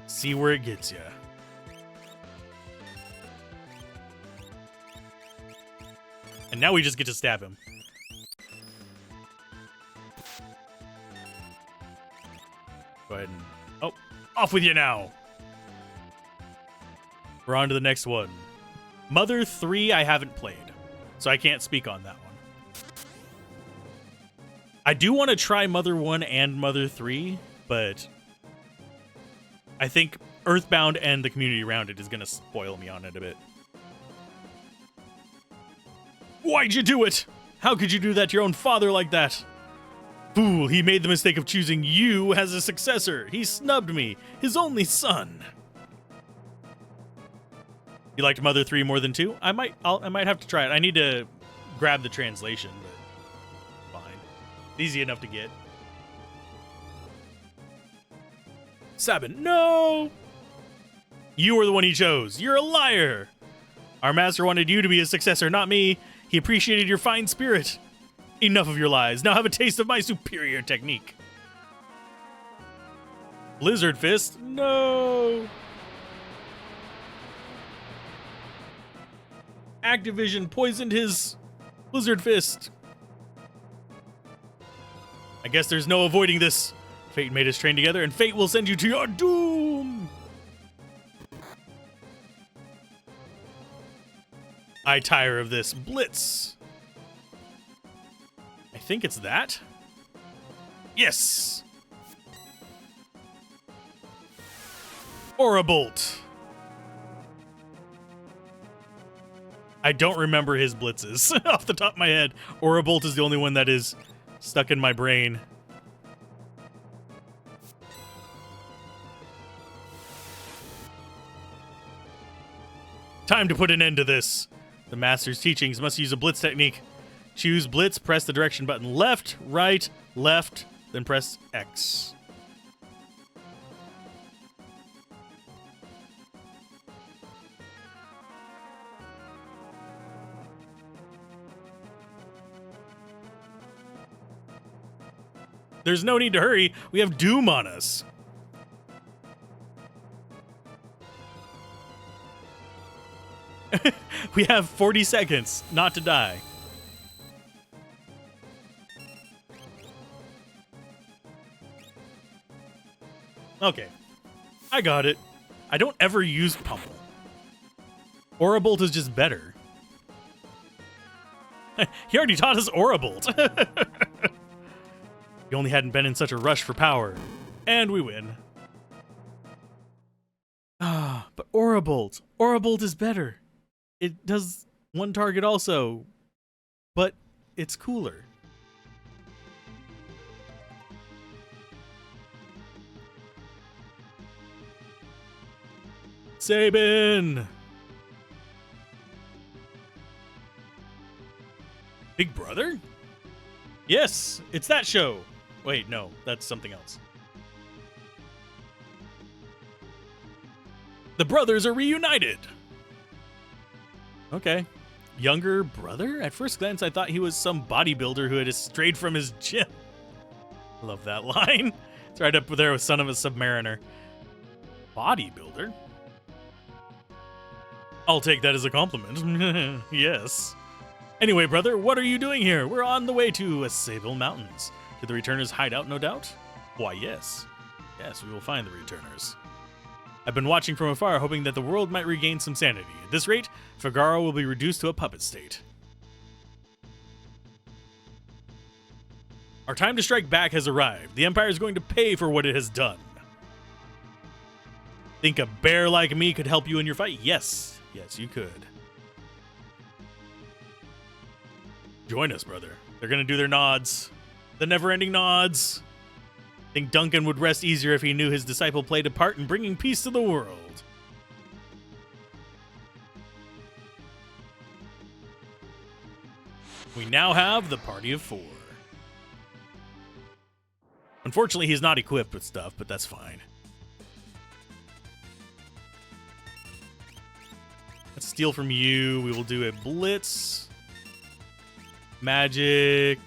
See where it gets you. And now we just get to stab him. Go ahead and... Oh, off with you now. We're on to the next one. Mother 3 I haven't played, so I can't speak on that one. I do want to try Mother 1 and Mother 3, but I think Earthbound and the community around it is going to spoil me on it a bit. Why'd you do it? How could you do that to your own father like that? Fool, he made the mistake of choosing you as a successor. He snubbed me, his only son. You liked Mother 3 more than 2? I might have to try it. I need to grab the translation, but fine. Easy enough to get. Sabin, no! You were the one he chose. You're a liar. Our master wanted you to be his successor, not me. He appreciated your fine spirit. Enough of your lies. Now have a taste of my superior technique. Blizzard Fist? No. Activision poisoned his Blizzard Fist. I guess there's no avoiding this. Fate made us train together, and fate will send you to your doom. I tire of this. Blitz. I think it's that. Yes. Aurabolt. I don't remember his blitzes off the top of my head. Aurabolt is the only one that is stuck in my brain. Time to put an end to this. The master's teachings must use a blitz technique. Choose blitz, press the direction button left, right, left, then press X. There's no need to hurry. We have doom on us. We have 40 seconds not to die. Okay. I got it. I don't ever use Pummel. Aurabolt is just better. He already taught us Aurabolt. You only hadn't been in such a rush for power. And we win. Ah, but Aurabolt. Aurabolt is better. It does one target also, but it's cooler. Sabin! Big Brother? Yes, it's that show. Wait, no, that's something else. The brothers are reunited. Okay. Younger brother? At first glance, I thought he was some bodybuilder who had strayed from his gym. Love that line. It's right up there with Son of a Submariner. Bodybuilder? I'll take that as a compliment. Yes. Anyway, brother, what are you doing here? We're on the way to Sable Mountains. To the returners' hideout, no doubt? Why, yes. Yes, we will find the returners. I've been watching from afar, hoping that the world might regain some sanity. At this rate, Figaro will be reduced to a puppet state. Our time to strike back has arrived. The Empire is going to pay for what it has done. Think a bear like me could help you in your fight? Yes. Yes, you could. Join us, brother. They're going to do their nods. The never-ending nods. I think Duncan would rest easier if he knew his disciple played a part in bringing peace to the world. We now have the party of 4. Unfortunately, he's not equipped with stuff, but that's fine. Let's steal from you. We will do a blitz. Magic.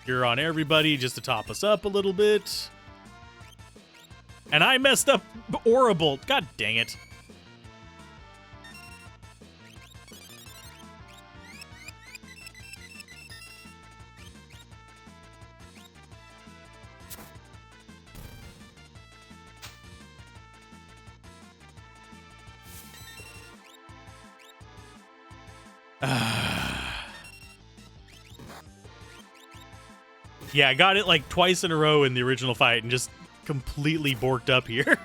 You're on everybody just to top us up a little bit. And I messed up Aurabolt. God dang it. Yeah, I got it like twice in a row in the original fight and just completely borked up here.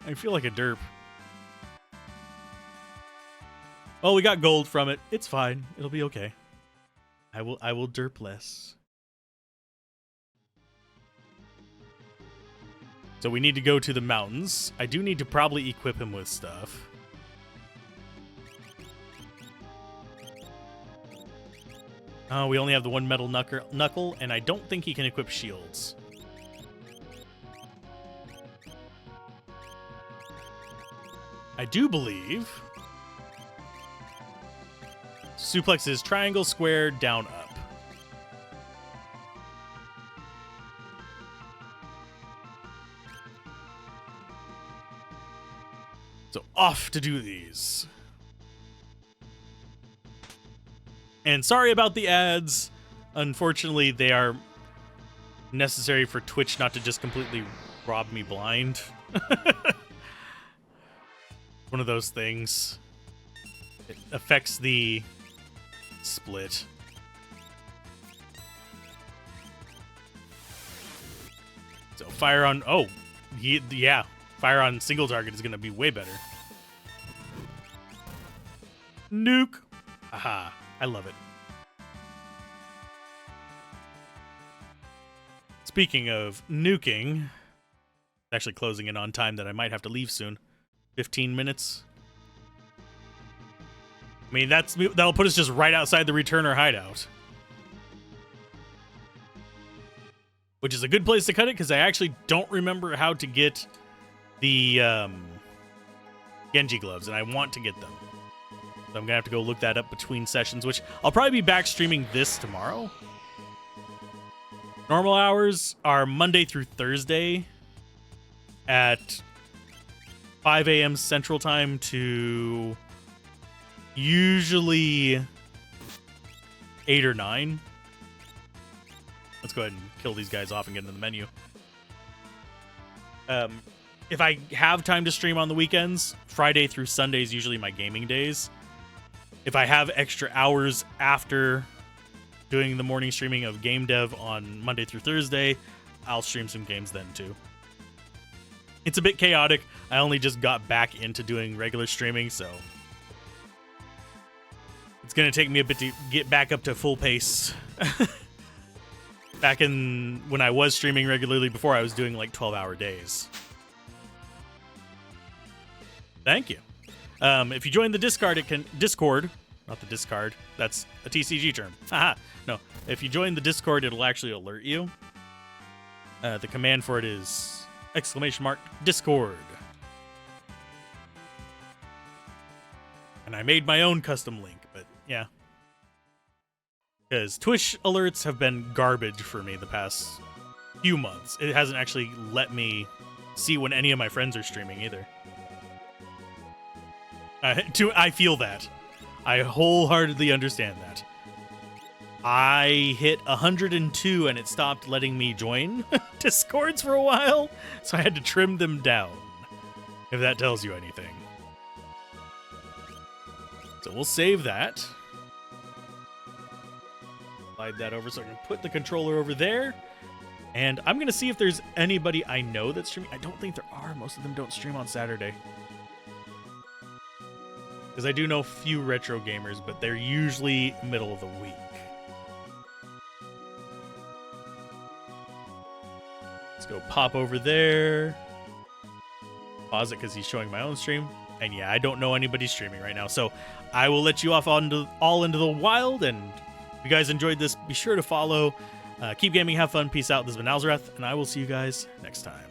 I feel like a derp. Well, we got gold from it. It's fine. It'll be okay. I will derp less. So we need to go to the mountains. I do need to probably equip him with stuff. Oh, we only have the one metal knuckle, and I don't think he can equip shields. I do believe suplex is triangle, square, down, up. So off to do these. And sorry about the ads. Unfortunately, they are necessary for Twitch not to just completely rob me blind. One of those things. It affects the split. So fire on... Oh, yeah. Fire on single target is going to be way better. Nuke. Aha. I love it. Speaking of nuking, actually closing in on time that I might have to leave soon. 15 minutes. I mean, that'll put us just right outside the returner hideout. Which is a good place to cut it, because I actually don't remember how to get the Genji gloves, and I want to get them. So I'm going to have to go look that up between sessions, which I'll probably be back streaming this tomorrow. Normal hours are Monday through Thursday at 5 a.m. Central Time to usually 8 or 9. Let's go ahead and kill these guys off and get into the menu. If I have time to stream on the weekends, Friday through Sunday is usually my gaming days. If I have extra hours after doing the morning streaming of game dev on Monday through Thursday, I'll stream some games then too. It's a bit chaotic. I only just got back into doing regular streaming, so it's going to take me a bit to get back up to full pace. Back in when I was streaming regularly before, I was doing like 12-hour days. Thank you. If you join the Discord, not the discard, that's a TCG term. Haha. No, if you join the Discord, it'll actually alert you. The command for it is !Discord. And I made my own custom link, but yeah. Because Twitch alerts have been garbage for me the past few months. It hasn't actually let me see when any of my friends are streaming either. I feel that. I wholeheartedly understand that. I hit 102 and it stopped letting me join Discords for a while, so I had to trim them down, if that tells you anything. So we'll save that. Slide that over so I can put the controller over there. And I'm going to see if there's anybody I know that's streaming. I don't think there are. Most of them don't stream on Saturday. Because I do know few retro gamers, but they're usually middle of the week. Let's go pop over there. Pause it because he's showing my own stream. And yeah, I don't know anybody streaming right now. So I will let you off all into the wild. And if you guys enjoyed this, be sure to follow. Keep gaming, have fun, peace out. This has been Alzorath, and I will see you guys next time.